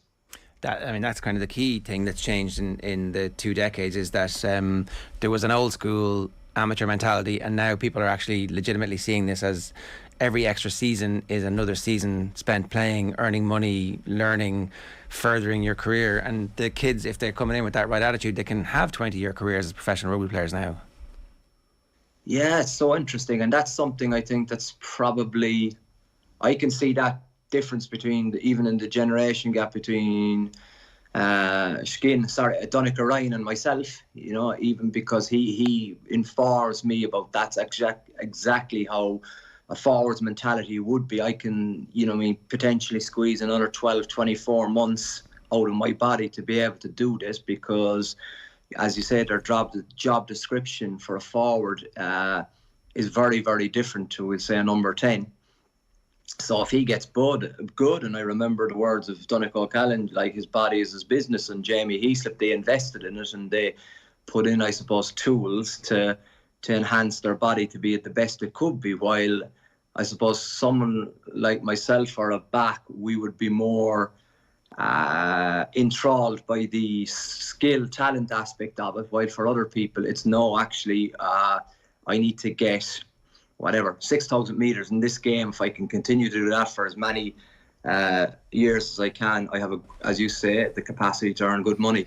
That's kind of the key thing that's changed in the 2 decades, is that there was an old school amateur mentality, and now people are actually legitimately seeing this as every extra season is another season spent playing, earning money, learning, furthering your career. And the kids, if they're coming in with that right attitude, they can have 20-year careers as professional rugby players now. Yeah, it's so interesting, and that's something I think that's probably, I can see that difference between even in the generation gap between Donnacha Ryan and myself, even because he informs me about that's exactly how a forward's mentality would be. I can, potentially squeeze another 12, 24 months out of my body to be able to do this, because, as you said, their job description for a forward is very, very different to, we'll say, a number 10. So if he gets good, and I remember the words of Donnacha O'Callaghan, like his body is his business, and Jamie Heaslip, they invested in it and they put in, I suppose, tools to enhance their body to be at the best it could be, while I suppose someone like myself or a back, we would be more enthralled by the skill, talent aspect of it, while for other people it's no, actually I need to get 6,000 metres in this game. If I can continue to do that for as many years as I can, I have, as you say, the capacity to earn good money.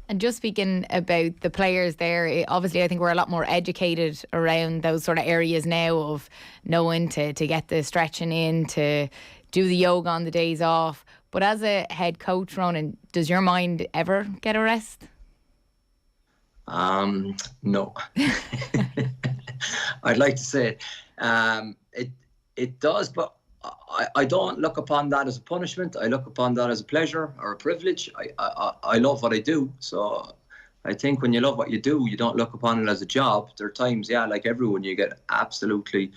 And just speaking about the players there, obviously I think we're a lot more educated around those sort of areas now, of knowing to get the stretching in, to do the yoga on the days off. But as a head coach, Ronan, does your mind ever get a rest? No. I'd like to say it does, but I don't look upon that as a punishment. I look upon that as a pleasure or a privilege. I love what I do. So I think when you love what you do, you don't look upon it as a job. There are times, like everyone, you get absolutely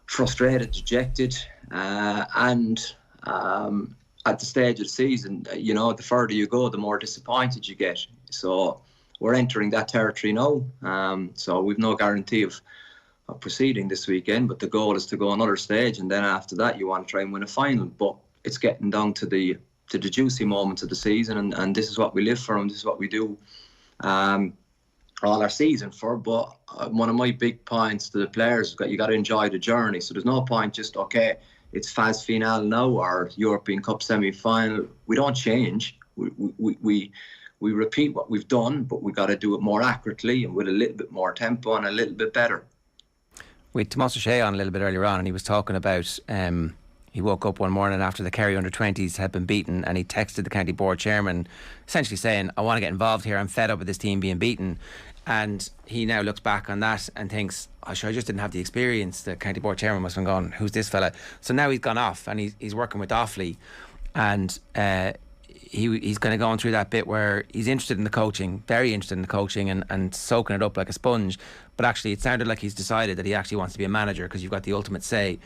frustrated, dejected, and at the stage of the season, the further you go, the more disappointed you get. So we're entering that territory now. So we've no guarantee of proceeding this weekend, but the goal is to go another stage, and then after that you want to try and win a final. But it's getting down to the juicy moments of the season, and this is what we live for, and this is what we do all our season for. But one of my big points to the players is that you got to enjoy the journey. So there's no point just, okay, it's phase finale now or European Cup semi-final. We don't change. We repeat what we've done, but we got to do it more accurately and with a little bit more tempo and a little bit better. We had Tomás Ó Sé on a little bit earlier on, and he was talking about he woke up one morning after the Kerry under-20s had been beaten, and he texted the county board chairman essentially saying, I want to get involved here, I'm fed up with this team being beaten. And he now looks back on that and thinks, I just didn't have the experience. The county board chairman must have gone, who's this fella? So now he's gone off and he's working with Offaly, and he's kind of going through that bit where he's interested in the coaching, very interested in the coaching, and soaking it up like a sponge. But actually it sounded like he's decided that he actually wants to be a manager because you've got the ultimate say.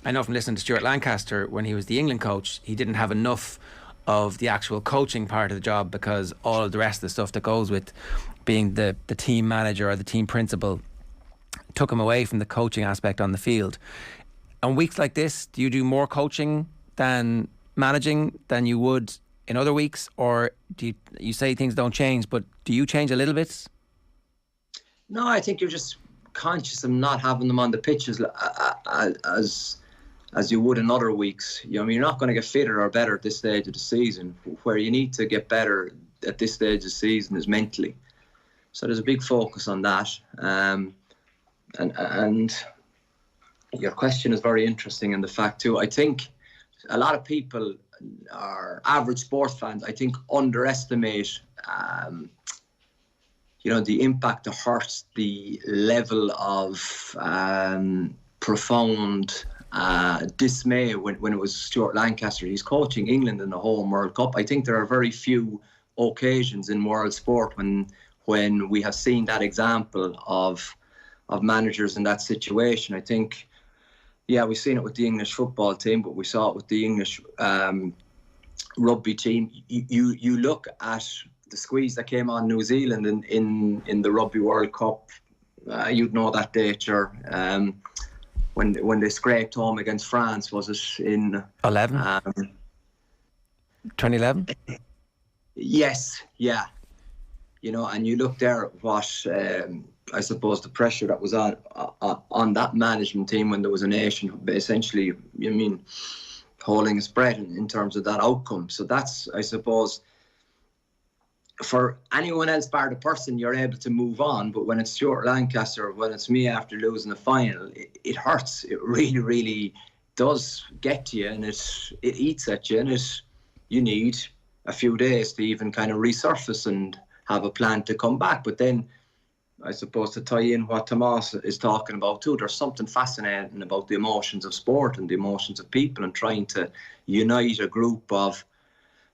I know from listening to Stuart Lancaster, when he was the England coach, he didn't have enough of the actual coaching part of the job because all of the rest of the stuff that goes with being the team manager or the team principal took him away from the coaching aspect on the field. On weeks like this, do you do more coaching than managing than you would in other weeks, or do you say things don't change, but do you change a little bit? No, I think you're just conscious of not having them on the pitches as you would in other weeks. You're not going to get fitter or better at this stage of the season. Where you need to get better at this stage of the season is mentally. So there's a big focus on that. And your question is very interesting in the fact too. I think a lot of people, our average sports fans, I think underestimate the impact it hurts, the level of profound dismay when it was Stuart Lancaster. He's coaching England in the home World Cup. I think there are very few occasions in world sport when we have seen that example of managers in that situation. I think, we've seen it with the English football team, but we saw it with the English rugby team. You look at the squeeze that came on New Zealand in the Rugby World Cup. You'd know that date, sure. When they scraped home against France, was it in 2011? Yes, yeah. And you look there at what I suppose the pressure that was on that management team when there was a nation essentially, holding its breath in terms of that outcome. So that's, I suppose, for anyone else bar the person, you're able to move on. But when it's Stuart Lancaster, when it's me after losing the final, it hurts. It really, really does get to you, and it eats at you, and you need a few days to even kind of resurface and have a plan to come back. But then, I suppose, to tie in what Tomás is talking about too, there's something fascinating about the emotions of sport and the emotions of people, and trying to unite a group of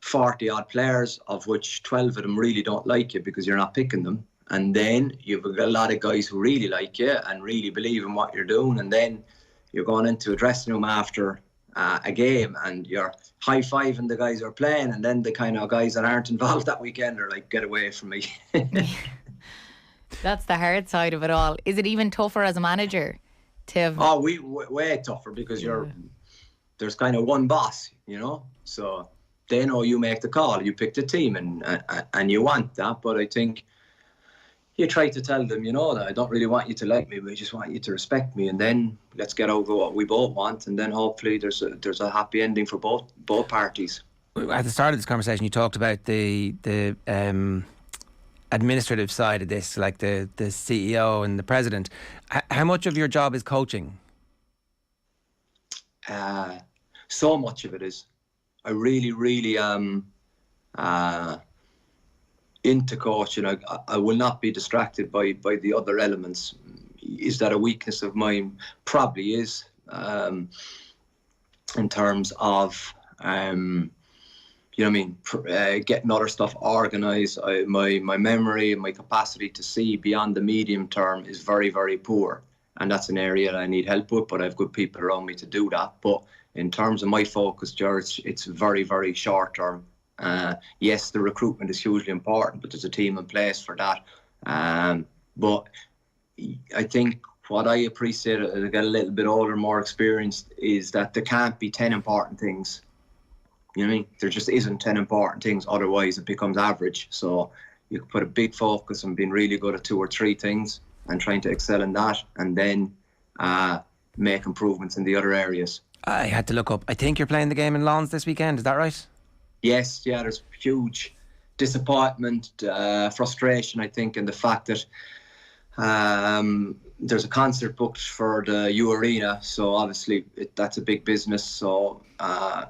40 odd players, of which 12 of them really don't like you because you're not picking them. And then you've got a lot of guys who really like you and really believe in what you're doing. And then you're going into a dressing room after a game and you're high-fiving the guys who are playing, and then the kind of guys that aren't involved that weekend are like, get away from me. That's the hard side of it all. Is it even tougher as a manager to have... way tougher, because there's kind of one boss, so they know you make the call, you pick the team, and you want that. But I think you try to tell them, that I don't really want you to like me, but I just want you to respect me, and then let's get over what we both want, and then hopefully there's a happy ending for both parties. At the start of this conversation, you talked about the administrative side of this, like the CEO and the president. How much of your job is coaching? So much of it is. I really, really am into coaching. I will not be distracted by the other elements. Is that a weakness of mine? Probably is. in terms of getting other stuff organised. My memory and my capacity to see beyond the medium term is very, very poor, and that's an area that I need help with, but I have good people around me to do that. But in terms of my focus, George, it's very, very short term. Yes, the recruitment is hugely important, but there's a team in place for that. But I think what I appreciate as I get a little bit older, more experienced, is that there can't be 10 important things. You know what I mean? There just isn't 10 important things, otherwise it becomes average. So you can put a big focus on being really good at 2 or 3 things and trying to excel in that, and then make improvements in the other areas. I had to look up. I think you're playing the game in Lawns this weekend, is that right? Yes, yeah, there's huge disappointment, frustration, I think, in the fact that there's a concert booked for the U Arena, so obviously that's a big business. So there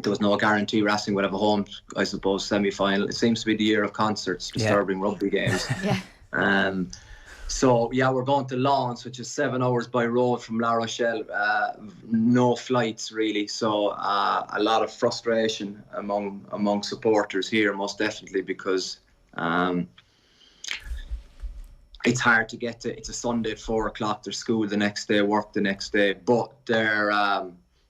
was no guarantee Racing would have a home, I suppose, semi-final. It seems to be the year of concerts, disturbing rugby games. So yeah, we're going to Lawns, which is 7 hours by road from La Rochelle. No flights really, so a lot of frustration among supporters here, most definitely, because it's hard to get to. It's a Sunday at 4 o'clock. There's school the next day, work the next day, but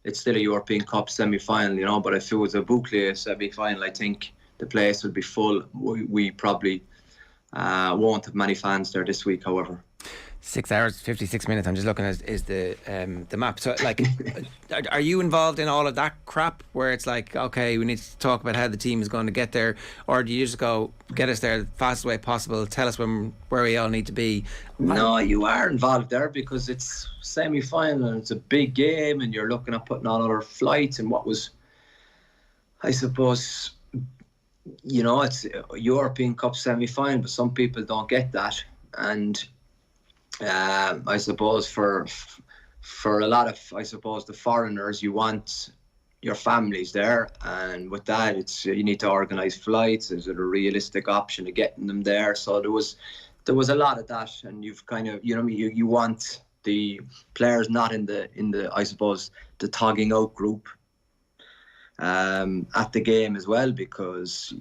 it's still a European Cup semi-final, But if it was a Bouclier semi-final, I think the place would be full. We probably won't have many fans there this week, however. 6 hours, 56 minutes. I'm just looking at is the map. So, like, are you involved in all of that crap where it's like, okay, we need to talk about how the team is going to get there, or do you just go get us there the fastest way possible? Tell us where we all need to be. No, you are involved there because it's semi-final and it's a big game, and you're looking at putting on other flights and what was, I suppose, it's a European Cup semi-final, but some people don't get that, and I suppose for a lot of, I suppose, the foreigners, you want your families there, and with that, it's you need to organise flights. Is it a realistic option of getting them there? So there was a lot of that, and you've kind of, you want the players not in the I suppose the togging out group at the game as well, because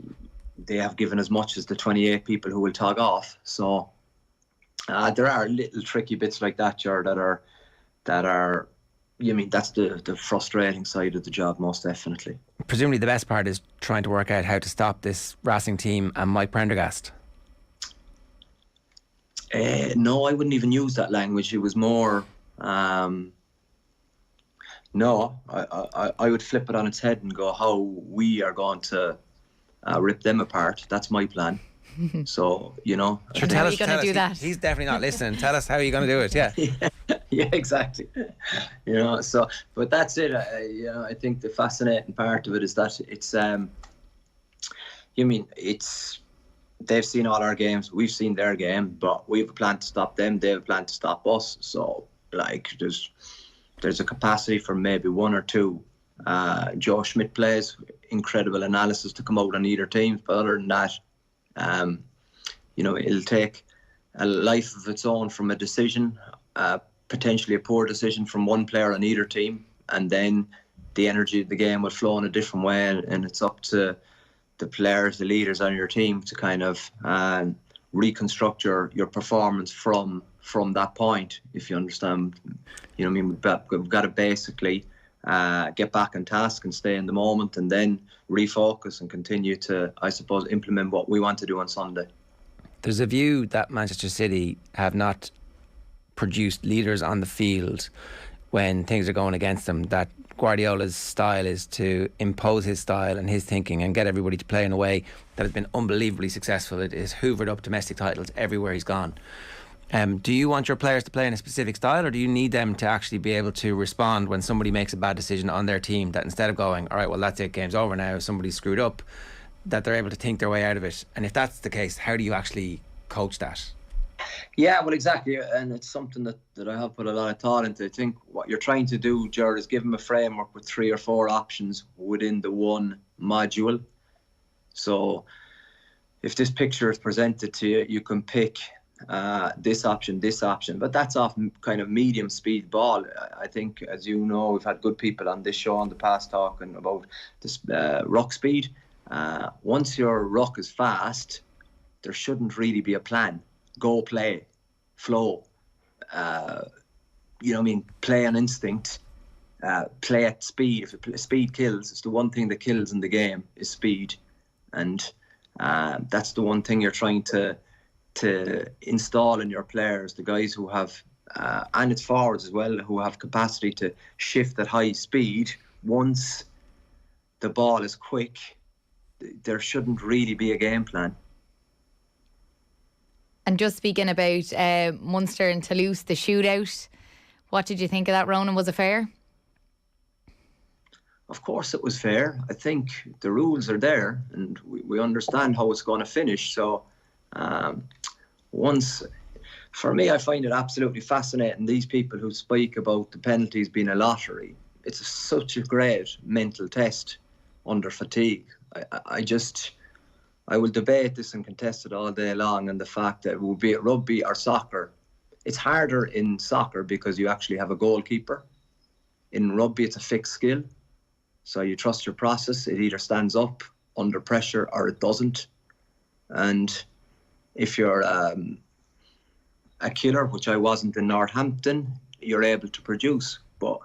they have given as much as the 28 people who will tog off. So there are little tricky bits like that, Jar, that are that's the frustrating side of the job, most definitely. Presumably the best part is trying to work out how to stop this Racing team and Mike Prendergast. No, I wouldn't even use that language. It was more no, I would flip it on its head and go, how we are going to rip them apart. That's my plan. So, Sure, tell us. Do that? He's definitely not listening. Tell us how you're going to do it. Yeah. Yeah, exactly. So, but that's it. I think the fascinating part of it is that it's, they've seen all our games, we've seen their game, but we have a plan to stop them, they have a plan to stop us. So, like, there's a capacity for maybe 1 or 2. Joe Schmidt plays incredible analysis to come out on either team, but other than that, it'll take a life of its own from a decision, potentially a poor decision from one player on either team, and then the energy of the game will flow in a different way, and it's up to the players, the leaders on your team to kind of reconstruct your performance from that point, if you understand. We've got to basically get back on task and stay in the moment, and then refocus and continue to, I suppose, implement what we want to do on Sunday. There's a view that Manchester City have not produced leaders on the field when things are going against them, that Guardiola's style is to impose his style and his thinking and get everybody to play in a way that has been unbelievably successful. It has hoovered up domestic titles everywhere he's gone. Do you want your players to play in a specific style, or do you need them to actually be able to respond when somebody makes a bad decision on their team, that instead of going, all right, well, that's it, game's over now, somebody's screwed up, that they're able to think their way out of it? And if that's the case, how do you actually coach that? Yeah, well, exactly, and it's something that I have put a lot of thought into. I think what you're trying to do, Jared, is give them a framework with 3 or 4 options within the one module. So if this picture is presented to you, you can pick this option, but that's off kind of medium speed ball. I think, as you know, we've had good people on this show in the past talking about this ruck speed. Once your ruck is fast, there shouldn't really be a plan. Go play, flow. Play on instinct. Play at speed. If speed kills, it's the one thing that kills in the game is speed, and that's the one thing you're trying to install in your players, the guys who have, and it's forwards as well, who have capacity to shift at high speed. Once the ball is quick, there shouldn't really be a game plan. And just speaking about Munster and Toulouse, the shootout, what did you think of that, Ronan? Was it fair? Of course it was fair. I think the rules are there and we understand how it's going to finish. So for me, I find it absolutely fascinating, these people who speak about the penalties being a lottery. It's such a great mental test under fatigue. I will debate this and contest it all day long, and the fact that it will be it rugby or soccer. It's harder in soccer because you actually have a goalkeeper. In rugby, it's a fixed skill. So you trust your process. It either stands up under pressure or it doesn't. And if you're a killer, which I wasn't in Northampton, you're able to produce. But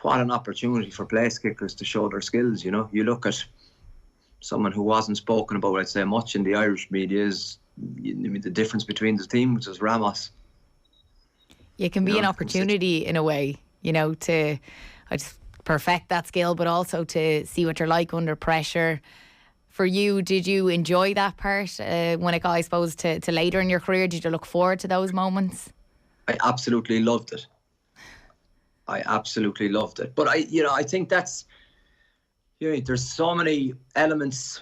what an opportunity for place kickers to show their skills. You know, you look at someone who wasn't spoken about, I'd say, much in the Irish media is the difference between the teams was Ramos. It can be an opportunity in a way, to just perfect that skill, but also to see what you're like under pressure. For you, did you enjoy that part when it got, I suppose, to later in your career? Did you look forward to those moments? I absolutely loved it. But I think that's, there's so many elements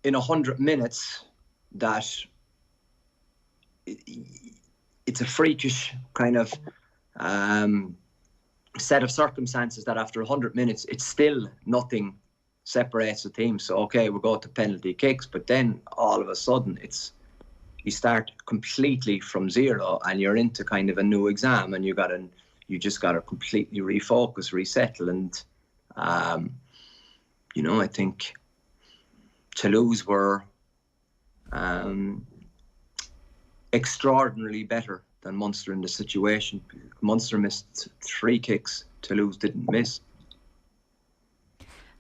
in 100 minutes that it's a freakish kind of set of circumstances that after 100 minutes, it's still nothing separates the team. So, okay, we'll go to penalty kicks, but then all of a sudden you start completely from zero and you're into kind of a new exam, and you just got to completely refocus, resettle. And, I think Toulouse were extraordinarily better than Munster in the situation. Munster missed 3 kicks, Toulouse didn't miss.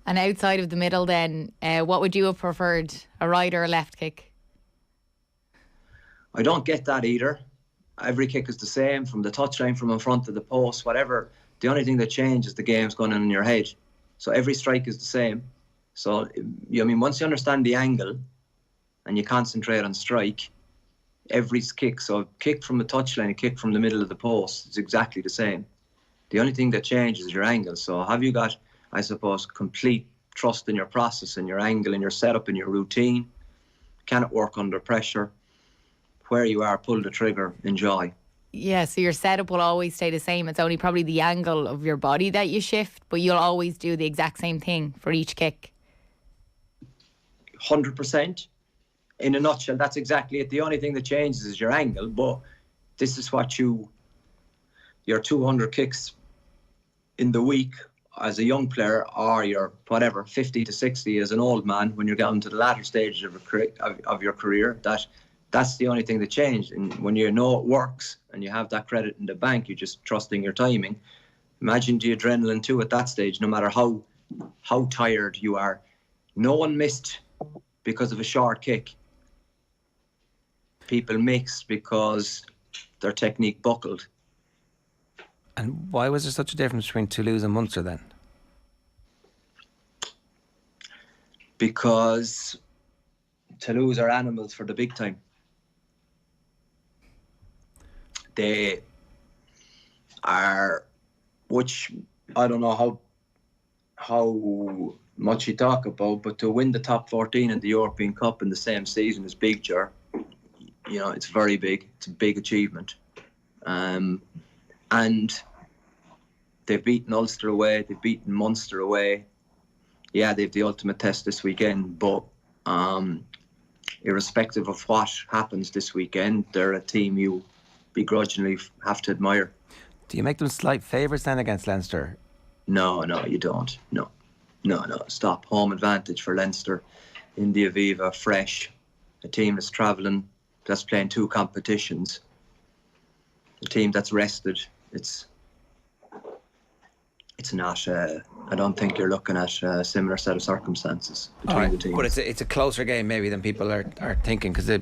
And outside of the middle then, what would you have preferred, a right or a left kick? I don't get that either. Every kick is the same, from the touchline, from in front of the post, whatever. The only thing that changes, the game's going on in your head. So every strike is the same. So, once you understand the angle and you concentrate on strike, every kick, so kick from the touchline, a kick from the middle of the post, it's exactly the same. The only thing that changes is your angle. So have you got, I suppose, complete trust in your process and your angle and your setup and your routine? Can it work under pressure? Where you are, pull the trigger, enjoy. Yeah, so your setup will always stay the same. It's only probably the angle of your body that you shift, but you'll always do the exact same thing for each kick. 100%. In a nutshell, that's exactly it. The only thing that changes is your angle, but this is what your 200 kicks in the week as a young player, or your 50 to 60 as an old man when you're getting to the latter stages of your career. That's the only thing that changed. And when you know it works and you have that credit in the bank, you're just trusting your timing. Imagine the adrenaline too at that stage, no matter how tired you are. No one missed because of a short kick. People mixed because their technique buckled. And why was there such a difference between Toulouse and Munster then? Because Toulouse are animals for the big time. They are, which I don't know how much you talk about, but to win the top 14 in the European Cup in the same season as Big Jar, it's very big. It's a big achievement. And they've beaten Ulster away, they've beaten Munster away. Yeah, they've the ultimate test this weekend, but irrespective of what happens this weekend, they're a team you begrudgingly have to admire. Do you make them slight favourites then against Leinster? No, you don't. No. Stop. Home advantage for Leinster in the Aviva, fresh. A team that's travelling, that's playing 2 competitions. A team that's rested. It's not. I don't think you're looking at a similar set of circumstances between the teams. But it's a closer game maybe than people are thinking, because the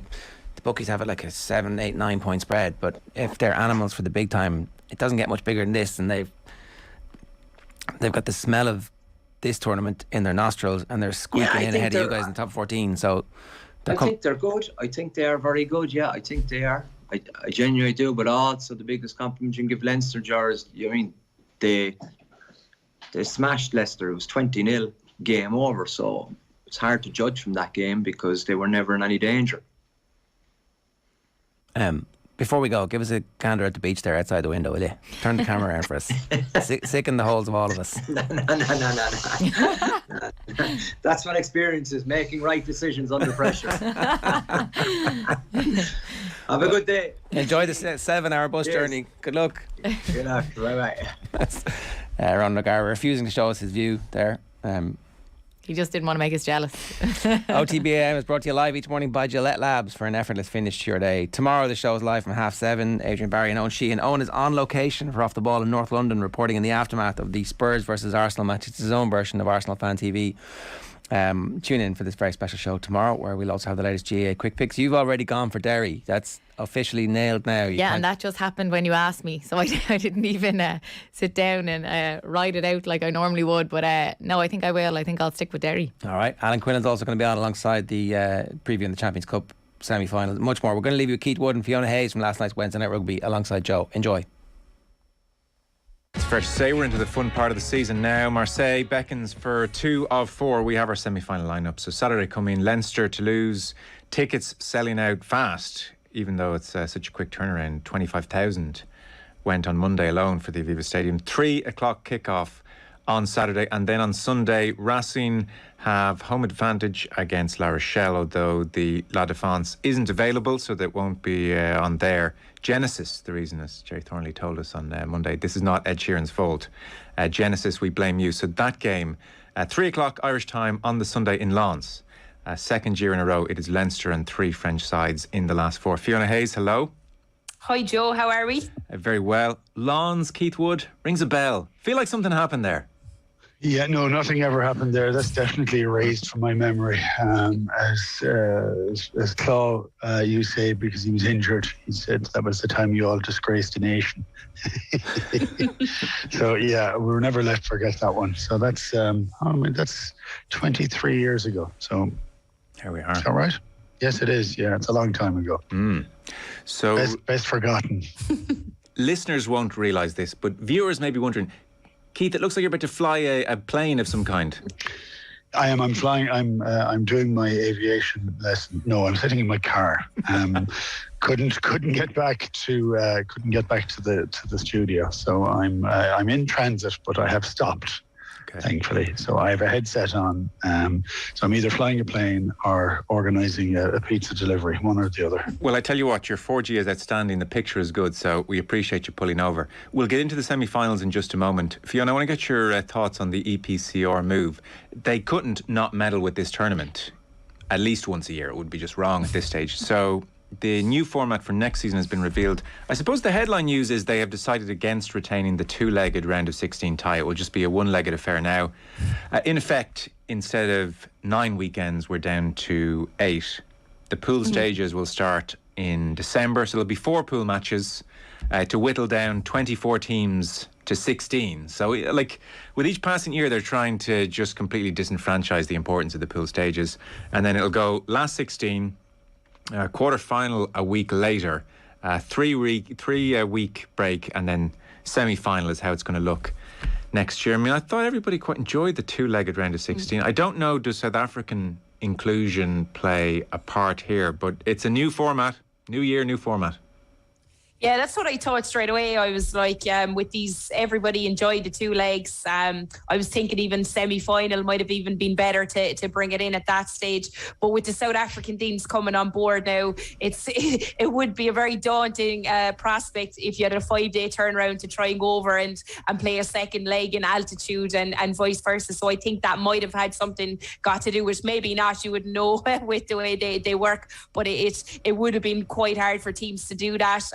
bookies have it like a 7, 8, 9 point spread. But if they're animals for the big time, it doesn't get much bigger than this, and they've got the smell of this tournament in their nostrils, and they're squeaking in ahead of you guys in the top 14. So I think they're good. I think they are very good. Yeah, I think they are. I genuinely do. But also the biggest compliment you can give Leinster, Jars, they smashed Leicester. It was 20-0, game over. So it's hard to judge from that game because they were never in any danger. Before we go, give us a gander at the beach there outside the window, will you? Turn the camera around for us. Sicken the holes of all of us. No. That's what experience is, making right decisions under pressure. Have a good day. Enjoy the 7-hour bus journey. Good luck. Good luck. Bye-bye. Ronan O'Gara refusing to show us his view there. He just didn't want to make us jealous. OTB AM is brought to you live each morning by Gillette Labs for an effortless finish to your day. Tomorrow the show is live from 7:30. Adrian Barry and Owen Sheehan. Owen is on location for Off the Ball in North London, reporting in the aftermath of the Spurs versus Arsenal match. It's his own version of Arsenal Fan TV. Tune in for this very special show tomorrow, where we'll also have the latest GAA quick picks. You've already gone for Derry. That's officially nailed now. And that just happened when you asked me, so I didn't even sit down and write it out like I normally would. But no, I think I will. I think I'll stick with Derry. All right. Alan Quinlan's also going to be on alongside the previewing the Champions Cup semi-final. Much more. We're going to leave you with Keith Wood and Fiona Hayes from last night's Wednesday Night Rugby alongside Joe. Enjoy. It's fair to say we're into the fun part of the season now. Marseille beckons for 2 of 4. We have our semi-final lineup. So Saturday coming, Leinster, Toulouse. Tickets selling out fast, even though it's such a quick turnaround. 25,000 went on Monday alone for the Aviva Stadium. 3 o'clock kickoff on Saturday, and then on Sunday, Racing have home advantage against La Rochelle, although the La Défense isn't available, so that won't be on there. Genesis, the reason, as Jerry Thornley told us on Monday, this is not Ed Sheeran's fault. Genesis, we blame you. So that game, 3 o'clock Irish time on the Sunday in Lens. Second year in a row, it is Leinster and 3 French sides in the last 4. Fiona Hayes, hello. Hi Joe, how are we? Very well. Lens, Keith Wood, rings a bell. Feel like something happened there. Yeah, no, nothing ever happened there. That's definitely erased from my memory. As Claude you say, because he was injured, he said that was the time you all disgraced the nation. So yeah, we'll never let forget that one. So that's that's 23 years ago. So there we are. Is that right? Yes, it is. Yeah, it's a long time ago. So best forgotten. Listeners won't realise this, but viewers may be wondering, Keith, it looks like you're about to fly a plane of some kind. I am. I'm flying. I'm doing my aviation lesson. No, I'm sitting in my car. Couldn't get back to the studio. So I'm in transit, but I have stopped. Okay. Thankfully, so I have a headset on. So I'm either flying a plane or organising a pizza delivery, one or the other. Well, I tell you what, your 4G is outstanding. The picture is good, so we appreciate you pulling over. We'll get into the semi-finals in just a moment. Fiona, I want to get your thoughts on the EPCR move. They couldn't not medal with this tournament at least once a year. It would be just wrong at this stage. So the new format for next season has been revealed. I suppose the headline news is they have decided against retaining the 2-legged round of 16 tie. It will just be a 1-legged affair now. In effect, instead of 9 weekends, we're down to 8. The pool stages will start in December, so there'll be 4 pool matches to whittle down 24 teams to 16. So, like, with each passing year, they're trying to just completely disenfranchise the importance of the pool stages. And then it'll go last 16, quarter-final a week later, 3-week break, and then semi-final is how it's going to look next year. I mean, I thought everybody quite enjoyed the 2-legged round of 16. I don't know, does South African inclusion play a part here? But it's a new format, new year, new format. Yeah, that's what I thought straight away. I was like, with these, everybody enjoyed the 2 legs. I was thinking even semi-final might have even been better to bring it in at that stage. But with the South African teams coming on board now, it would be a very daunting prospect if you had a 5-day turnaround to try and go over and play a second leg in altitude and vice versa. So I think that might have had something got to do with, maybe not, you wouldn't know with the way they work, but it would have been quite hard for teams to do that.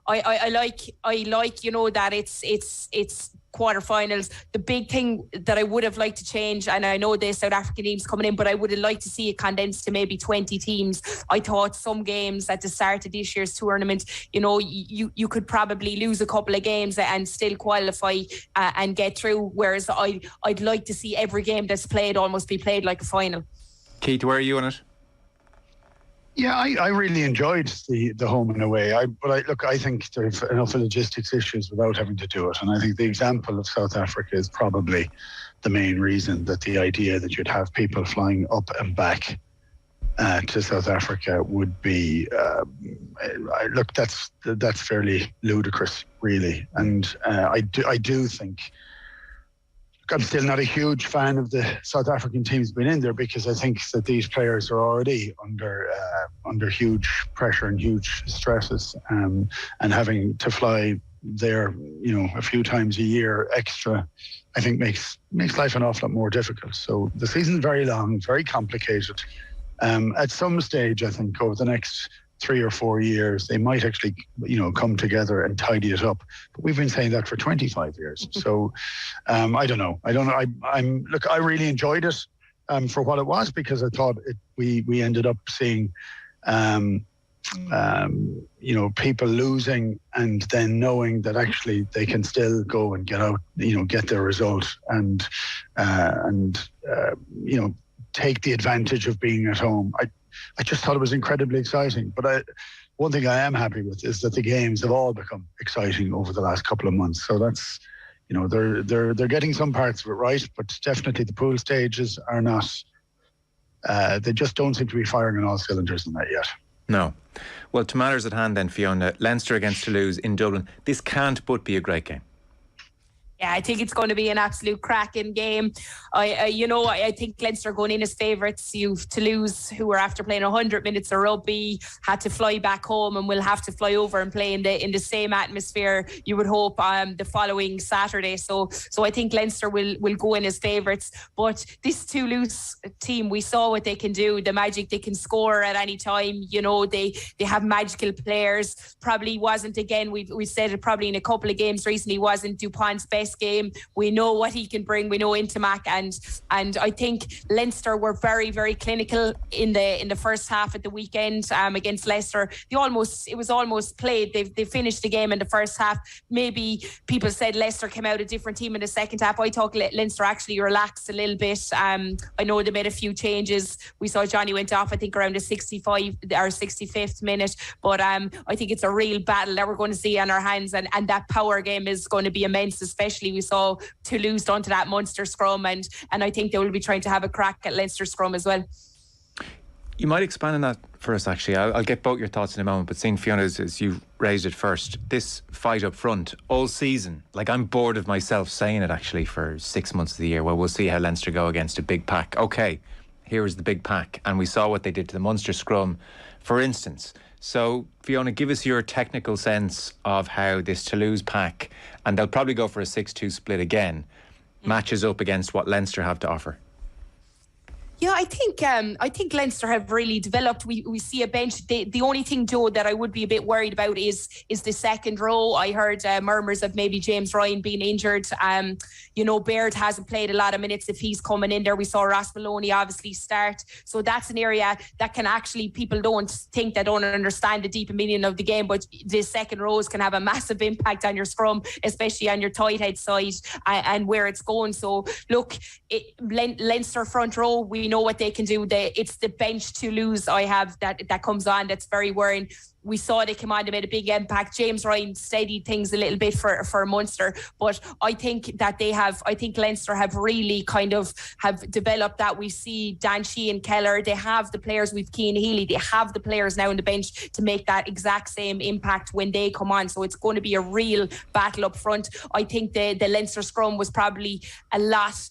I like you know that it's quarterfinals. The big thing that I would have liked to change, and I know the South African teams coming in, but I would have liked to see it condensed to maybe 20 teams. I thought some games at the start of this year's tournament, you know, you could probably lose a couple of games and still qualify and get through, whereas I'd like to see every game that's played almost be played like a final. Keith, where are you on it? Yeah, I really enjoyed the home and away. I think there's enough logistics issues without having to do it. And I think the example of South Africa is probably the main reason, that the idea that you'd have people flying up and back to South Africa would be, that's fairly ludicrous, really. And I do think, I'm still not a huge fan of the South African teams being in there, because I think that these players are already under huge pressure and huge stresses, and having to fly there, you know, a few times a year extra, I think makes life an awful lot more difficult. So the season's very long, very complicated. At some stage, I think over the next 3 or 4 years, they might actually, you know, come together and tidy it up. But we've been saying that for 25 years. So I don't know. Look, I really enjoyed it for what it was, because I thought we ended up seeing, you know, people losing and then knowing that actually they can still go and get out, you know, get their result and you know, take the advantage of being at home. I just thought it was incredibly exciting. But one thing I am happy with is that the games have all become exciting over the last couple of months. So that's, you know, they're getting some parts of it right, but definitely the pool stages are not. They just don't seem to be firing on all cylinders in that yet. No. Well, to matters at hand then, Fiona, Leinster against Toulouse in Dublin. This can't but be a great game. Yeah, I think it's going to be an absolute cracking game. I think Leinster going in as favourites. You've Toulouse, who were after playing 100 minutes of rugby, had to fly back home and will have to fly over and play in the same atmosphere, you would hope, the following Saturday. So I think Leinster will go in as favourites. But this Toulouse team, we saw what they can do, the magic they can score at any time. You know, they have magical players. Probably wasn't, again, we said it probably in a couple of games recently, wasn't Dupont's best game. We know what he can bring. We know Intimac, and I think Leinster were very, very clinical in the first half at the weekend against Leicester. It was almost played. They finished the game in the first half. Maybe people said Leicester came out a different team in the second half. I thought Leinster actually relaxed a little bit. I know they made a few changes. We saw Johnny went off, I think, around the 65 or 65th minute. But I think it's a real battle that we're going to see on our hands, and that power game is going to be immense. Especially we saw Toulouse onto that Munster scrum, and I think they will be trying to have a crack at Leinster scrum as well. You might expand on that for us, actually. I'll get both your thoughts in a moment, but seeing Fiona, as you raised it first, this fight up front all season, like, I'm bored of myself saying it actually for 6 months of the year. Well, we'll see how Leinster go against a big pack. Okay, here is the big pack, and we saw what they did to the Munster scrum, for instance. So, Fiona, give us your technical sense of how this Toulouse pack, and they'll probably go for a 6-2 split again, matches up against what Leinster have to offer. Yeah, I think Leinster have really developed. We see a bench. The only thing, Joe, that I would be a bit worried about is the second row. I heard murmurs of maybe James Ryan being injured. Baird hasn't played a lot of minutes if he's coming in there. We saw Ross Maloney obviously start. So that's an area that can actually, people don't understand the deep meaning of the game, but the second rows can have a massive impact on your scrum, especially on your tight head side and where it's going. So look, Leinster front row, we know what they can do. It's the bench to lose I have that comes on that's very worrying. we saw they came on, they made a big impact. James Ryan steadied things a little bit for Munster, but I think that I think Leinster have really kind of have developed that. We see Dan Sheehan, Keller, they have the players with Cian Healy, they have the players now on the bench to make that exact same impact when they come on. So it's going to be a real battle up front. I think the Leinster scrum was probably a lot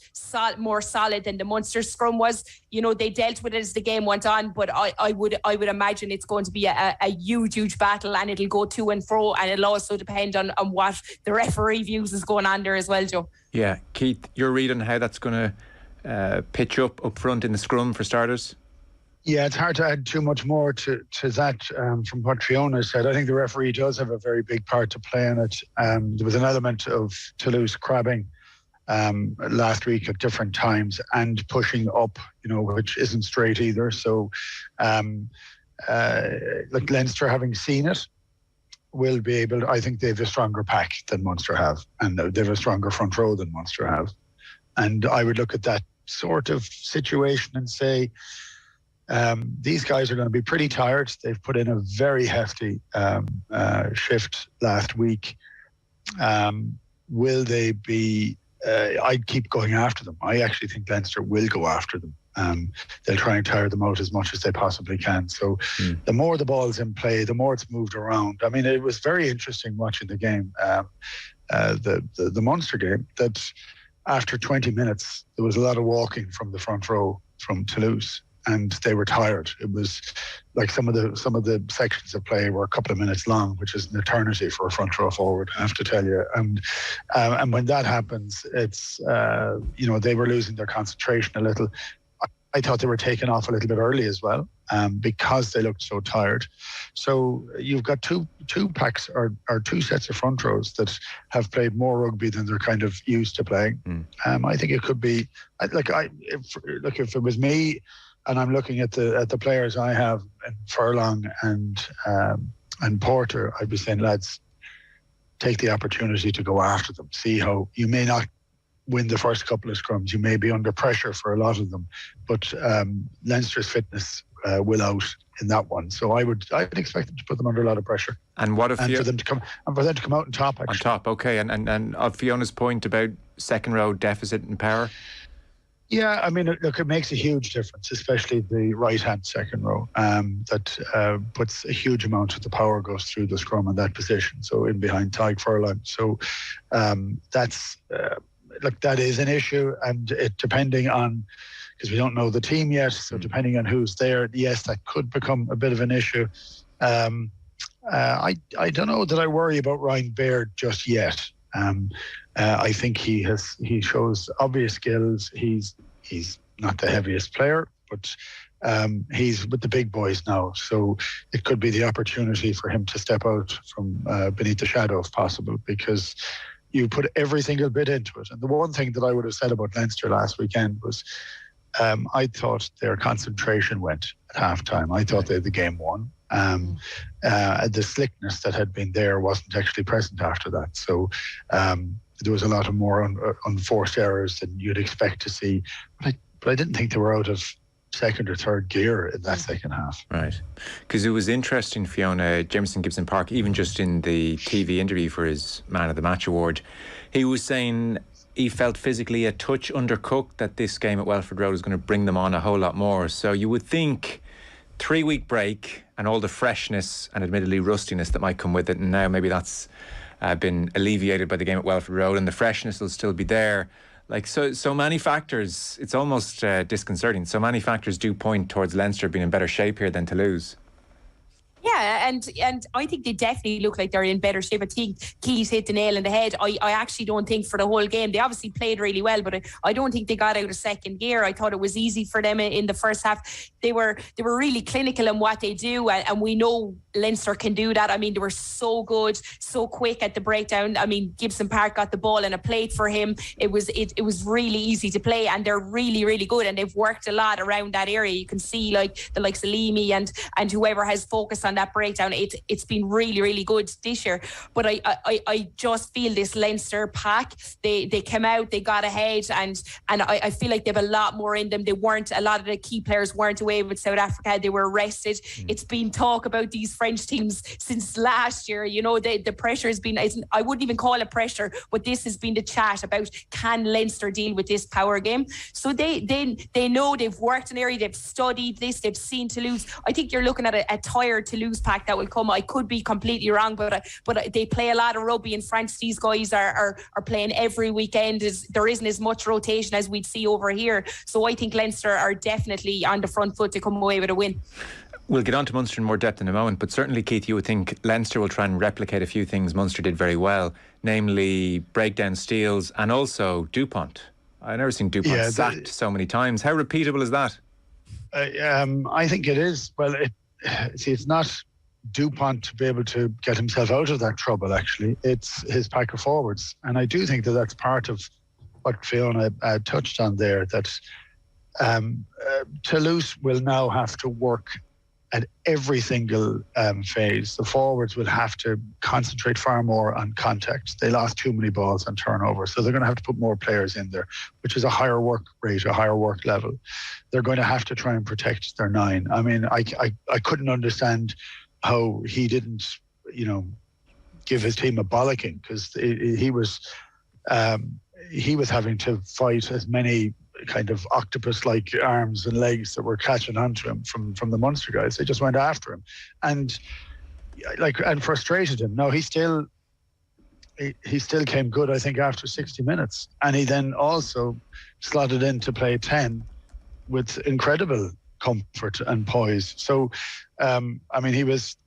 more solid than the Munster scrum was. You know, they dealt with it as the game went on, but I would imagine it's going to be a huge battle, and it'll go to and fro, and it'll also depend on what the referee views is going on there as well, Joe. Yeah, Keith, you're reading how that's going to pitch up front in the scrum for starters? Yeah, it's hard to add too much more to that from what Fiona said. I think the referee does have a very big part to play in it. There was an element of Toulouse crabbing last week at different times and pushing up, which isn't straight either. So, like Leinster, having seen it, will be able. I think they have a stronger pack than Munster have, and they have a stronger front row than Munster have. And I would look at that sort of situation and say, these guys are going to be pretty tired. They've put in a very hefty shift last week. Will they be? I'd keep going after them. I actually think Leinster will go after them. They'll try and tire them out as much as they possibly can. So the more the ball's in play, the more it's moved around. I mean, it was very interesting watching the game, the Munster game, that after 20 minutes, there was a lot of walking from the front row from Toulouse, and they were tired. It was like some of the sections of play were a couple of minutes long, which is an eternity for a front row forward, I have to tell you. And when that happens, it's they were losing their concentration a little. I thought they were taken off a little bit early as well, because they looked so tired. So you've got two packs or two sets of front rows that have played more rugby than they're kind of used to playing. I think it could be if it was me, and I'm looking at the players I have in Furlong and Porter, I'd be saying, lads, take the opportunity to go after them. See how you may not win the first couple of scrums. You may be under pressure for a lot of them, but Leinster's fitness will out in that one. So I'd expect them to put them under a lot of pressure. And what if for them to come out on top? Actually. On top, okay. And of Fiona's point about second row deficit in power. Yeah, I mean, look, it makes a huge difference, especially the right-hand second row. That puts a huge amount of the power goes through the scrum in that position. So in behind Tadhg Furlong. So that's. That is an issue, and it depending on, because we don't know the team yet, so depending on who's there, yes, that could become a bit of an issue. I don't know that I worry about Ryan Baird just yet. I think he shows obvious skills. He's not the heaviest player, but he's with the big boys now, so it could be the opportunity for him to step out from beneath the shadow if possible, because you put every single bit into it. And the one thing that I would have said about Leinster last weekend was I thought their concentration went at halftime. I thought they had the game won. The slickness that had been there wasn't actually present after that. So there was a lot of more unforced errors than you'd expect to see. But I didn't think they were out of second or third gear in that second half. Right. Because it was interesting, Fiona, Jameson Gibson Park, even just in the TV interview for his Man of the Match award, he was saying he felt physically a touch undercooked, that this game at Welford Road is going to bring them on a whole lot more. So you would think 3-week break and all the freshness and admittedly rustiness that might come with it, and now maybe that's been alleviated by the game at Welford Road, and the freshness will still be there. Like so many factors, it's almost disconcerting. So many factors do point towards Leinster being in better shape here than Toulouse. Yeah, and I think they definitely look like they're in better shape. I think Keith hit the nail on the head. I actually don't think for the whole game, they obviously played really well, but I don't think they got out of second gear. I thought it was easy for them in the first half. They were really clinical in what they do, and we know Leinster can do that. I mean, they were so good, so quick at the breakdown. I mean, Gibson Park got the ball and a plate for him. It was really easy to play, and they're really, really good, and they've worked a lot around that area. You can see like the likes of Leamy and whoever has focused on on that breakdown. It's been really, really good this year. But I just feel this Leinster pack, they came out, they got ahead, and I feel like they have a lot more in them. A lot of the key players weren't away with South Africa. They were rested. It's been talk about these French teams since last year. You know, the pressure has been, I wouldn't even call it pressure, but this has been the chat about, can Leinster deal with this power game? So they know, they've worked in the area, they've studied this, they've seen Toulouse. I think you're looking at a tired Toulouse pack that will come. I could be completely wrong, but they play a lot of rugby in France. These guys are playing every weekend. There isn't as much rotation as we'd see over here. So I think Leinster are definitely on the front foot to come away with a win. We'll get on to Munster in more depth in a moment, but certainly, Keith, you would think Leinster will try and replicate a few things Munster did very well, namely breakdown steals and also Dupont. I've never seen Dupont sacked so many times. How repeatable is that? I think it is. Well, it's not Dupont to be able to get himself out of that trouble, actually. It's his pack of forwards. And I do think that that's part of what Fiona touched on there, that Toulouse will now have to work at every single phase. The forwards will have to concentrate far more on contact. They lost too many balls on turnover, so they're going to have to put more players in there, which is a higher work rate, a higher work level. They're going to have to try and protect their 9. I mean, I couldn't understand how he didn't, give his team a bollocking, because he was having to fight as many kind of octopus-like arms and legs that were catching onto him from the Munster guys. They just went after him and frustrated him. No, he still came good, I think, after 60 minutes, and he then also slotted in to play 10 with incredible comfort and poise. So I mean,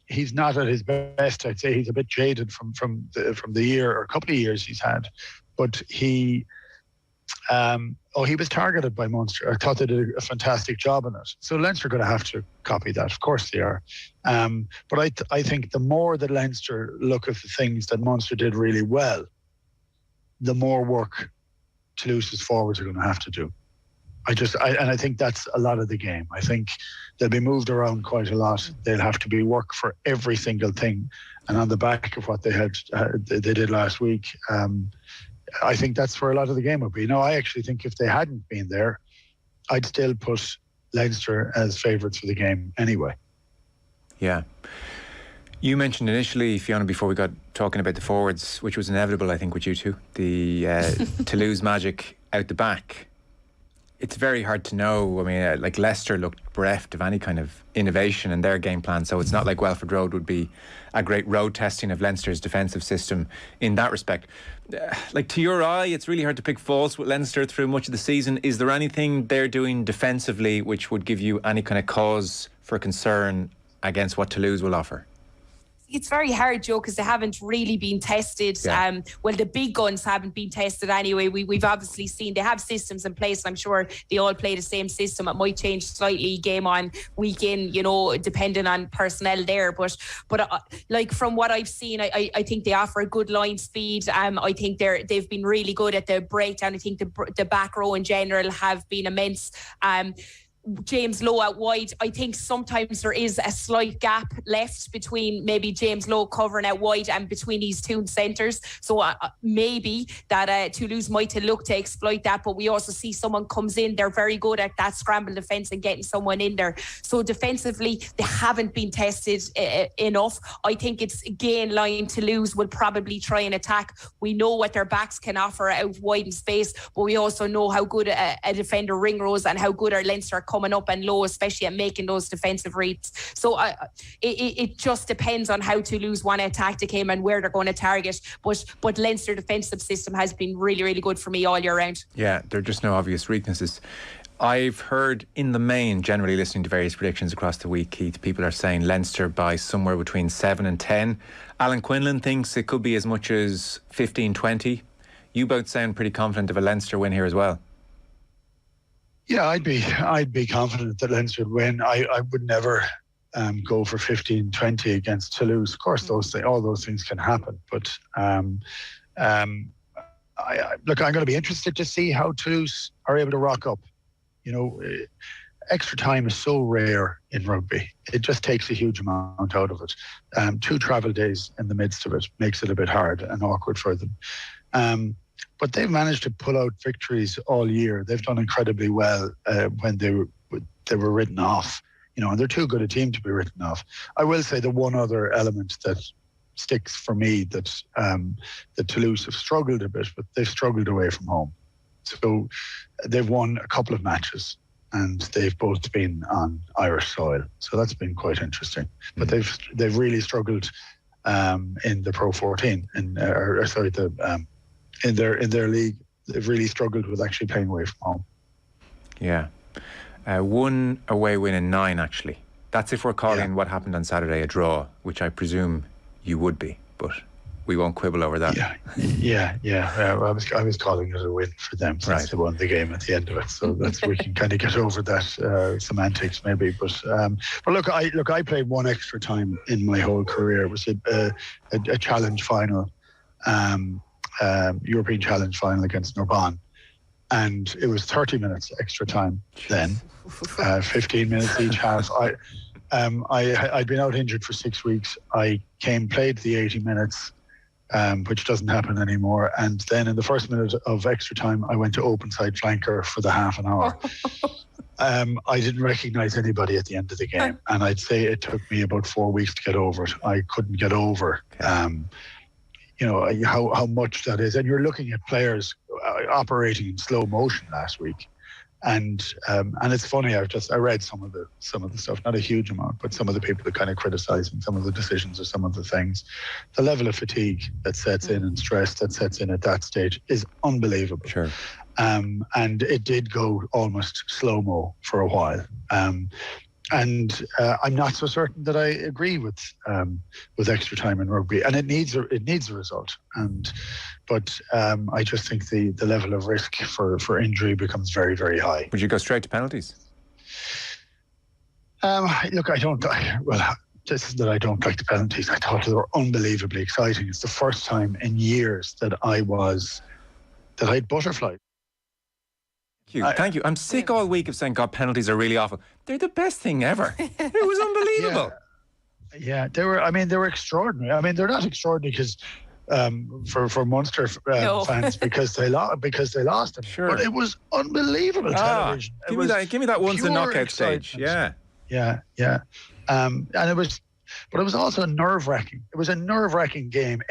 he's not at his best. I'd say he's a bit jaded from the year or a couple of years he's had, but he was targeted by Munster. I thought they did a fantastic job on it. So Leinster are going to have to copy that. Of course they are. But I think the more that Leinster look at the things that Munster did really well, the more work Toulouse's forwards are going to have to do. I think that's a lot of the game. I think they'll be moved around quite a lot. They'll have to be work for every single thing. And on the back of what they did last week, I think that's where a lot of the game will be. No, I actually think if they hadn't been there, I'd still put Leinster as favourites for the game anyway. Yeah. You mentioned initially, Fiona, before we got talking about the forwards, which was inevitable, I think, with you two, the Toulouse magic out the back. It's very hard to know. I mean, like Leicester looked bereft of any kind of innovation in their game plan, so it's not like Welford Road would be a great road testing of Leinster's defensive system in that respect. Like, to your eye, it's really hard to pick faults with Leinster through much of the season. Is there anything they're doing defensively which would give you any kind of cause for concern against what Toulouse will offer? It's very hard, Joe, because they haven't really been tested. Yeah. Well, the big guns haven't been tested anyway. We've obviously seen they have systems in place. I'm sure they all play the same system. It might change slightly game on, week in, depending on personnel there. But like from what I've seen, I think they offer a good line speed. I think they've been really good at the breakdown. I think the back row in general have been immense. James Lowe out wide, I think sometimes there is a slight gap left between maybe James Lowe covering out wide and between these two centres. So maybe that Toulouse might look to exploit that, but we also see someone comes in, they're very good at that scramble defence and getting someone in there. So defensively, they haven't been tested enough. I think it's again line Toulouse will probably try and attack. We know what their backs can offer out wide in space, but we also know how good a defender Ringrose and how good our Leinster are coming up and low, especially at making those defensive reads. So it just depends on how Toulouse want to attack the game and where they're going to target. But Leinster defensive system has been really, really good for me all year round. Yeah, there are just no obvious weaknesses. I've heard in the main, generally listening to various predictions across the week, Keith, people are saying Leinster by somewhere between 7 and 10. Alan Quinlan thinks it could be as much as 15-20. You both sound pretty confident of a Leinster win here as well. Yeah, I'd be confident that Leinster would win. I would never go for 15-20 against Toulouse. Of course, all those things can happen. But look, I'm going to be interested to see how Toulouse are able to rock up. extra time is so rare in rugby. It just takes a huge amount out of it. 2 travel days in the midst of it makes it a bit hard and awkward for them. But they've managed to pull out victories all year. They've done incredibly well when they were written off. And they're too good a team to be written off. I will say the one other element that sticks for me that Toulouse have struggled a bit, but they've struggled away from home. So they've won a couple of matches and they've both been on Irish soil. So that's been quite interesting. But they've really struggled in the Pro 14 in their league. They've really struggled with actually playing away from home. Yeah. 1 away win in 9, actually. That's if we're calling what happened on Saturday a draw, which I presume you would be, but we won't quibble over that. Yeah. I was calling it a win for them since they won the game at the end of it. So we can kind of get over that semantics maybe. But look, I played 1 extra time in my whole career. It was a challenge final, European challenge final against Narbonne. And it was 30 minutes extra time then, 15 minutes each half. I'd been out injured for 6 weeks. I played the 80 minutes, which doesn't happen anymore. And then in the first minute of extra time, I went to open side flanker for the half an hour. I didn't recognise anybody at the end of the game. And I'd say it took me about 4 weeks to get over it. I couldn't get over how much that is. And you're looking at players operating in slow motion last week. And it's funny. I read some of the stuff, not a huge amount, but some of the people that kind of criticising some of the decisions or some of the things. The level of fatigue that sets in and stress that sets in at that stage is unbelievable. Sure. And it did go almost slow-mo for a while. And I'm not so certain that I agree with extra time in rugby, and it needs a result. But I just think the level of risk for injury becomes very, very high. Would you go straight to penalties? Look, I don't like the penalties. I thought they were unbelievably exciting. It's the first time in years that I'd butterflied. Thank you. I'm sick all week of saying, God, penalties are really awful. They're the best thing ever. It was unbelievable. Yeah, they were extraordinary. I mean, they're not extraordinary because for Munster fans because they lost them. Sure. But it was unbelievable television. Give me that once a knockout stage. Yeah. And it was also nerve-wracking. It was a nerve-wracking game.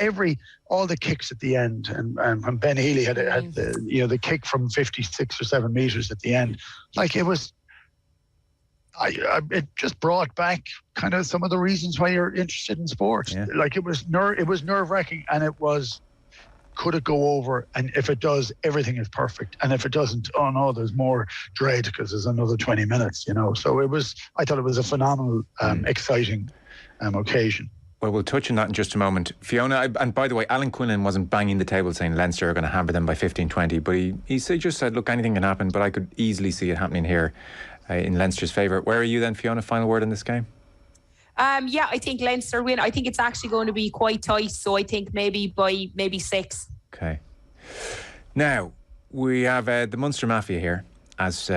All the kicks at the end, and when Ben Healy had the kick from 56 or 7 meters at the end, like it was. It just brought back kind of some of the reasons why you're interested in sport. Yeah. Like it was nerve-wracking, and it was. Could it go over? And if it does, everything is perfect. And if it doesn't, oh no, there's more dread because there's another 20 minutes. So I thought it was a phenomenal, exciting. Occasion. Well, we'll touch on that in just a moment. Fiona, and by the way, Alan Quinlan wasn't banging the table saying Leinster are going to hammer them by 15-20, but he just said, look, anything can happen, but I could easily see it happening here in Leinster's favour. Where are you then, Fiona? Final word on this game? I think Leinster win. I think it's actually going to be quite tight, so I think maybe 6. Okay. Now, we have the Munster Mafia here, as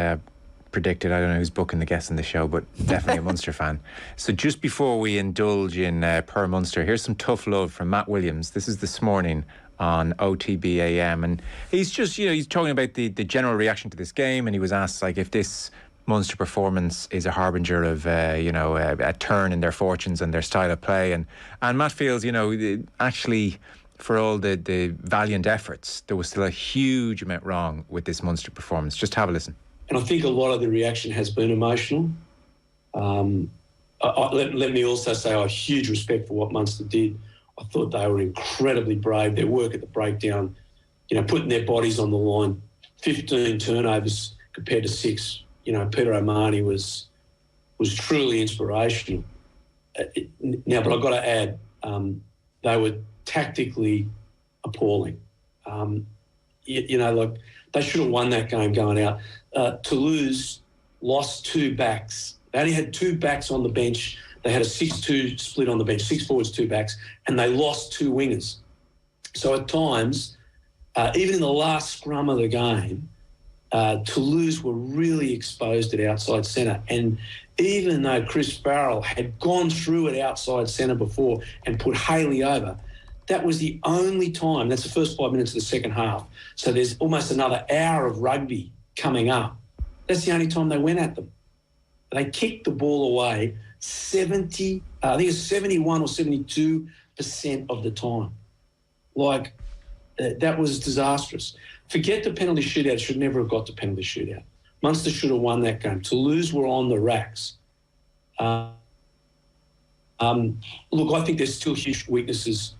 predicted. I don't know who's booking the guests on the show, but definitely a Munster fan. So just before we indulge in Per Munster, here's some tough love from Matt Williams. This is this morning on OTB AM, and he's just, he's talking about the general reaction to this game, and he was asked if this Munster performance is a harbinger of a turn in their fortunes and their style of play, and Matt feels actually for all the valiant efforts, there was still a huge amount wrong with this Munster performance. Just have a listen. And I think a lot of the reaction has been emotional. Let me also say I have huge respect for what Munster did. I thought they were incredibly brave. Their work at the breakdown, putting their bodies on the line, 15 turnovers compared to 6. Peter O'Mahony was truly inspirational. But I've got to add, they were tactically appalling. They should have won that game going out. Toulouse lost 2 backs. They only had 2 backs on the bench. They had a 6-2 split on the bench, 6 forwards, 2 backs, and they lost 2 wingers. So at times, even in the last scrum of the game, Toulouse were really exposed at outside centre. And even though Chris Farrell had gone through at outside centre before and put Haley over, that was the only time. That's the first 5 minutes of the second half. So there's almost another hour of rugby coming up. That's the only time they went at them. They kicked the ball away 71 or 72% of the time. Like, that was disastrous. Forget the penalty shootout. Should never have got the penalty shootout. Munster should have won that game. Toulouse were on the racks. Look, I think there's still huge weaknesses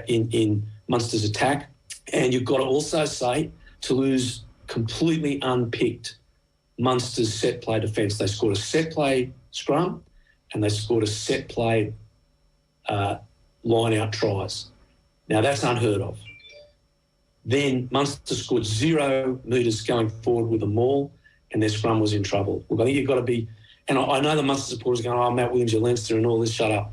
in Munster's attack. And you've got to also say Toulouse completely unpicked Munster's set play defence. They scored a set play scrum and they scored a set play line-out tries. Now, that's unheard of. Then Munster scored 0 metres going forward with the maul and their scrum was in trouble. Look, I think you've got to be... And I know the Munster supporters are going, oh, Matt Williams, your Leinster and all this, shut up.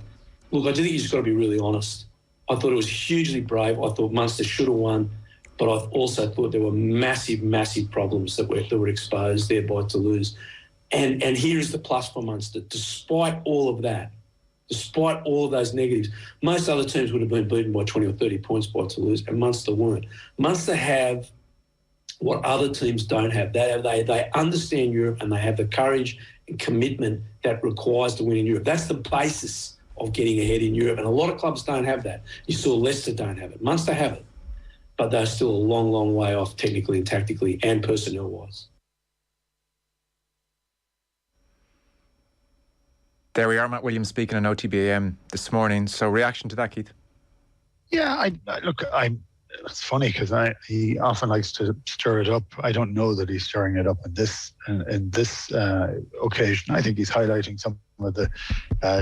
Look, I do think you just got to be really honest. I thought it was hugely brave. I thought Munster should have won, but I also thought there were massive, massive problems that were exposed there by Toulouse. And here is the plus for Munster. Despite all of that, despite all of those negatives, most other teams would have been beaten by 20 or 30 points by Toulouse, and Munster weren't. Munster have what other teams don't have. They understand Europe and they have the courage and commitment that requires to win in Europe. That's the basis of getting ahead in Europe, and a lot of clubs don't have that. You saw Leicester don't have it. Munster have it, but they're still a long, long way off technically and tactically and personnel-wise. There we are, Matt Williams speaking on OTB AM this morning. So reaction to that, Keith? Yeah, it's funny because he often likes to stir it up. I don't know that he's stirring it up in this occasion. I think he's highlighting some of the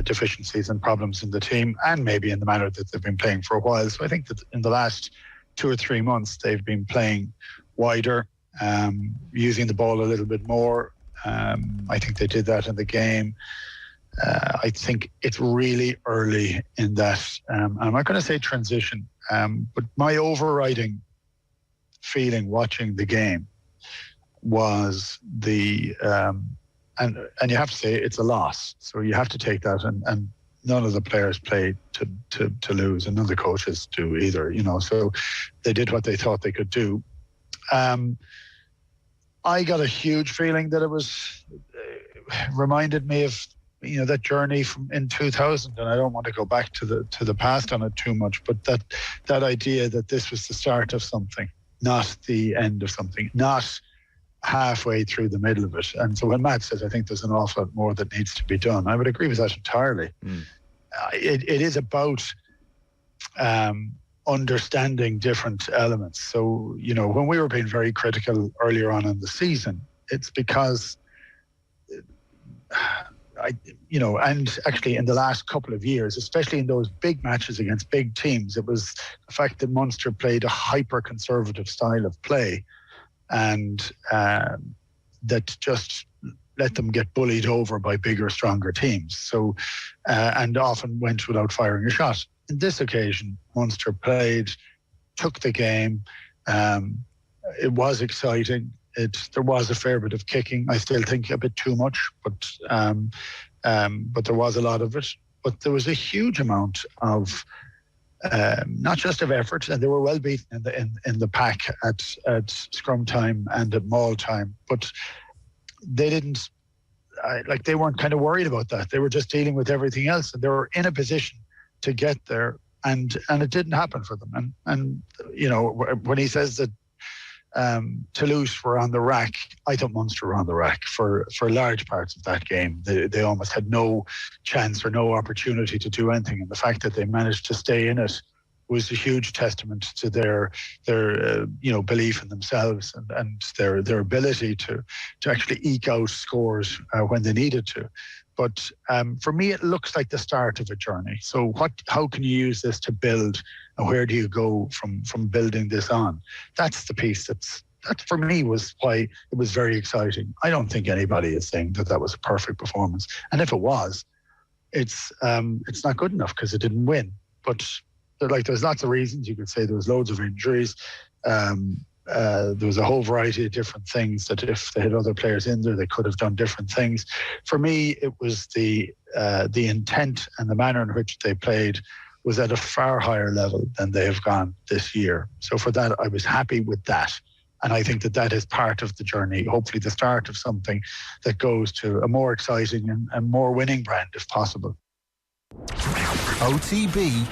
deficiencies and problems in the team and maybe in the manner that they've been playing for a while. So I think that in the last 2 or 3 months, they've been playing wider, using the ball a little bit more. I think they did that in the game. I think it's really early in that. I'm not going to say transition, but my overriding feeling watching the game was and you have to say it's a loss. So you have to take that, and none of the players played to lose, and none of the coaches do either. So they did what they thought they could do. I got a huge feeling that it reminded me of that journey in 2000, and I don't want to go back to the past on it too much, but that idea that this was the start of something, not the end of something, not halfway through the middle of it. And so when Matt says, I think there's an awful lot more that needs to be done, I would agree with that entirely. It is about understanding different elements. So, when we were being very critical earlier on in the season, it's because and actually in the last couple of years, especially in those big matches against big teams, it was the fact that Munster played a hyper-conservative style of play, and that just let them get bullied over by bigger, stronger teams. So, and often went without firing a shot. In this occasion, Munster took the game. It was exciting. There was a fair bit of kicking. I still think a bit too much, but there was a lot of it. But there was a huge amount of not just of effort, and they were well beaten in the pack at scrum time and at maul time. But they didn't they weren't kind of worried about that. They were just dealing with everything else, and they were in a position to get there, and it didn't happen for them. And when he says that Toulouse were on the rack, I thought Munster were on the rack for large parts of that game. They almost had no chance or no opportunity to do anything, and the fact that they managed to stay in it was a huge testament to their belief in themselves and their ability to actually eke out scores when they needed to. But for me, it looks like the start of a journey. So how can you use this to build, and where do you go from building this on? That's the piece that for me was why it was very exciting. I don't think anybody is saying that was a perfect performance. And if it was, it's not good enough because it didn't win. But there's lots of reasons. You could say there was loads of injuries. there was a whole variety of different things that if they had other players in there, they could have done different things. For me, it was the intent and the manner in which they played was at a far higher level than they have gone this year. So for that, I was happy with that. And I think that that is part of the journey, hopefully the start of something that goes to a more exciting and more winning brand if possible. OTB